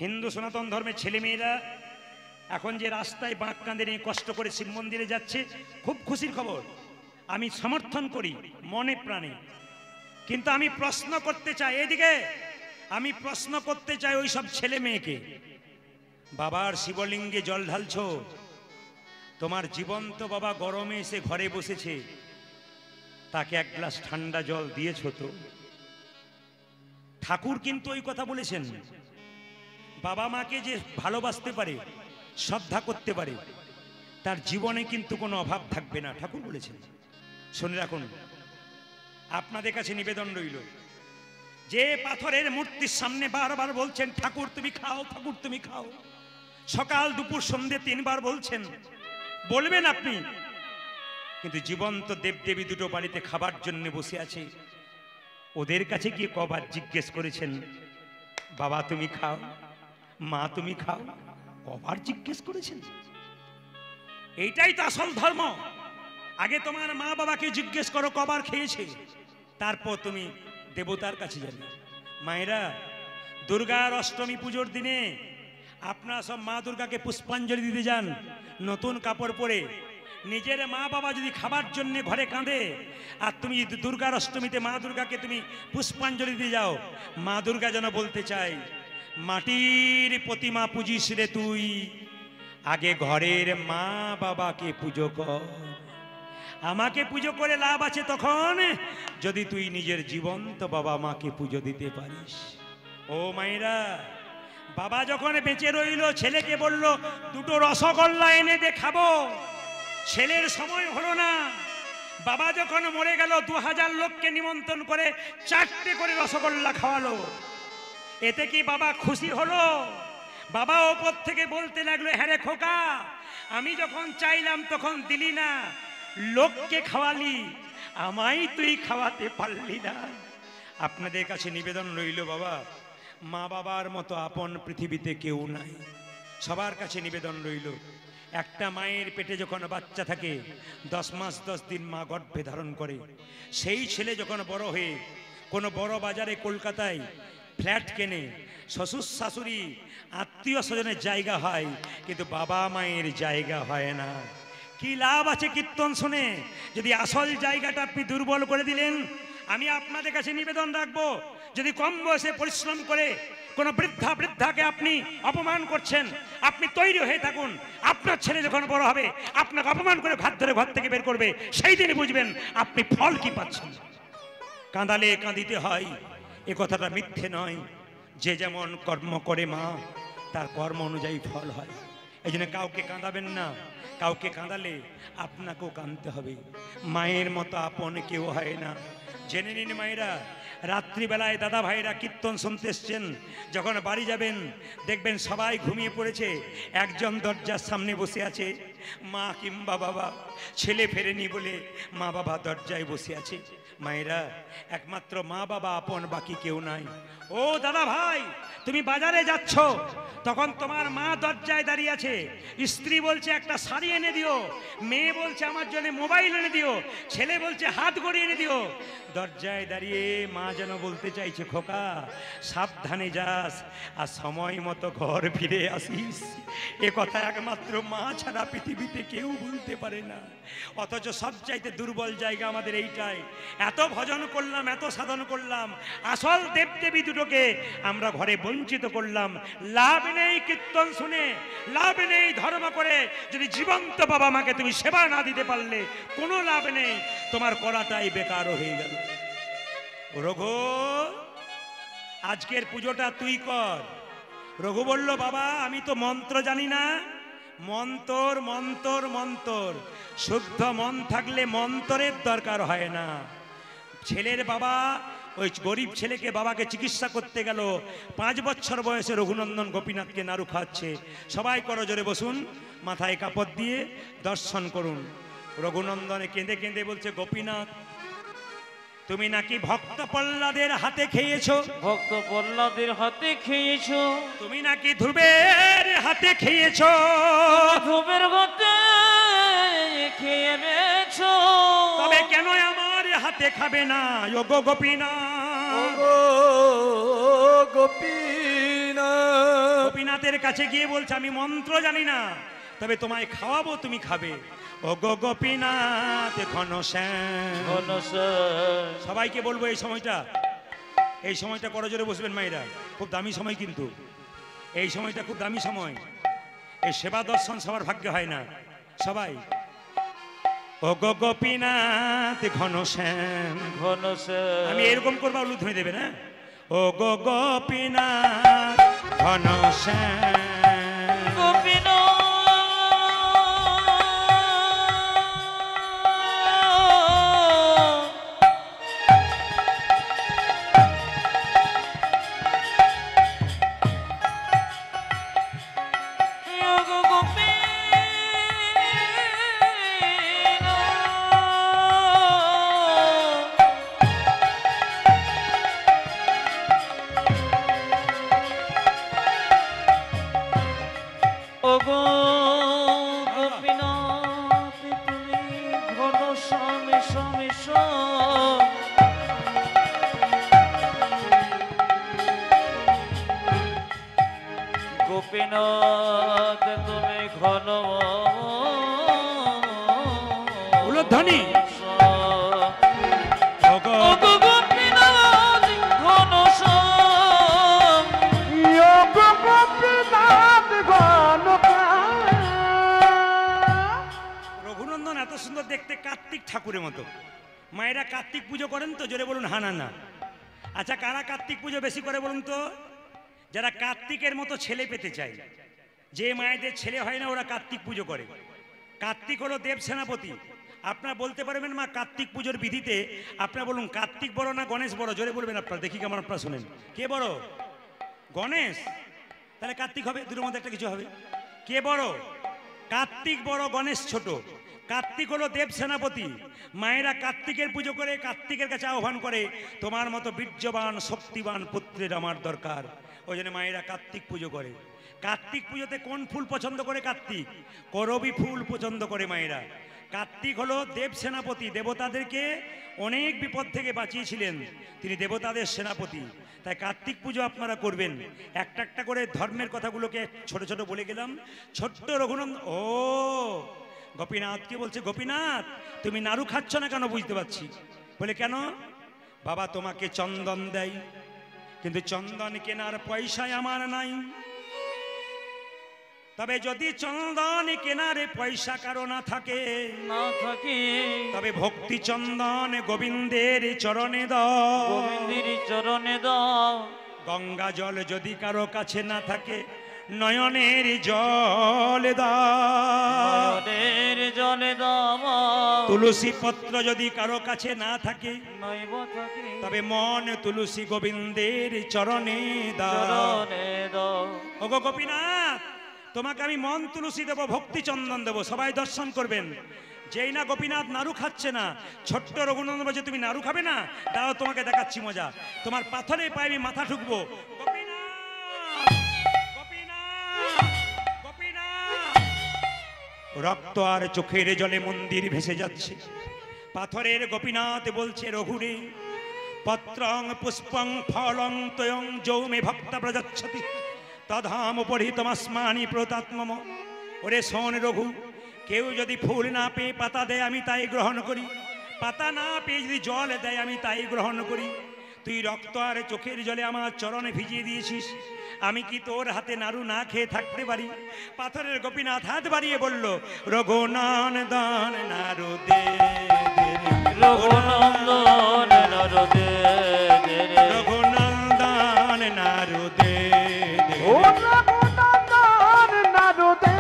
হিন্দু সনাতন ধর্মের ছেলেমেয়েরা এখন যে রাস্তায় বাঁক কাঁধে নিয়ে কষ্ট করে শিব মন্দিরে যাচ্ছে, খুব খুশির খবর, আমি সমর্থন করি মনে প্রাণে। কিন্তু আমি প্রশ্ন করতে চাই, এদিকে আমি প্রশ্ন করতে চাই ওই সব ছেলে মেয়েকে, বাবার শিবলিঙ্গে জল ঢালছো, তোমার জীবন্ত বাবা গরমে এসে ঘরে বসেছে, তাকে এক গ্লাস ঠান্ডা জল দিয়েছো তো? ঠাকুর কিন্তু ওই কথা বলেছেন, বাবা মাকে যে ভালোবাসতে পারে, শ্রদ্ধা করতে পারে, তার জীবনে কিন্তু কোনো অভাব থাকবে না, ঠাকুর বলেছেন। শুনে রাখুন, আপনাদের কাছে নিবেদন রইল, যে পাথরের মূর্তির সামনে বারবার বলছেন ঠাকুর তুমি খাও, ঠাকুর তুমি খাও, সকাল দুপুর সন্ধ্যে 3 বার বলছেন, বলবেন আপনি, কিন্তু জীবন্ত দেবদেবী দুটো বাড়িতে খাবার জন্য বসে আছে, ওদের কাছে গিয়ে কবার জিজ্ঞেস করেছেন বাবা তুমি খাও, মা তুমি খাও? কবার জিজ্ঞেস করেছেন? এইটাই তো আসল ধর্ম। আগে তোমার মা বাবাকে জিজ্ঞেস করো কবার খেয়েছে, তারপর তুমি দেবতার কাছে যাবে। মায়েরা, দুর্গার অষ্টমী পুজোর দিনে আপনারা সব মা দুর্গাকে পুষ্পাঞ্জলি দিতে যান নতুন কাপড় পরে। নিজের মা বাবা যদি খাবার জন্য ঘরে কাঁদে, আর তুমি দুর্গার অষ্টমীতে মা দুর্গাকে তুমি পুষ্পাঞ্জলি দিয়ে যাও, মা দুর্গা যেন বলতে চাই মাটির প্রতিমা পুজিস রে তুই, আগে ঘরের মা বাবাকে পুজো কর। আমাকে পুজো করে লাভ আছে তখন যদি তুই নিজের জীবন্ত বাবা মাকে পুজো দিতে পারিস। ও মায়েরা, বাবা যখন বেঁচে রইল, ছেলেকে বলল 2টো রসগোল্লা এনে দে খাবো, ছেলের সময় হলো না। বাবা যখন মরে গেল, 2000 লোককে নিমন্ত্রণ করে 4টে করে রসগোল্লা খাওয়ালো। এতে কি বাবা খুশি হলো? বাবা ওপর থেকে বলতে লাগলো, হ্যাঁ রে খোকা, আমি যখন চাইলাম তখন দিলি না, লোককে খাওয়ালি, আমায় তুই খাওয়াতে পারলি না। আপনাদের কাছে নিবেদন রইল বাবা, মা বাবার মতো আপন পৃথিবীতে কেউ নাই। সবার কাছে নিবেদন রইল, একটা মায়ের পেটে যখন বাচ্চা থাকে 10 মাস 10 দিন মা গর্ভে ধারণ করে, সেই ছেলে যখন বড় হয়ে কোনো বড় বাজারে কলকাতায় ফ্ল্যাট কেনে, শ্বশুর শাশুড়ি আত্মীয় স্বজনের জায়গা হয়, কিন্তু বাবা মায়ের জায়গা হয় না। কি লাভ আছে কীর্তন শুনে যদি আসল জায়গাটা আপনি দুর্বল করে দিলেন? আমি আপনাদের কাছে নিবেদন রাখবো, যদি কম বয়সে পরিশ্রম করে কোনো বৃদ্ধাকে আপনি অপমান করছেন, আপনি তৈরি হয়ে থাকুন, আপনার ছেলে যখন বড় হবে আপনাকে অপমান করে ঘাত ধরে ঘর থেকে বের করবে, সেই দিনই বুঝবেন আপনি ফল কি পাচ্ছেন। কাঁদালে কাঁদিতে হয়, এ কথাটা মিথ্যে নয়। যে যেমন কর্ম করে মা, তার কর্ম অনুযায়ী ফল হয়। এই জন্য কাউকে কাঁদাবেন না, কাউকে কাঁদালে আপনাকেও কাঁদতে হবে। মায়ের মতো আপন কেউ হয় না। জেনে নিন মায়েরা, রাত্রিবেলায় দাদা ভাইরা কীর্তন শুনতে এসছেন, যখন বাড়ি যাবেন দেখবেন সবাই ঘুমিয়ে পড়েছে, একজন দরজার সামনে বসে আছে, মা কিংবা বাবা। ছেলে ফেরেনি বলে মা বাবা দরজায় বসে আছে। মায়েরা, একমাত্র মা বাবা আপন, বাকি কেউ নাই। ও দাদা ভাই, তুমি বাজারে যাচ্ছ, তখন তোমার মা দরজায় দাঁড়িয়ে আছে, স্ত্রী বলছে একটা শাড়ি এনে দিও, মেয়ে বলছে আমার জন্য মোবাইল এনে দিও, ছেলে বলছে হাত গড়িয়ে এনে দিও। দরজায় দাঁড়িয়ে মা যেন বলতে চাইছে, খোকা সাবধানে যাস আর সময় মতো ঘর ফিরে আসিস। এ কথা একমাত্র মা ছাড়া পৃথিবীতে কেউ বলতে পারে না। অথচ সবচাইতে দুর্বল জায়গা আমাদের এইটাই। এত ভজন করলাম, এত সাধন করলাম, আসল দেবদেবী দুটোকে আমরা ঘরে বঞ্চিত করলাম। লাভ নেই কীর্তন শুনে, লাভ নেই ধর্ম করে, যদি জীবন্ত বাবা মাকে তুমি সেবা না দিতে পারলে কোনো লাভ নেই, তোমার করাটাই বেকার হয়ে গেল। রঘু, আজকের পুজোটা তুই কর। রঘু বলল, বাবা আমি তো মন্ত্র জানি না। মন্তর মন্তর মন্তর, শুদ্ধ মন থাকলে মন্ত্রের দরকার হয় না। ছেলের বাবা ওই গরিব ছেলেকে, বাবাকে চিকিৎসা করতে গেল, 5 বছর বয়সে রঘুনন্দন গোপীনাথকে নাড়ু খাওয়াচ্ছে। সবাই করো জোরে বসুন, মাথায় কাপড় দিয়ে দর্শন করুন। রঘুনন্দনে কেঁদে কেঁদে বলছে, গোপীনাথ তুমি নাকি ভক্ত প্রহ্লাদের হাতে খেয়েছো। ভক্ত প্রহ্লাদের হাতে খেয়েছো। তুমি নাকি ধ্রুবের হাতে খেয়েছো। ধ্রুবের হাতে খেয়েছো, তবে কেন আমার হাতে খাবে না ও গো গোপীনাথ? ও গোপীনাথ, গোপীনাথের কাছে গিয়ে বলছে, আমি মন্ত্র জানি না, তবে তোমায় খাওয়াবো, তুমি খাবে। ও গো গোপীনাথ ঘনশ্যাম। ঘনশ্যাম। সবাইকে বলবো এই সময়টা করজোরে বসবেন মায়েরা, খুব দামি সময়, কিন্তু এই সময়টা খুব দামি সময়। এই সেবা দর্শন সবার ভাগ্যে হয় না। সবাই ও গো গোপীনাথ ঘনশ্যাম। ঘনশ্যাম। আমি এরকম করবো, উলুধ্বনি দেবে না। ও গো গোপীনাথ ঘনশ্যাম। গোপীনাথ গোপীনাথ তুমি ঘন উলুধ্বনি। গোপীনাথ ঘনশ্যাম। রঘুনন্দন এত সুন্দর দেখতে, কার্তিক ঠাকুরের মতো। মায়েরা কার্তিক পুজো করেন তো? জোরে বলুন হ্যাঁ না না। আচ্ছা, কারা কার্তিক পুজো বেশি করে বলুন তো? যারা কার্তিকের মতো ছেলে পেতে চায়, যে মায়েদের ছেলে হয় না, ওরা কার্তিক পুজো করে। কার্তিক হলো দেব সেনাপতি। আপনারা বলতে পারবেন মা, কার্তিক পুজোর বিধিতে আপনারা বলুন, কার্তিক বড় না গণেশ বড়? জোরে বলবেন আপনারা, দেখি কেমন আপনারা শোনেন। কে বড়? গণেশ? তাহলে কার্তিক হবে, দুটোর মধ্যে একটা কিছু হবে। কে বড়? কার্তিক বড়, গণেশ ছোট। কার্তিক হলো দেব সেনাপতি। মায়েরা কার্তিকের পুজো করে, কার্তিকের কাছে আহ্বান করে, তোমার মতো বীর্যবান শক্তিবান পুত্রের আমার দরকার। ওই জন্য মায়েরা কার্তিক পুজো করে। কার্তিক পুজোতে কোন ফুল পছন্দ করে? কার্তিক করবী ফুল পছন্দ করে মায়েরা। কার্তিক হলো দেব সেনাপতি, দেবতাদেরকে অনেক বিপদ থেকে বাঁচিয়েছিলেন, তিনি দেবতাদের সেনাপতি। তাই কার্তিক পুজো আপনারা করবেন। একটা একটা করে ধর্মের কথাগুলোকে ছোট ছোট বলে গেলাম। ছোট্ট রঘুনন্দন, ও গোপীনাথকে বলছে, গোপীনাথ তুমি নাড়ু খাচ্ছ না কেন? বুঝতে পারছি। বলে কেন? বাবা তোমাকে চন্দন দেয়, কিন্তু চন্দন কেনার পয়সায় আমার নাই। তবে যদি চন্দন কেনার পয়সা কারো না থাকে, তবে ভক্তি চন্দন গোবিন্দের চরণে দাও। গোবিন্দের চরণে দাও। গঙ্গা জল যদি কারো কাছে না থাকে, নয়নের জল দাও। নয়নের জলে দাও। তুলসী পত্র যদি কারো কাছে না থাকে, নৈব থাকে, তবে মন তুলসী গোবিন্দের চরণে দাও। চরণে দাও। ওগো গোপীনাথ, তোমাকে আমি মন তুলসী দেবো, ভক্তি চন্দন দেবো, সবাই দর্শন করবেন। যেই না গোপীনাথ নাড়ু খাচ্ছে না, ছোট্ট রঘুনন্দন বলছে, তুমি নাড়ু খাবে না? দাও তোমাকে দেখাচ্ছি মজা। তোমার পাথরে পায়ে আমি মাথা ঠুকবো। রক্ত আর চোখের জলে মন্দির ভেসে যাচ্ছে। পাথরের গোপীনাথ বলছে, রঘুরে পত্রং পুষ্পং ফলং তয়ং যৌমে ভক্ত প্রযচ্ছতি তধাম পরিহিতমস্মানি প্রতাত্মম। ওরে শোন রঘু, কেউ যদি ফুল না পেয়ে পাতা দেয়, আমি তাই গ্রহণ করি। পাতা না পেয়ে যদি জল দেয় আমি তাই গ্রহণ করি। তুই রক্ত আর চোখের জলে আমার চরণে ভিজিয়ে দিয়েছিস, আমি কি তোর হাতে নাড়ু না খেয়ে থাকতে পারি? পাথরের গোপীনাথ হাত বাড়িয়ে বলল, রঘুনন্দন নাড়ু দে রঘুনন্দন নাড়ু দে রঘুনন্দন নাড়ু দে ও রঘুনন্দন নাড়ু দে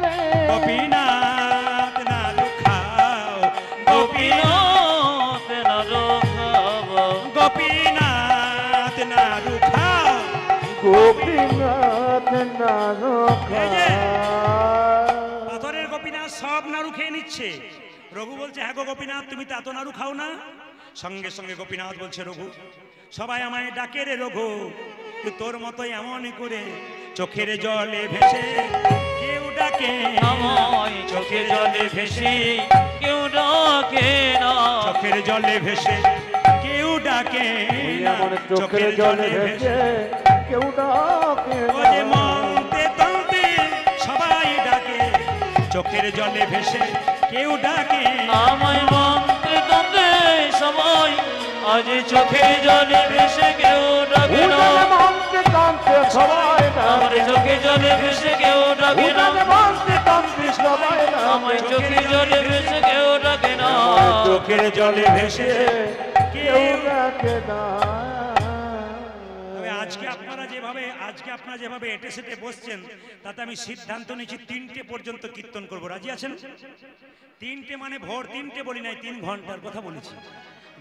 রে গোপীনাথ নাড়ু খাও গোপীনাথ নাড়ু খাও গোপীনাথ নাড়ু খাও গোপীনাথ নাড়ু এই যে, খাও পাথরের গোপীনাথ সব নাড়ু খেয়ে নিচ্ছে। রঘু বলছে, হ্যাঁ গো গোপীনাথ, তুমি তো এত নাড়ু খাও না? সঙ্গে সঙ্গে গোপীনাথ বলছে, রঘু সবাই আমায় ডাকে রে রঘু, তোর মতো এমন করে চোখের জলে ভেসে কেউ ডাকে আমায় চোখের জলে ভেসে কেউ ডাকে না, চোখের জলে ভেসে কেউ ডাকে না, এমন চোখের জলে ভেসে কেউ ডাকে ও যে মন্তে তন্তে সবাই ডাকে, চোখের জলে ভেসে কেউ ডাকে আমায় মন্ত্রে তন্ত্রে সবাই আজ চোখের জলে ভেসে কেউ ডাকে না, মন্ত্রে তন্ত্রে সবাই আমার চোখের জলে ভেসে কেউ ডাকে না, মন্ত্রে তন্ত্রে সবাই আমায় চোখের জলে ভেসে কেউ ডাকে না, চোখের জলে ভেসে কেউ ডাকে না। তবে আজকে আপনারা যেভাবে এটে সেটে বসছেন, তাতে আমি সিদ্ধান্ত নিয়েছি 3টে পর্যন্ত কীর্তন করব। রাজি আছেন? 3টে মানে ভোর 3টে বলি নাই, 3 ঘন্টার কথা বলেছি।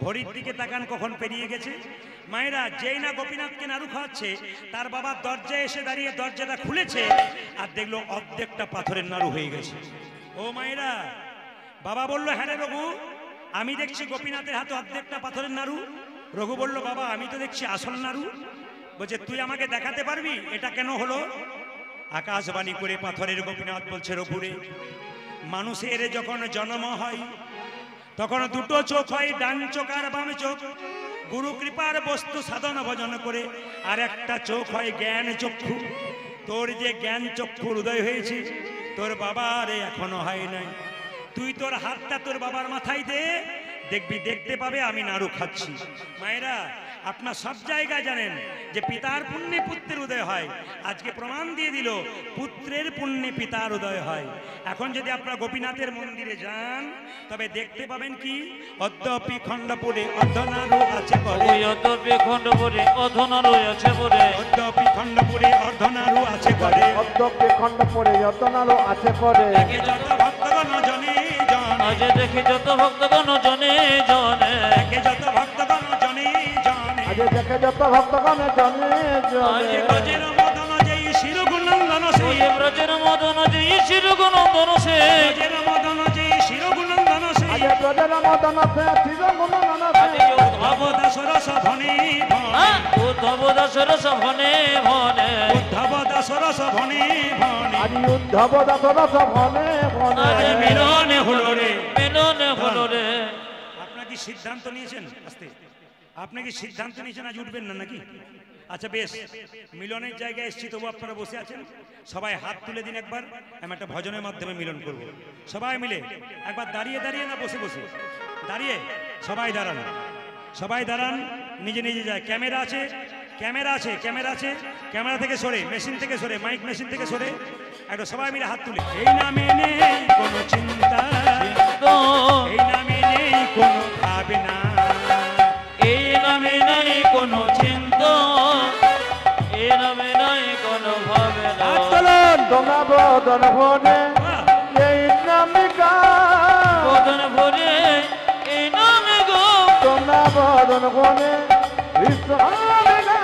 ঘড়ির দিকে তাকান, কখন পেরিয়ে গেছে। মায়েরা, যেই না গোপীনাথকে নাড়ু খাওয়াচ্ছে, তার বাবা দরজায় এসে দাঁড়িয়ে দরজাটা খুলেছে আর দেখলো অর্ধেকটা পাথরের নাড়ু হয়ে গেছে। ও মায়েরা, বাবা বলল, হ্যাঁ রে রঘু, আমি দেখছি গোপীনাথের হাতে অর্ধেকটা পাথরের নাড়ু। রঘু বলল, বাবা আমি তো দেখছি আসল নাড়ু। বলছে, তুই আমাকে দেখাতে পারবি এটা কেন হলো? আকাশবাণী করে পাথরের গোপীনাথ বলছে, রঘুরে, মানুষের যখন জন্ম হয় তখন দুটো চোখ হয়, ডান চোখ আর বাম চোখ। গুরু কৃপার বস্তু সাধন ভজন করে আর একটা চোখ হয় জ্ঞান চক্ষু। তোর যে জ্ঞান চক্ষুর উদয় হয়েছে, তোর বাবার এখনো হয় নাই। তুই তোর হাতটা তোর বাবার মাথায় দে, দেখবি, দেখতে পাবে আমি নাড়ু খাচ্ছি। মায়েরা, আপনার সব জায়গায় জানেন যে পিতার পুণ্যে পুত্রের উদয় হয়। আজকে প্রমাণ দিয়ে দিল, পুত্রের পুণ্যে পিতার উদয় হয়। এখন যদি আপনারা গোপীনাথের মন্দিরে যান, তবে দেখতে পাবেন কি, অদ্যপি খণ্ডপুরে অর্ধনাড়ু আছে করে, ওই অতপে খণ্ডপুরে অধনারু আছে বলে, অদ্যপি খণ্ডপুরে অর্ধনাড়ু আছে করে, অদ্যপে খণ্ড পড়ে যতনালো আছে করে দেখে যত ভক্তগণ জনে জনে, আজ দেখি যত ভক্তগণ জনে জনে, দেখে যত ভক্তগণ জনে জনে, আজ দেখে যত ভক্তগণ জনে আজ জনে ব্রজের মদন যেই শিরগুনন্দন সেই, ওই ব্রজের মদন যে শিরগুনন্দন সে, ব্রজের মদন যেই শিরগুনন্দন সেই, আজ ব্রজের মদন সে চিরগুণ আজ উদ্ধব দাসর সভনে ভনে, উদ্ধব দাসর সভনে ভনে, উদ্ধব দাসর সভনে ভনে, আজ উদ্ধব দাসরস ভনে ভনে আজ মিলনে হলো রে। মিলন হলো রে। আপনারা কি সিদ্ধান্ত নিয়েছেন? আস্তে, আপনি কি সিদ্ধান্ত নিয়েছেন আজ উঠবেন না নাকি? আচ্ছা বেশ, মিলনের জায়গায় এসেছি, তবু আপনারা বসে আছেন। সবাই হাত তুলে দিন একবার, আমি একটা ভজনের মাধ্যমে মিলন করব। সবাই মিলে একবার দাঁড়িয়ে দাঁড়িয়ে না বসে বসে, দাঁড়িয়ে সবাই দাঁড়ান, সবাই দাঁড়ান, নিজে নিজে যায়। ক্যামেরা আছে, ক্যামেরা আছে, ক্যামেরা আছে, ক্যামেরা থেকে সরে, মেশিন থেকে সরে, মাইক মেশিন থেকে সরে, একটু সবাই মিলে হাত তুলে। এই নামে নেই কোনো চিন্তা, এই নামে নেই কোনো ভাবনা, এই নামে নাই কোনো চিন্তা, এই নামে নাই কোনো ভাবনা, হাত তোলুন। তোমরা বদন ভনে এই নামিকা বদন ভরে এই নামে গো, তোমরা বদন ভনে কৃষ্ণ নামিকা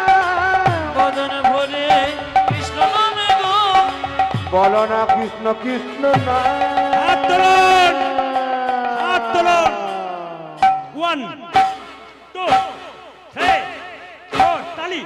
বদন ভরে কৃষ্ণ নামে গো, বলো না কৃষ্ণ কৃষ্ণ না হাত তোলুন, হাত তোলুন। 1 2 3 4 তালি।